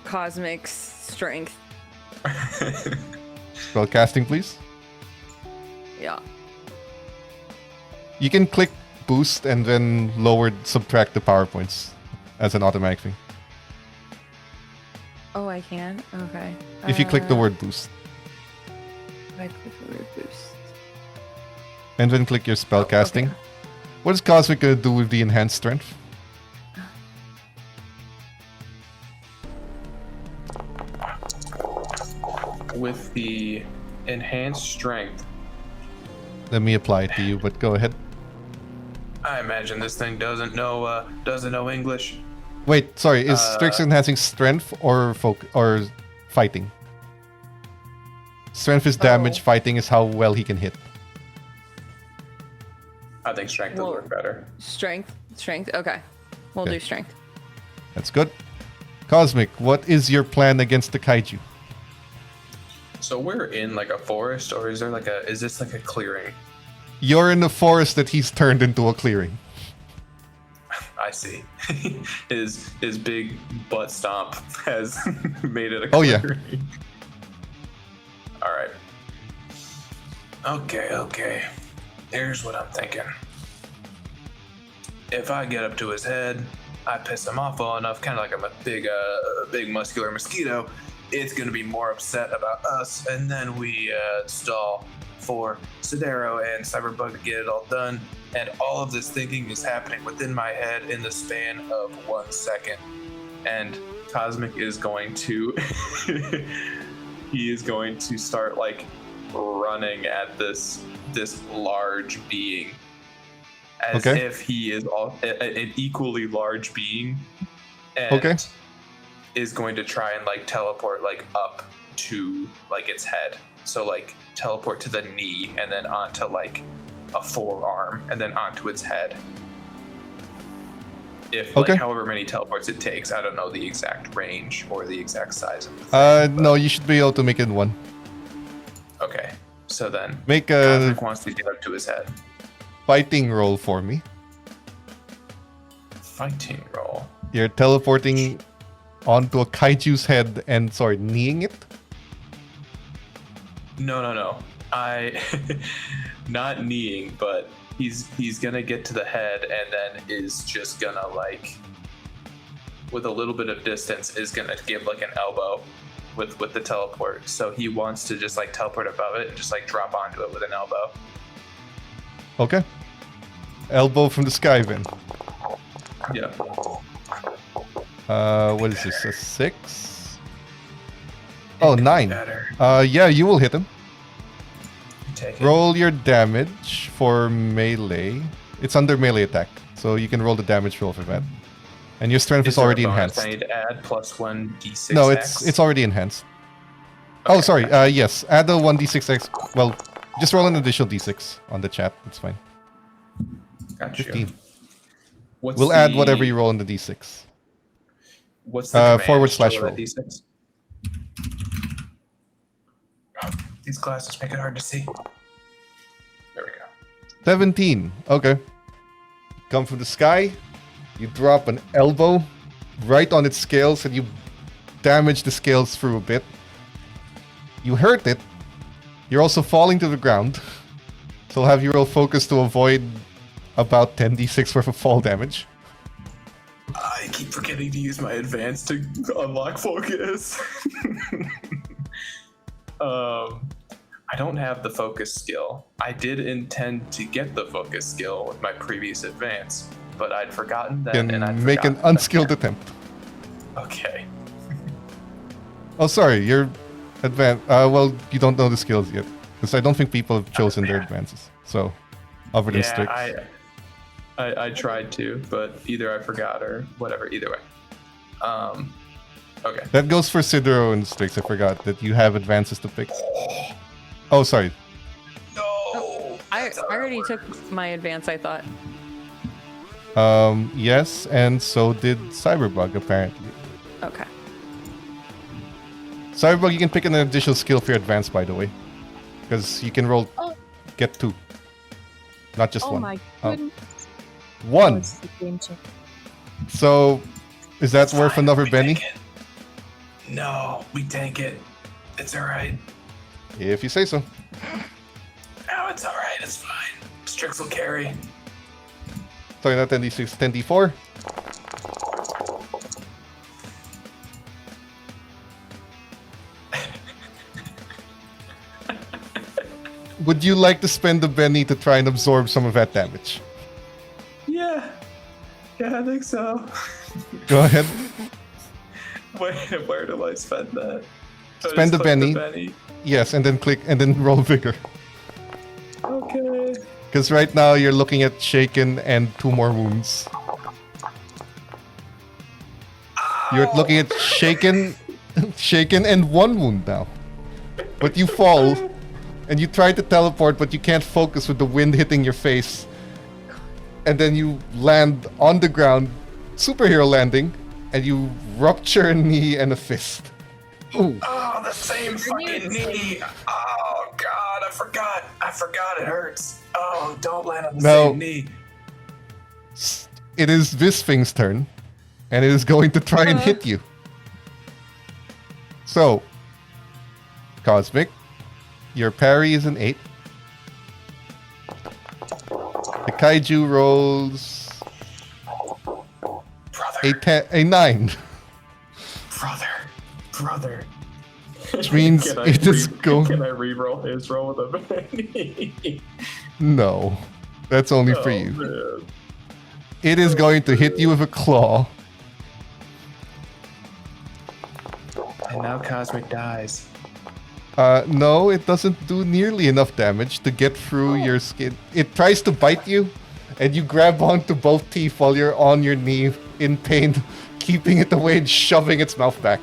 Cosmic's strength. Spell casting, please. Yeah. You can click boost and then subtract the power points as an automatic thing. Oh, I can? Okay. If you click the word boost. I click the word boost. And then click your spell casting. okay. What is Cosmic going to do with the enhanced strength? With the enhanced strength, Let me apply it to you, but go ahead. I imagine this thing doesn't know English. Wait, sorry, is Strix enhancing strength or fighting? Strength is damage, fighting is how well he can hit. I think strength would work better. Strength. Okay. We'll Okay. do strength. That's good. Cosmic, what is your plan against the kaiju? So we're in like a forest, or is this like a clearing? You're in the forest that he's turned into a clearing. I see. his big butt stomp has made it a Oh, yeah. clearing. All right. Okay. Here's what I'm thinking. If I get up to his head, I piss him off well enough, kind of like I'm a big muscular mosquito, it's gonna be more upset about us, and then we stall for Sidero and Cyberpunk to get it all done. And all of this thinking is happening within my head in the span of 1 second. And Cosmic is going to he is going to start like running at this large being as if he is an equally large being, and is going to try and like teleport like up to like its head. So like teleport to the knee and then onto like a forearm and then onto its head. If like however many teleports it takes, I don't know the exact range or the exact size of the thing, no, you should be able to make it one. Okay, so then make Cosmic wants to get up to his head. Fighting roll for me. Fighting roll. You're teleporting onto a kaiju's head and kneeing it. No. I not kneeing, but he's gonna get to the head and then is just gonna like, with a little bit of distance, is gonna give like an elbow with the teleport. So he wants to just like teleport above it and just like drop onto it with an elbow. Okay. Elbow from the sky then. Yeah. What is this? A 6? Oh, 9. Better. Yeah, you will hit him. Take it. Roll your damage for melee. It's under melee attack, so you can roll the damage roll for that. And your strength is there a already bonus enhanced. I need to add plus 1d6. No, it's already enhanced. Okay. Oh, sorry. Yes, add a 1d6x. Well, just roll an additional d6 on the chat. It's fine. Gotcha. 15. What's We'll add whatever you roll in the d6. What's the forward slash roll. D6? Oh, these glasses make it hard to see. There we go. 17. Okay. Come from the sky. You drop an elbow right on its scales and you damage the scales through a bit. You hurt it. You're also falling to the ground. So I'll have you roll focus to avoid about 10d6 worth of fall damage. I keep forgetting to use my advance to unlock focus. I don't have the focus skill. I did intend to get the focus skill with my previous advance, but I'd forgotten that. You and I'd can make an forgotten unskilled that. attempt. Okay. Oh, sorry. You're advanced. Well, you don't know the skills yet. Because I don't think people have chosen their advances. So, other than sticks. I tried to, but either I forgot or whatever. Either way. Okay. That goes for Sidero and Strix. I forgot that you have advances to pick. Oh, sorry. No. I already took my advance, I thought. Yes, and so did Cyberbug, apparently. Okay. Cyberbug, you can pick an additional skill for your advance, by the way. Because you can roll... Get 2. Not just 1. Oh my goodness. 1! It's the game changer. So, is that worth Fine, another we Benny? tank it. No, we tank it. It's alright. If you say so. No, it's alright. It's fine. Strix will carry. Sorry, not 10d6, 10d4. Would you like to spend the Benny to try and absorb some of that damage? Yeah. Yeah, I think so. Go ahead. Where do I spend that? Do I Spend just the click Benny. Yes, and then click and then roll Vigor. Okay. Because right now you're looking at Shaken and 2 more wounds. You're looking at Shaken, Shaken and 1 wound now. But you fall, and you try to teleport, but you can't focus with the wind hitting your face. And then you land on the ground, superhero landing, and you rupture a knee and a fist. Ooh. Oh, the same fucking knee. Oh god, I forgot. It hurts. Oh, don't land on the same knee. it is this thing's turn, and it is going to try and hit you. So, Cosmic, your parry is an 8. The kaiju rolls a 9. Brother. Which means it is going... Can I re-roll his roll with a No. That's only for you. Man. It is going to hit you with a claw. And now Cosmic dies. No, it doesn't do nearly enough damage to get through your skin. It tries to bite you, and you grab onto both teeth while you're on your knee in pain, keeping it away and shoving its mouth back.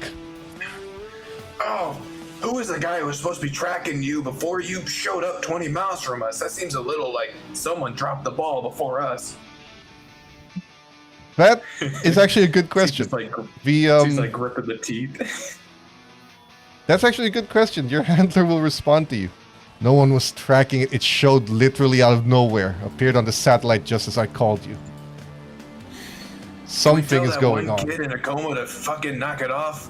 Oh, who was the guy who was supposed to be tracking you before you showed up 20 miles from us? That seems a little like someone dropped the ball before us. That is actually a good question. She's like gripping the teeth. That's actually a good question. Your handler will respond to you. No one was tracking it. It showed literally out of nowhere. Appeared on the satellite just as I called you. Something is going on. Kid in a coma to fucking knock it off.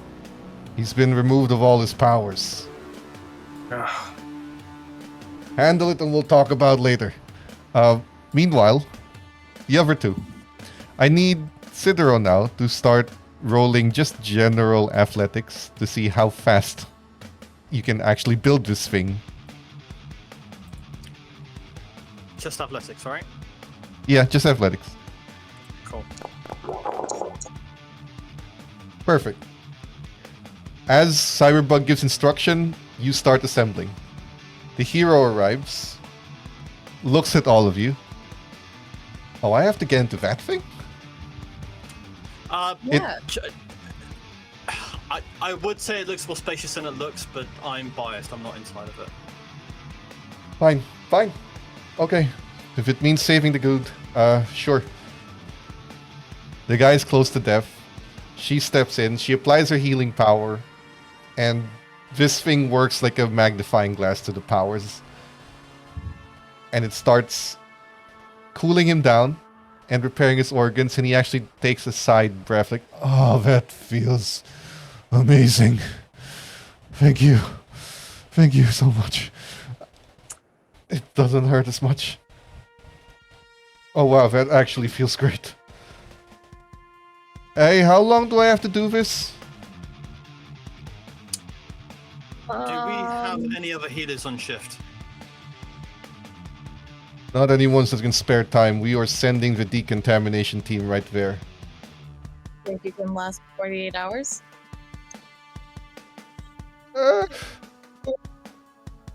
He's been removed of all his powers. Ugh. Handle it and we'll talk about later. Meanwhile, the other two. I need Sidero now to start rolling just general athletics to see how fast you can actually build this thing. Just athletics, right? Yeah, just athletics. Cool. Perfect. As Cyberbug gives instruction, you start assembling. The hero arrives, looks at all of you. Oh, I have to get into that thing? Yeah. I would say it looks more spacious than it looks, but I'm biased. I'm not inside of it. Fine. Okay. If it means saving the good, sure. The guy's close to death. She steps in, she applies her healing power, and this thing works like a magnifying glass to the powers. And it starts cooling him down and repairing his organs, and he actually takes a side breath like, oh, that feels amazing. Thank you. Thank you so much. It doesn't hurt as much. Oh wow, that actually feels great. Hey, how long do I have to do this? Do we have any other healers on shift? Not anyone that can spare time. We are sending the decontamination team right there. Think you can last 48 hours?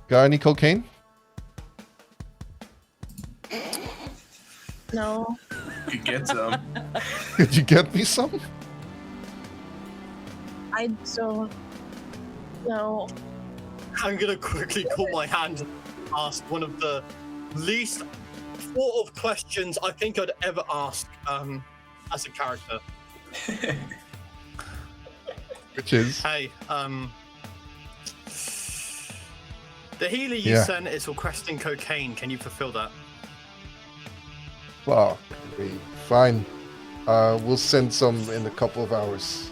Got any cocaine? No. You get some. Could you get me some? I don't know. I'm gonna quickly pull my hand and ask one of the least thought of questions I think I'd ever ask as a character. Which is? Hey, the healer you sent is requesting cocaine. Can you fulfill that? Well, fine. We'll send some in a couple of hours.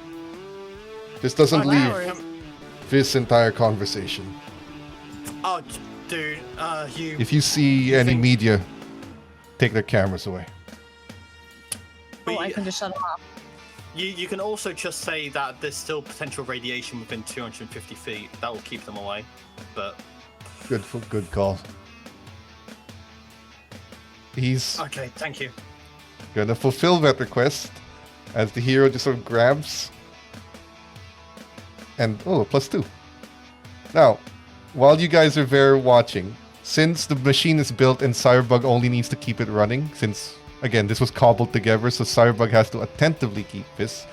This doesn't leave this entire conversation. Oh, dude, If you see any media, take their cameras away. Oh, I can just shut them off. You can also just say that there's still potential radiation within 250 feet. That will keep them away. But Good call. He's okay. Thank you. gonna fulfill that request as the hero just sort of grabs and +2. Now, while you guys are there watching, since the machine is built and Cyberbug only needs to keep it running, since again this was cobbled together, so Cyberbug has to attentively keep this,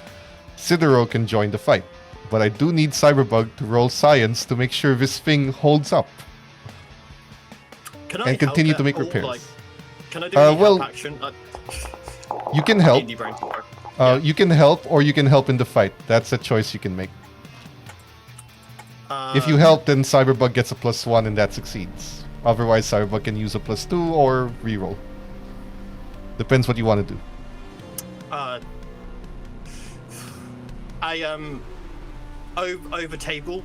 Sidero can join the fight. But I do need Cyberbug to roll science to make sure this thing holds up Can I and continue help to make at all? repairs. Like, can I do any help action? You can help. Indie brain power. You can help, or you can help in the fight. That's a choice you can make. If you help, then Cyberbug gets a +1 and that succeeds. Otherwise, Cyberbug can use a +2 or reroll. Depends what you want to do. over table.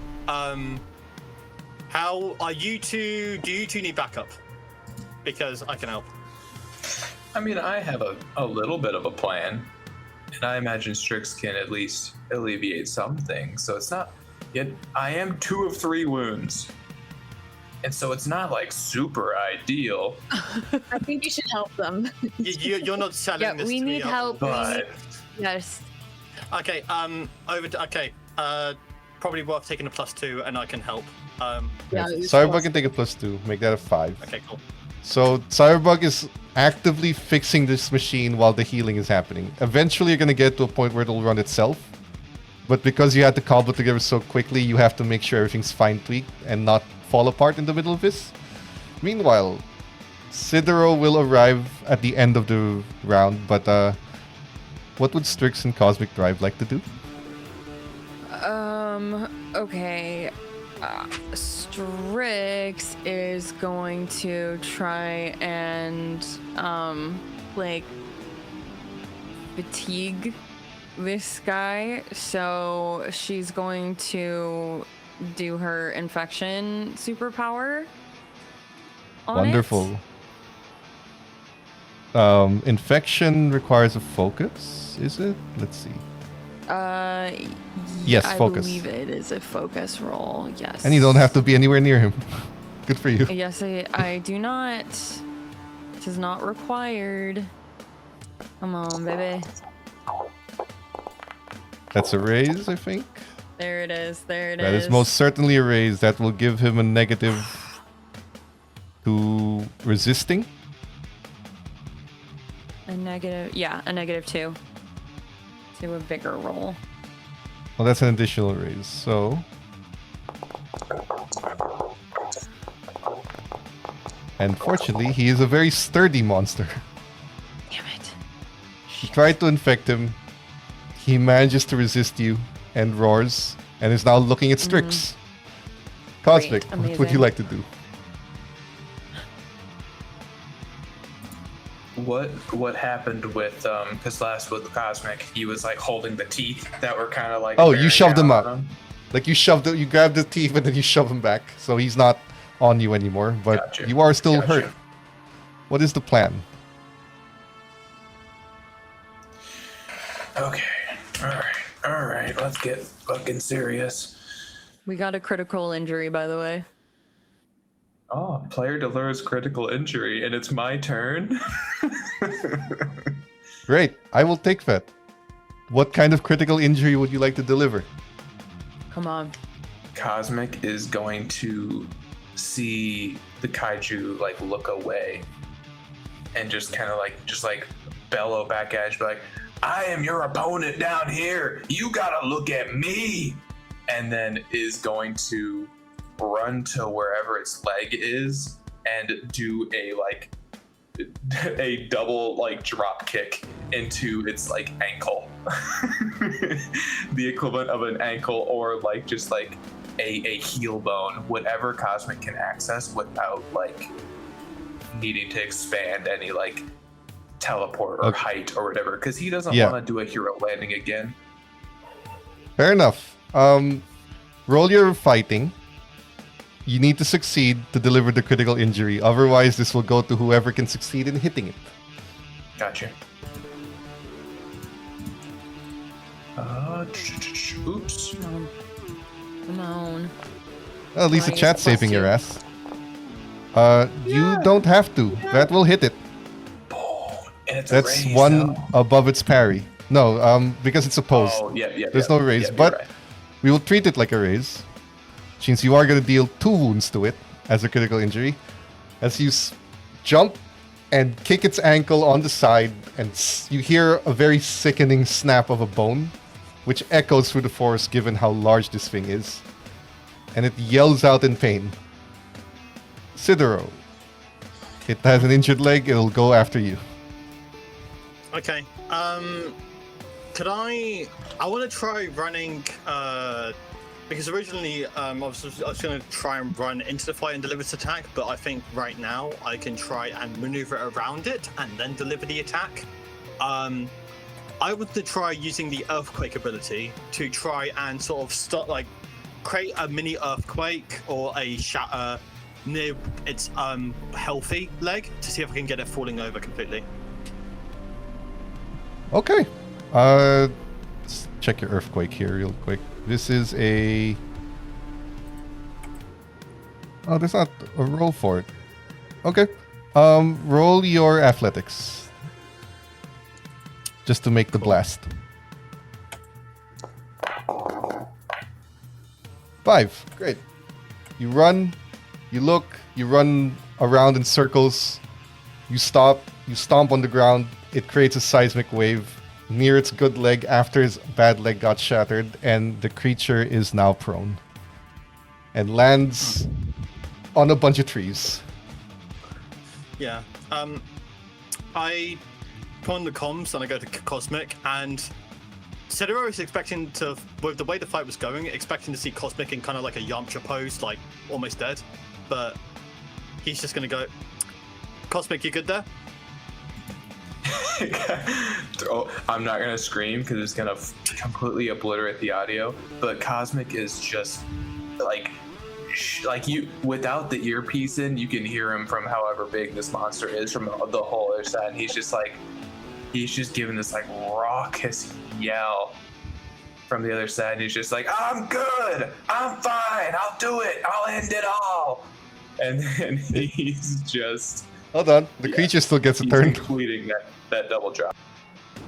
How are you two? Do you two need backup? Because I can help. I mean, I have a little bit of a plan, and I imagine Strix can at least alleviate some things. So it's not. Yet I am 2 of 3 wounds, and so it's not like super ideal. I think you should help them. You're not selling Yeah, this. we to need me, help. But Yes. Okay. Okay. Probably worth taking a +2, and I can help. Yeah, Cyberbug can take a +2, make that a 5. Okay. Cool. So Cyberbug is actively fixing this machine while the healing is happening. Eventually you're gonna get to a point where it'll run itself. But because you had to cobble together so quickly, you have to make sure everything's fine tweaked and not fall apart in the middle of this. Meanwhile, Sidero will arrive at the end of the round, but what would Strix and Cosmic Drive like to do? Okay. Strix is going to try and like fatigue this guy, so she's going to do her infection superpower on Wonderful. Infection requires a focus, is it? Let's see. Yes, focus. I believe it is a focus roll. Yes. And you don't have to be anywhere near him. Good for you. Yes, I do not. This is not required. Come on, baby. That's a raise, I think. There it is. There it That is most certainly a raise. That will give him a negative to resisting. A negative. Yeah, a -2 to a bigger roll. Well, that's an additional raise. So and fortunately, he is a very sturdy monster. Damn it. You tried to infect him. He manages to resist you and roars and is now looking at Strix. Cosmic, Great, what would you amazing. like to do? what happened with because last with Cosmic, he was like holding the teeth that were kind of like. Oh, you bearing shoved him down up. on him. Like you grabbed the teeth and then you shove him back. So he's not on you anymore, but Gotcha. you are still Gotcha. hurt. What is the plan? Okay. All right. Let's get fucking serious. We got a critical injury, by the way. Oh, player delivers critical injury, and it's my turn. Great, I will take that. What kind of critical injury would you like to deliver? Come on. Cosmic is going to see the kaiju like look away, and just kind of like bellow back at you, be like, "I am your opponent down here. You gotta look at me," and then is going to run to wherever its leg is and do a double like drop kick into its like ankle. The equivalent of an ankle, or like just like a heel bone, whatever Cosmic can access without like needing to expand any like teleport or height or whatever, because he doesn't want to do a hero landing again. Fair enough. Roll your fighting. You need to succeed to deliver the critical injury. Otherwise, this will go to whoever can succeed in hitting it. Gotcha. Oops. Come on. Well, at least the Nice, chat's bless saving your you. ass. You don't have to. That will hit it. Boom. And it's That's a raise, one though. above its parry. No, because it's opposed. Oh, yeah. There's no raise, you're but right. we will treat it like a raise, since you are going to deal 2 wounds to it as a critical injury. As you jump and kick its ankle on the side, and you hear a very sickening snap of a bone, which echoes through the forest given how large this thing is. And it yells out in pain. Sidero. It has an injured leg, it'll go after you. Okay. Could I want to try running. Because originally, I was going to try and run into the fight and deliver this attack, but I think right now I can try and maneuver around it and then deliver the attack. I would to try using the earthquake ability to try and sort of start like create a mini earthquake or a shatter near its healthy leg to see if I can get it falling over completely. Okay. Let's check your earthquake here real quick. This is a... Oh, there's not a roll for it. Okay. Roll your athletics. Just to make the blast. 5. Great. You run, you look, you run around in circles, you stop, you stomp on the ground, it creates a seismic wave near its good leg after his bad leg got shattered, and the creature is now prone. And lands on a bunch of trees. Yeah. I put on the comms and I go to Cosmic, and Cedero is expecting to, with the way the fight was going, expecting to see Cosmic in kind of like a Yamcha pose, like almost dead. But he's just gonna go, Cosmic, you good there? I'm not gonna scream because it's gonna completely obliterate the audio. But Cosmic is just like you, without the earpiece in, you can hear him from however big this monster is from the whole other side. And he's just giving this like raucous yell from the other side. And he's just like, I'm good, I'm fine, I'll do it, I'll end it all. And then he's just... Hold on, the creature still gets a turn. Completing that double drop.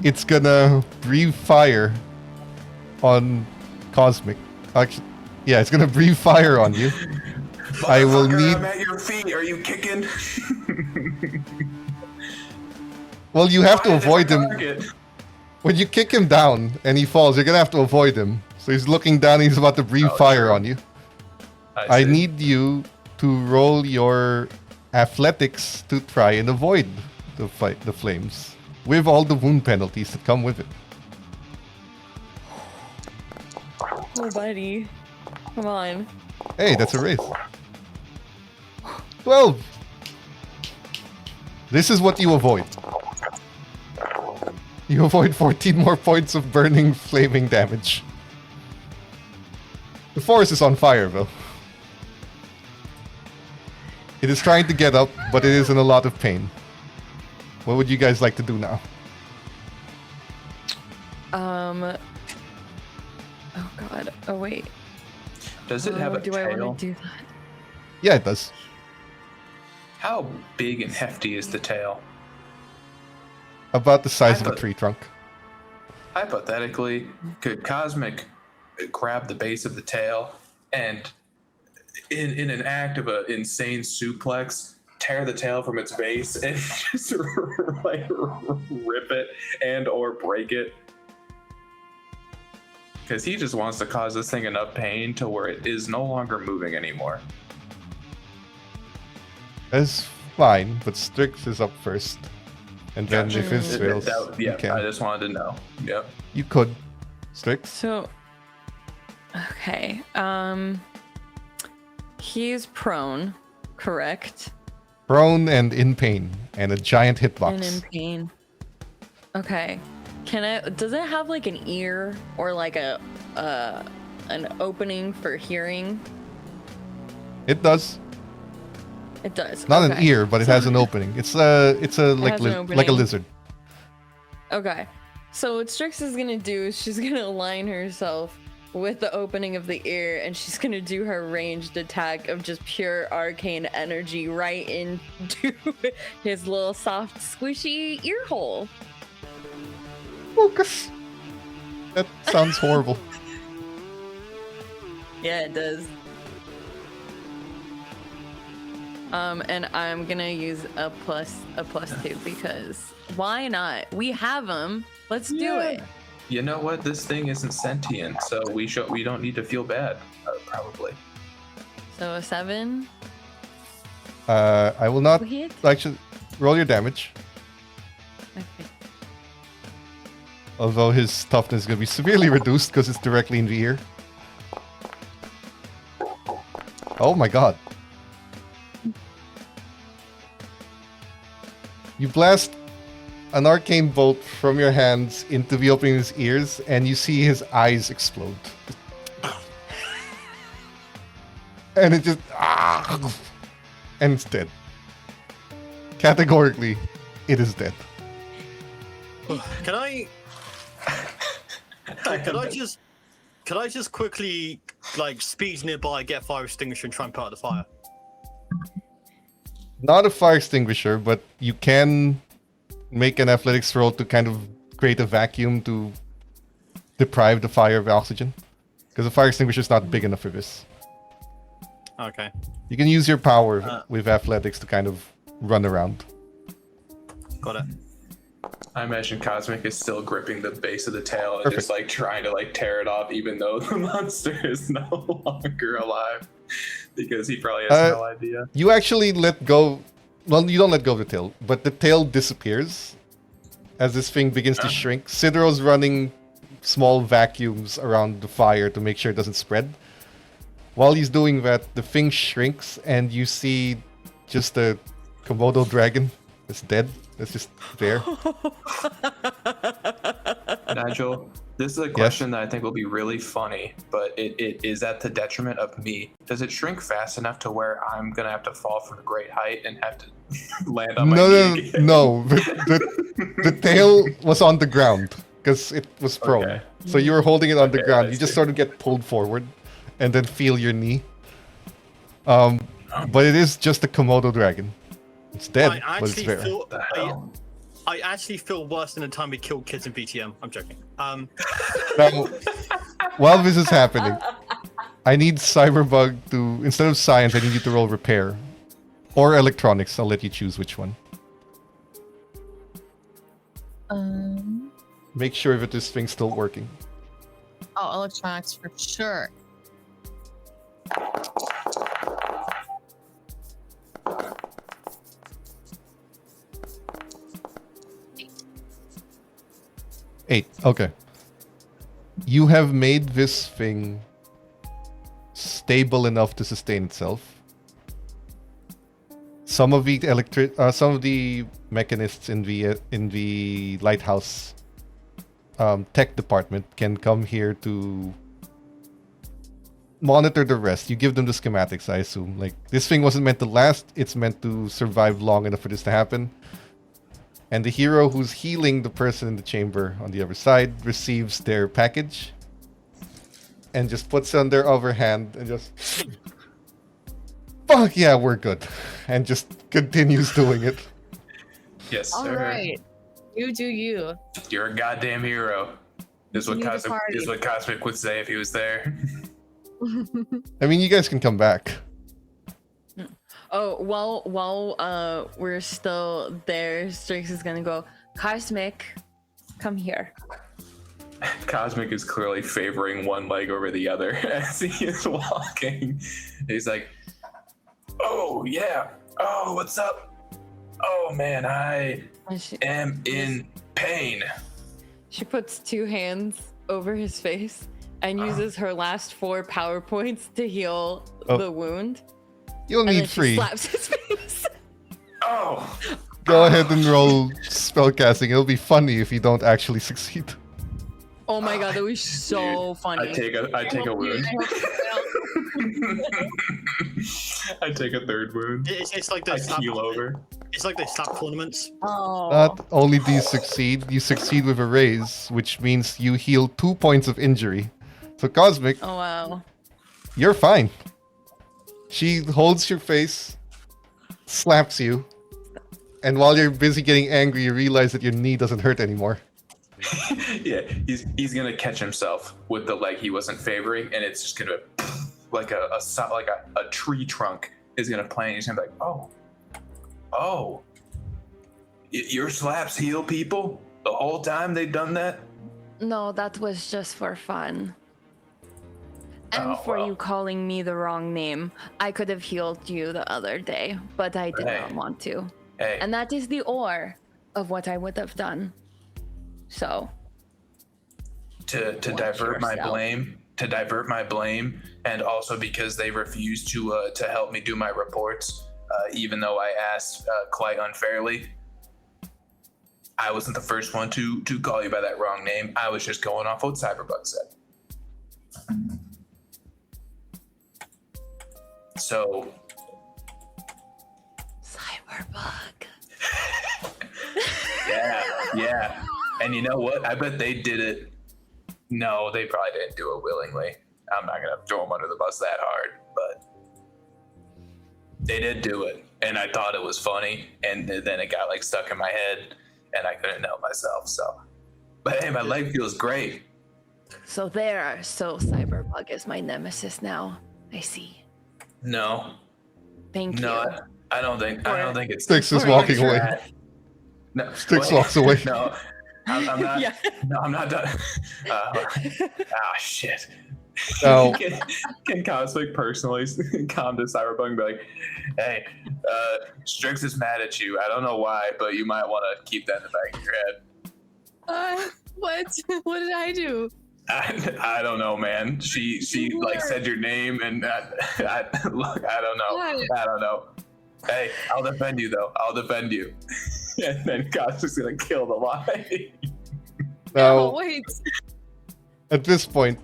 It's gonna breathe fire on Cosmic. Actually, yeah, it's gonna breathe fire on you. I will need... I'm at your feet, are you kicking? Well, you have to avoid him. When you kick him down and he falls, you're gonna have to avoid him. So he's looking down and he's about to breathe fire on you. I need you to roll your athletics to try and avoid the flames, with all the wound penalties that come with it. Oh, buddy. Come on. Hey, that's a raise. 12! This is what you avoid. You avoid 14 more points of burning, flaming damage. The forest is on fire, though. It is trying to get up, but it is in a lot of pain. What would you guys like to do now? Oh god. Oh wait. Does it have a do tail? I want to do that? Yeah, it does. How big and hefty is the tail? About the size of a tree trunk. Hypothetically, could Cosmic grab the base of the tail and, in an act of an insane suplex, tear the tail from its base and just like rip it and or break it? Because he just wants to cause this thing enough pain to where it is no longer moving anymore. That's fine, but Strix is up first. And then if it fails, yeah, you can. I just wanted to know. Yep. You could. Strix? So, okay. He's prone, correct? Prone and in pain, and a giant hitbox. And in pain. Okay. Does it have like an ear or like an opening for hearing? It does. It does. Not okay. an ear, but it has an opening. It's like a lizard. Okay. So what Strix is gonna do is she's gonna align herself with the opening of the ear, and she's gonna do her ranged attack of just pure arcane energy right into his little soft, squishy ear hole. Focus. That sounds horrible. Yeah, it does. And I'm gonna use a plus 2 because why not? We have them. Let's do it. You know what? This thing isn't sentient, so we don't need to feel bad. Probably. So a 7. I will not Hit? actually roll your damage. Okay. Although his toughness is going to be severely reduced because it's directly in the ear. Oh my god. You blast an arcane bolt from your hands into the opening of his ears, and you see his eyes explode. And it just and it's dead. Categorically, it is dead. Can I just quickly like speed nearby, get a fire extinguisher, and try and put out the fire? Not a fire extinguisher, but you can make an athletics roll to kind of create a vacuum to deprive the fire of oxygen. Because the fire extinguisher is not big enough for this. Okay. You can use your power with athletics to kind of run around. Got it. I imagine Cosmic is still gripping the base of the tail and Perfect. just like trying to like tear it off, even though the monster is no longer alive, because he probably has no idea. You actually let go. Well, you don't let go of the tail, but the tail disappears as this thing begins to shrink. Sidro's running small vacuums around the fire to make sure it doesn't spread. While he's doing that, the thing shrinks, and you see just a Komodo dragon that's dead. That's just there. Nigel, this is a question that I think will be really funny, but it is at the detriment of me. Does it shrink fast enough to where I'm gonna have to fall from a great height and have to land on my knee again? No. The tail was on the ground because it was prone. Okay. So you were holding it on the Okay, ground. I You just see. sort of get pulled forward and then feel your knee. But it is just a Komodo dragon. It's dead, but it's there. I actually feel worse than the time we killed kids in BTM. I'm joking. Now, while this is happening, I need Cyberbug to, instead of science, I need you to roll repair. Or electronics. I'll let you choose which one. Make sure that this thing's still working. Oh, electronics for sure. Eight. Okay. You have made this thing stable enough to sustain itself. Some of the mechanists in the lighthouse tech department can come here to monitor the rest. You give them the schematics, I assume. Like, this thing wasn't meant to last. It's meant to survive long enough for this to happen. And the hero who's healing the person in the chamber on the other side receives their package and just puts it on their other hand and just... Fuck yeah, we're good. And just continues doing it. Yes, sir. All right. You do you. You're a goddamn hero. Is what Cosmic would say if he was there. I mean, you guys can come back. Oh, while we're still there, Strix is gonna go, Cosmic, come here. Cosmic is clearly favoring one leg over the other as he is walking. He's like, oh yeah, oh what's up? Oh man, I am in pain. She puts two hands over his face and uses her last 4 power points to heal the wound. You'll And need then she 3. slaps his face. Oh, Go ahead and roll spellcasting. It'll be funny if you don't actually succeed. Oh my god, that was so dude, funny. I take a wound. I take a 3rd wound. It's like I the heal over. It's like the slap tournaments. Oh. Not only do you succeed with a raise, which means you heal 2 points of injury. So Cosmic, Oh wow. you're fine. She holds your face, slaps you, and while you're busy getting angry, you realize that your knee doesn't hurt anymore. Yeah, he's gonna catch himself with the leg he wasn't favoring, and it's just gonna like a tree trunk is gonna plant. He's gonna be like, oh, your slaps heal people the whole time they've done that. No, that was just for fun. And Oh, for well. you calling me the wrong name. I could have healed you the other day, but I did Hey. not want to. Hey, And that is the or of what I would have done. So, to Watch divert my yourself. blame, and also because they refused to help me do my reports, even though I asked quite unfairly. I wasn't the first one to call you by that wrong name. I was just going off what Cyberpunk said. So. Cyberpunk. Yeah. And you know what? I bet they did it. No, they probably didn't do it willingly. I'm not going to throw them under the bus that hard, but they did do it. And I thought it was funny. And then it got like stuck in my head and I couldn't help myself. So, but hey, my leg feels great. So Cyberpunk is my nemesis now. I see. No. Thank you. No, I don't think it's. Styx is walking away. No, Styx walks away. No, I'm not. Yeah. No, I'm not done. Shit. No. Can Cosmic personally come to Cyberpunk and be like, hey, Strix is mad at you. I don't know why, but you might want to keep that in the back of your head. What? What did I do? I don't know, man. She like said your name and I don't know. What? I don't know. Hey, I'll defend you though. I'll defend you. And then Cosmic's gonna kill the lie. Now, Wait. at this point,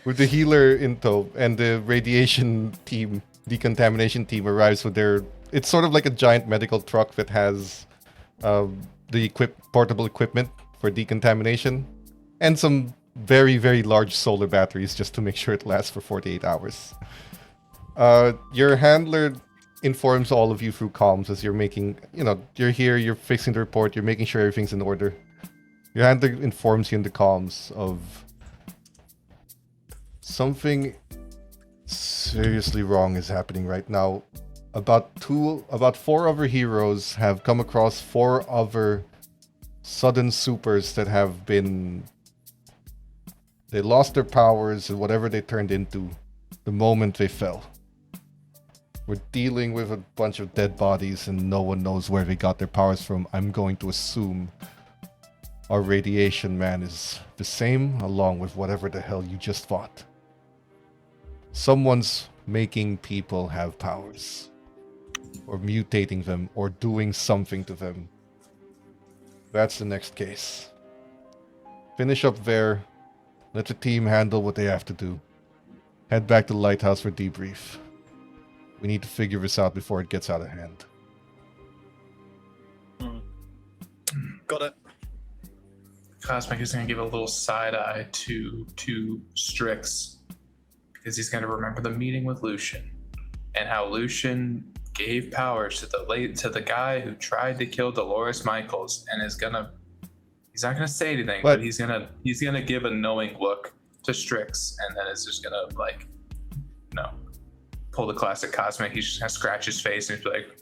with the healer in tow and the radiation team, decontamination team arrives with their... It's sort of like a giant medical truck that has the portable equipment for decontamination and some very, very large solar batteries just to make sure it lasts for 48 hours. Your handler informs all of you through comms as you're making... you're here, you're fixing the report, you're making sure everything's in order. Your handler informs you in the comms of something seriously wrong is happening right now. About 4 other heroes have come across 4 other sudden supers that have been... They lost their powers and whatever they turned into the moment they fell. We're dealing with a bunch of dead bodies and no one knows where they got their powers from. I'm going to assume our radiation man is the same, along with whatever the hell you just fought. Someone's making people have powers. Or mutating them, or doing something to them. That's the next case. Finish up there. Let the team handle what they have to do. Head back to the lighthouse for debrief. We need to figure this out before it gets out of hand. Got it. Cosmic is gonna give a little side eye to Strix because he's gonna remember the meeting with Lucian and how Lucian gave powers to the guy who tried to kill Dolores Michaels, and he's not gonna say anything, but he's gonna give a knowing look to Strix, and then it's just gonna pull the classic Cosmic. He's just gonna scratch his face and he's like,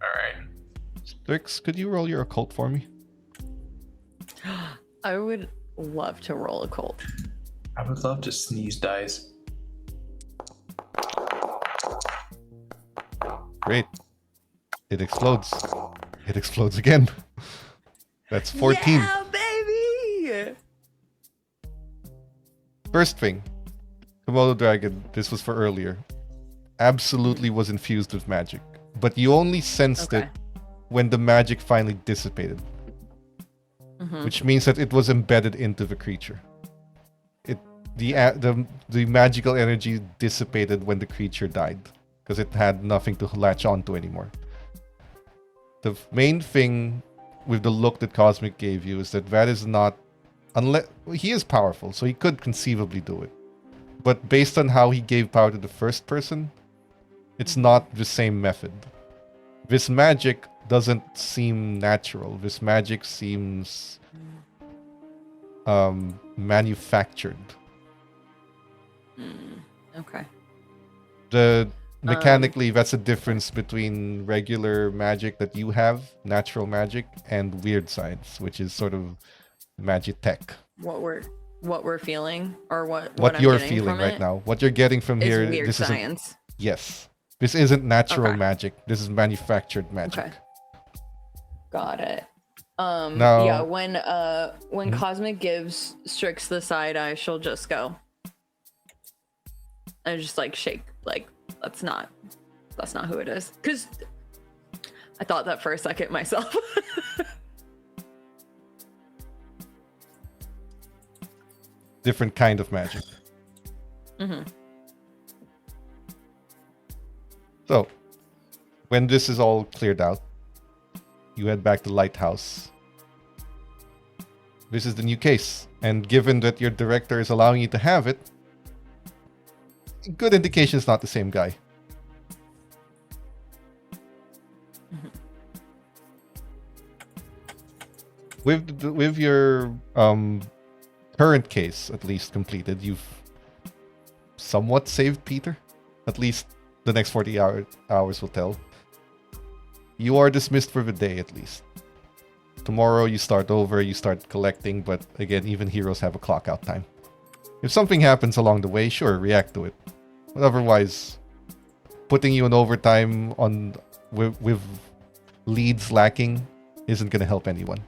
all right. Strix, could you roll your occult for me? I would love to roll a cult. I would love to sneeze dice. Great. It explodes. It explodes again. That's 14. Yeah, baby! First thing. Komodo Dragon, this was for earlier. Absolutely was infused with magic. But you only sensed it when the magic finally dissipated. Mm-hmm. Which means that it was embedded into the creature. The magical energy dissipated when the creature died. Because it had nothing to latch onto anymore. The main thing with the look that Cosmic gave you is that is not... he is powerful, so he could conceivably do it. But based on how he gave power to the first person, it's not the same method. This magic doesn't seem natural. This magic seems manufactured. Okay. Mechanically, that's a difference between regular magic that you have, natural magic, and weird science, which is sort of magitech. What we're feeling, or what I'm you're getting feeling from right it now. What you're getting from is here. weird this science. Yes. This isn't natural Okay. magic. This is manufactured magic. Okay. Got it. Now- Yeah, when Cosmic gives Strix the side eye, she'll just go. And just like shake, like that's not who it is. Because I thought that for a second myself. Different kind of magic. Mm-hmm. So, when this is all cleared out, you head back to Lighthouse. This is the new case, and given that your director is allowing you to have it, good indication it's not the same guy. With your current case at least completed, you've somewhat saved Peter. At least the next 40 hours will tell. You are dismissed for the day at least. Tomorrow you start over, you start collecting, but again, even heroes have a clock out time. If something happens along the way, sure, react to it. But otherwise, putting you in overtime with leads lacking isn't going to help anyone.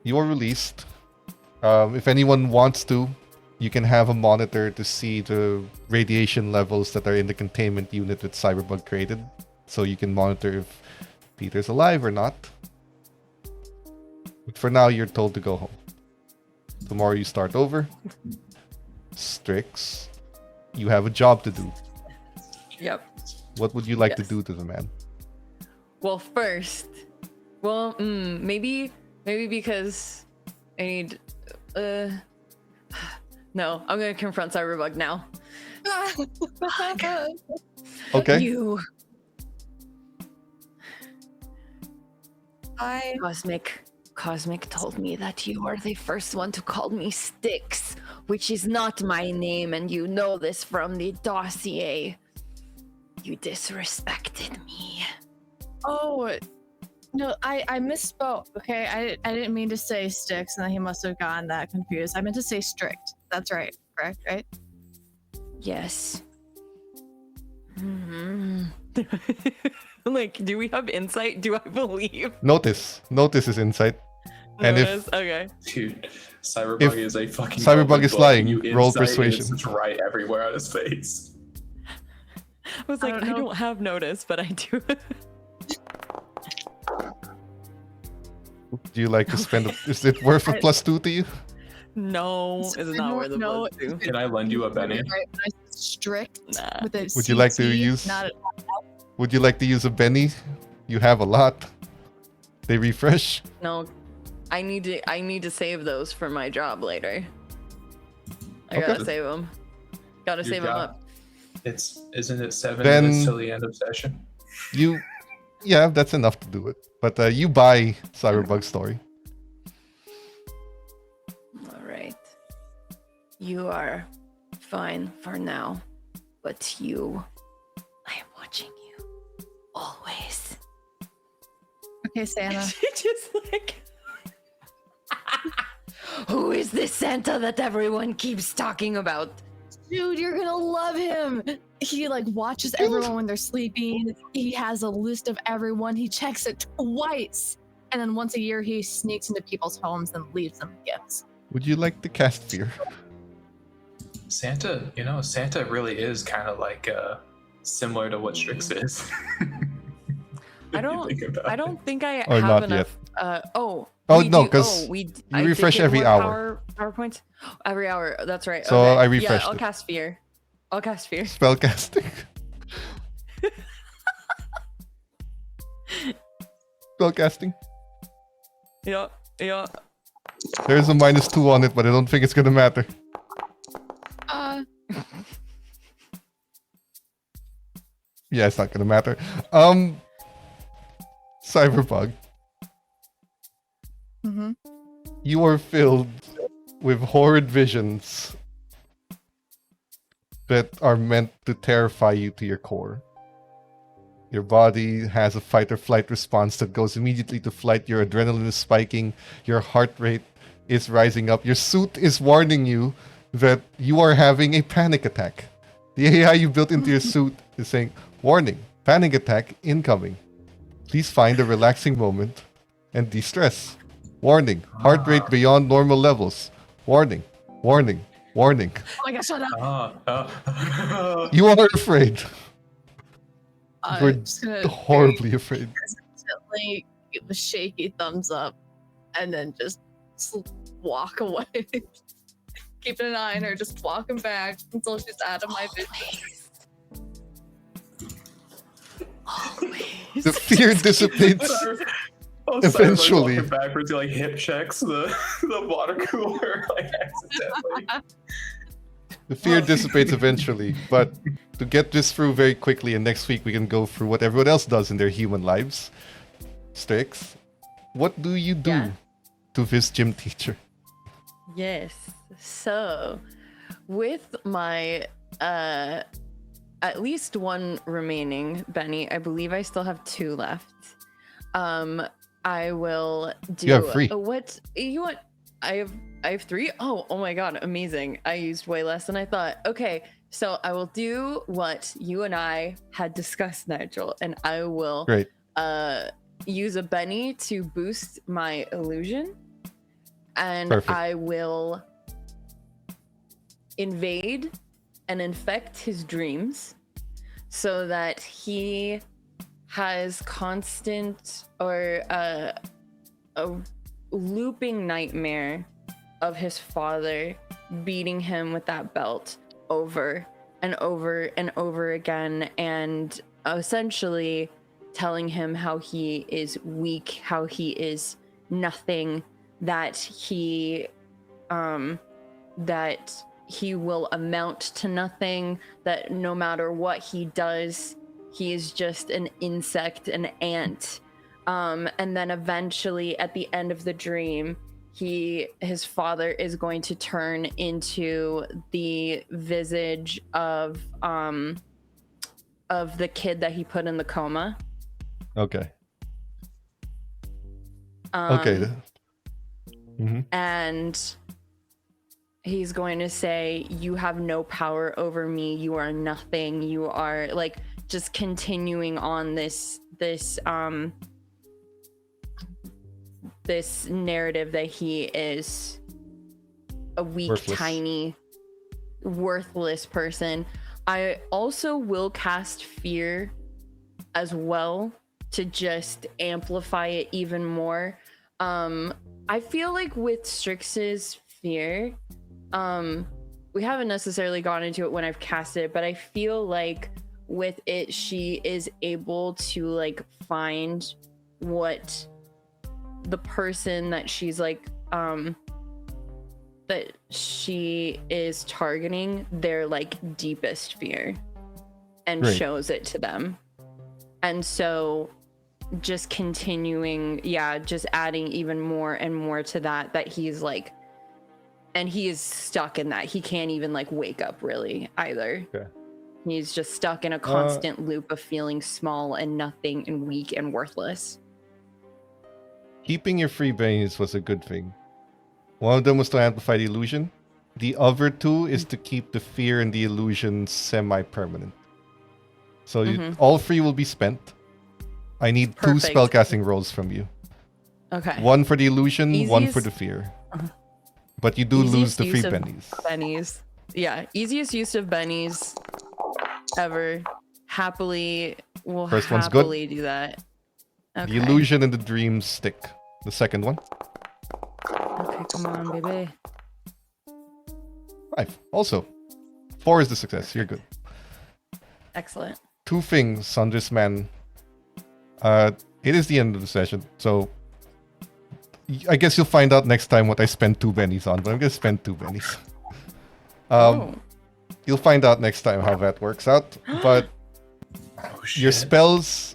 You are released. If anyone wants to, you can have a monitor to see the radiation levels that are in the containment unit that Cyberpunk created. So you can monitor if Peter's alive or not. But for now, you're told to go home. Tomorrow you start over. Strix, you have a job to do. Yep. What would you like to Yes. do to the man? Well, first, maybe because I need. No, I'm gonna confront Cyberbug now. Okay. You, I Cosmic told me that you are the first one to call me Styx, which is not my name, and you know this from the dossier. You disrespected me. Oh, no, I misspoke. Okay, I didn't mean to say Sticks, and he must have gotten that confused. I meant to say strict. That's right. Correct, right? Yes. Like, do we have insight? Do I believe? Notice is insight. And if okay. Dude, Cyberbug If is a fucking. Cyberbug open is book. lying, You roll insight, and persuasion. It's just right everywhere on his face. I was like, don't I know. don't have notice, but I do. do you like to spend is it worth a +2 to you? No, it's not worth the No, plus two. Can I lend you a Benny? Right, when I said strict Nah. with a Would you like to CT, use- not a- Would you like to use a Benny? You have a lot. They refresh. No, I need to save those for my job later. I Okay. gotta save them. Gotta Your save them job. up. Isn't it 7 Then- minutes till the end of session? Yeah, that's enough to do it. But you buy Cyberbug Story. All right. You are fine for now, but I am watching you always. Okay, Santa. Just like, who is this Santa that everyone keeps talking about? Dude, you're gonna love him. He like watches everyone when they're sleeping. He has a list of everyone. He checks it twice. And then once a year he sneaks into people's homes and leaves them gifts. Would you like to cast Fear? Santa, Santa really is kind of like similar to what Strix is. I don't think I Or have not enough. Oh, we no, do- 'cause I refresh did get every more hour. Power points. Every hour. That's right. So okay. I Yeah, refreshed I'll it. cast fear. I'll cast fear. Spellcasting. Spellcasting. Yeah. Yeah. There's a -2 on it, but I don't think it's gonna matter. Yeah, it's not gonna matter. Cyberbug, Mm-hmm. you are filled with horrid visions that are meant to terrify you to your core. Your body has a fight or flight response that goes immediately to flight. Your adrenaline is spiking. Your heart rate is rising up. Your suit is warning you that you are having a panic attack. The AI you built into your suit is saying, "Warning, panic attack incoming. Please find a relaxing moment and de-stress. Warning, heart rate beyond normal levels. Warning, warning, warning." Oh my gosh, shut up. You You are afraid. We're I'm just gonna horribly afraid. hesitantly give a shaky thumbs up, and then just walk away. Keeping an eye on her, just walking back until she's out of my vision. Always. The fear dissipates eventually. Like, backwards, he like hip checks the water cooler like accidentally. The fear dissipates eventually, but to get this through very quickly, and next week we can go through what everyone else does in their human lives. Strix, what do you do to this gym teacher? Yes. So, with my at least one remaining Benny, I believe I still have 2 left. I will do. You have 3. What you want? I have 3. Oh my god, amazing! I used way less than I thought. Okay, so I will do what you and I had discussed, Nigel, and I will use a Benny to boost my illusion, and Perfect. I will invade and infect his dreams so that he has constant or a looping nightmare of his father beating him with that belt over and over and over again, and essentially telling him how he is weak, how he is nothing, that he will amount to nothing, that no matter what he does, he is just an insect, an ant. And then eventually at the end of the dream, his father is going to turn into the visage of the kid that he put in the coma. Okay. Okay. Mm-hmm. And he's going to say, "You have no power over me. You are nothing. You are," like, just continuing on this narrative that he is a weak, Worthless. tiny, worthless person. I also will cast fear as well to just amplify it even more. I feel like with Strix's fear, we haven't necessarily gone into it when I've cast it, but I feel like with it, she is able to like find what the person that she's like that she is targeting, their like deepest fear, and shows it to them. And so just continuing, just adding even more and more to that he's like, and he is stuck in that. He can't even like wake up really either. Okay. He's just stuck in a constant loop of feeling small and nothing and weak and worthless. Keeping your 3 bennies was a good thing. One of them was to amplify the illusion. The other 2 is to keep the fear and the illusion semi-permanent. So all 3 will be spent. I need Perfect. 2 spellcasting rolls from you. Okay. 1 for the illusion, 1 for Easiest- the fear. But you do lose the 3 bennies. Bennies. Yeah, easiest use of bennies ever. Happily, will First one's good. happily do that. Okay. The illusion and the dreams stick. The second one, Okay, come on, baby. 5. Also, 4 is the success. You're good. Excellent. 2 things on this man. It is the end of the session, so I guess you'll find out next time what I spend 2 bennies on, but I'm gonna spend 2 bennies. You'll find out next time how that works out, but your spells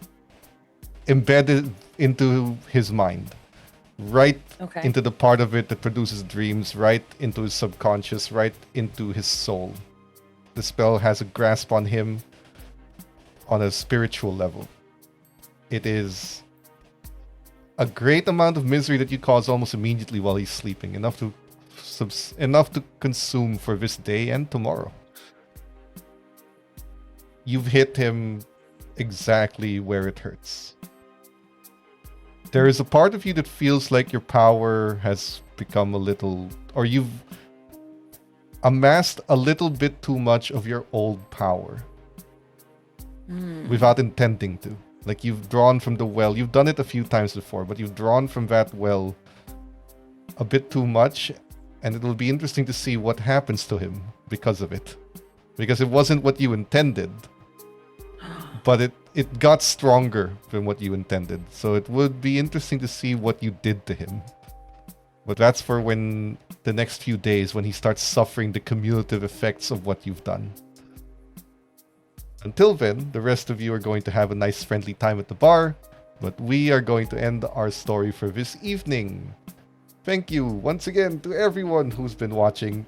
embedded into his mind, right into the part of it that produces dreams, right into his subconscious, right into his soul. The spell has a grasp on him on a spiritual level. It is a great amount of misery that you cause almost immediately while he's sleeping, enough to consume for this day and tomorrow. You've hit him exactly where it hurts. There is a part of you that feels like your power has become a little, or you've amassed a little bit too much of your old power. without intending to. Like you've drawn from the well. You've done it a few times before, but you've drawn from that well a bit too much, and it'll be interesting to see what happens to him because of it. Because it wasn't what you intended, but it got stronger than what you intended. So it would be interesting to see what you did to him. But that's for when the next few days, when he starts suffering the cumulative effects of what you've done. Until then, the rest of you are going to have a nice friendly time at the bar, but we are going to end our story for this evening. Thank you once again to everyone who's been watching.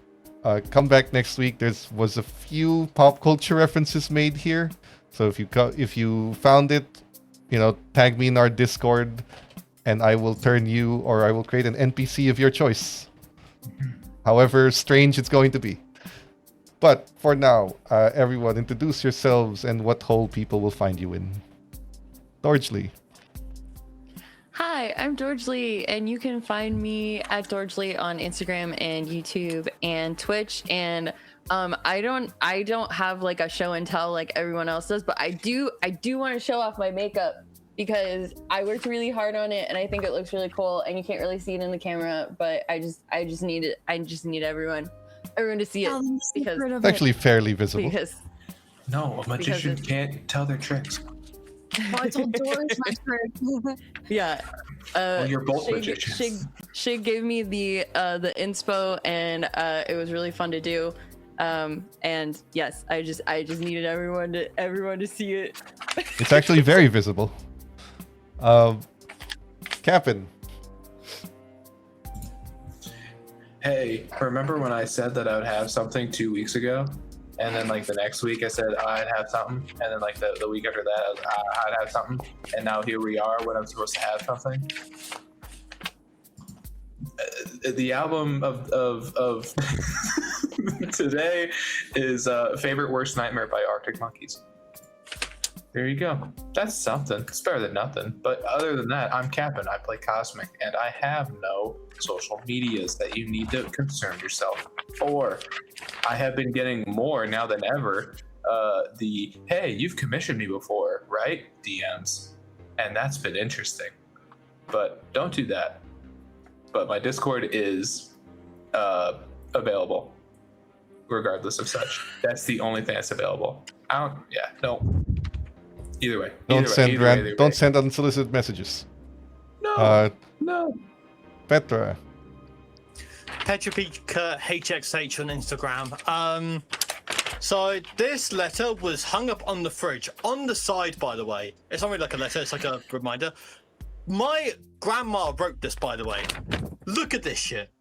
Come back next week. There was a few pop culture references made here, so if you found it, tag me in our Discord, and I will turn you, or I will create an NPC of your choice. However strange it's going to be. But for now, everyone, introduce yourselves and what hole people will find you in. Dorgely. Hi, I'm George Lee, and you can find me at George Lee on Instagram and YouTube and Twitch. And I don't have like a show and tell like everyone else does, but I do want to show off my makeup because I worked really hard on it, and I think it looks really cool. And you can't really see it in the camera, but I just need it. I just need everyone to see it because It's actually fairly visible. No, a magician can't tell their tricks. Well, I told George my trick. Yeah. Well, you're both magicians. Shig gave me the inspo, and it was really fun to do. And yes, I just needed everyone to see it. It's actually very visible. Captain. Hey, remember when I said that I would have something 2 weeks ago? And then like the next week I said I'd have something, and then like the week after that I'd have something, and now here we are when I'm supposed to have something. The album of today is Favorite Worst Nightmare by Arctic Monkeys. There you go. That's something. It's better than nothing. But other than that, I'm Captain. I play Cosmic, and I have no social medias that you need to concern yourself for. I have been getting more now than ever. Hey, you've commissioned me before, right? DMs. And that's been interesting. But don't do that. But my Discord is available, regardless of such. That's the only thing that's available. Either way. Don't send unsolicited messages. No. Petra. Petropica HXH on Instagram. So this letter was hung up on the fridge, on the side, by the way. It's not really like a letter, it's like a reminder. My grandma wrote this, by the way. Look at this shit.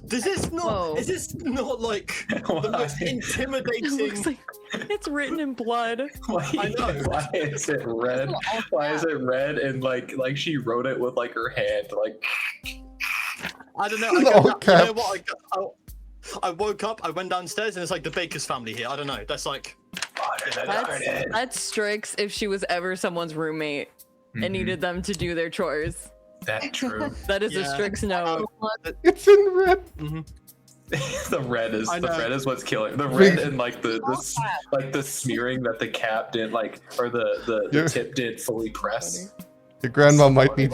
Is this not like the most intimidating? It looks like it's written in blood. I know. Why is it red? Why is it red? And like she wrote it with like her hand, like. I don't know. I woke up, I went downstairs, and it's like the Baker's family here. I don't know. That's like. That's Strix if she was ever someone's roommate and needed them to do their chores. That's true. That is a Strix note. It's in red. Mm-hmm. the red is what's killing. The red and like the smearing that the cap didn't or the tip didn't fully press. Your grandma might need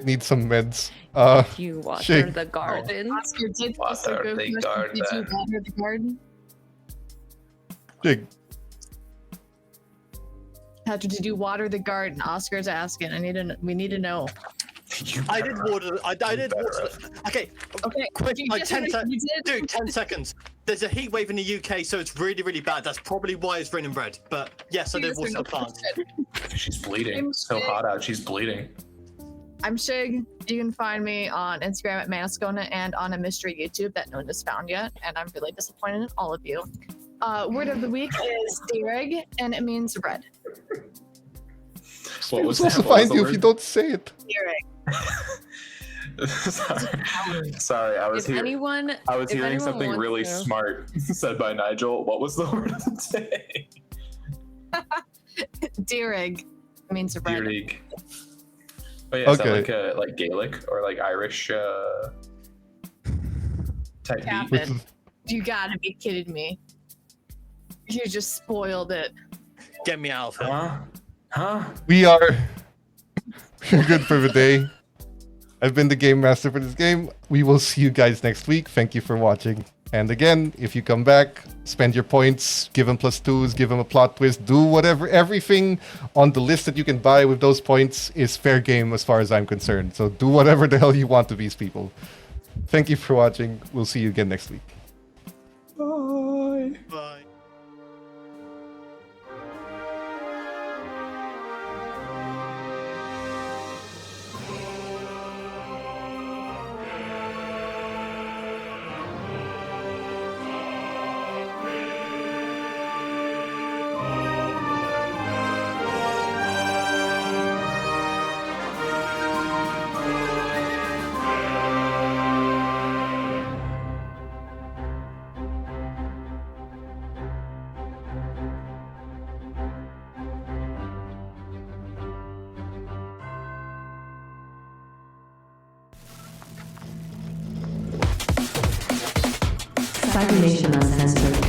need some meds. If you water the garden. Oscar, did Water the garden. Did you water the garden? Jig. Patrick, did you water the garden? Oscar's asking. We need to know. I did water. I did water. Okay. Quick, like 10 seconds. Dude, 10 seconds. There's a heat wave in the UK, so it's really, really bad. That's probably why it's written in red. But yes, I did water the plant. She's bleeding. It's so hot out. She's bleeding. I'm Shig. You can find me on Instagram at Manascona and on a mystery YouTube that no one has found yet. And I'm really disappointed in all of you. Word of the week is Dyrig, and it means red. What was supposed to find you if you don't say it. Sorry, I was hearing something really to. smart said by Nigel. What was the word of the day? Dyrig means red. Dyrig. Oh yeah, Okay. Is that like Gaelic or like Irish type beat? Captain, you gotta be kidding me. You just spoiled it. Get me out of here. Huh? We are we're good for the day. I've been the game master for this game. We will see you guys next week. Thank you for watching. And again, if you come back, spend your points, give them +2s, give them a plot twist, do whatever, everything on the list that you can buy with those points is fair game as far as I'm concerned. So do whatever the hell you want to these people. Thank you for watching. We'll see you again next week. Bye. Bye. Cybernation Uncensored.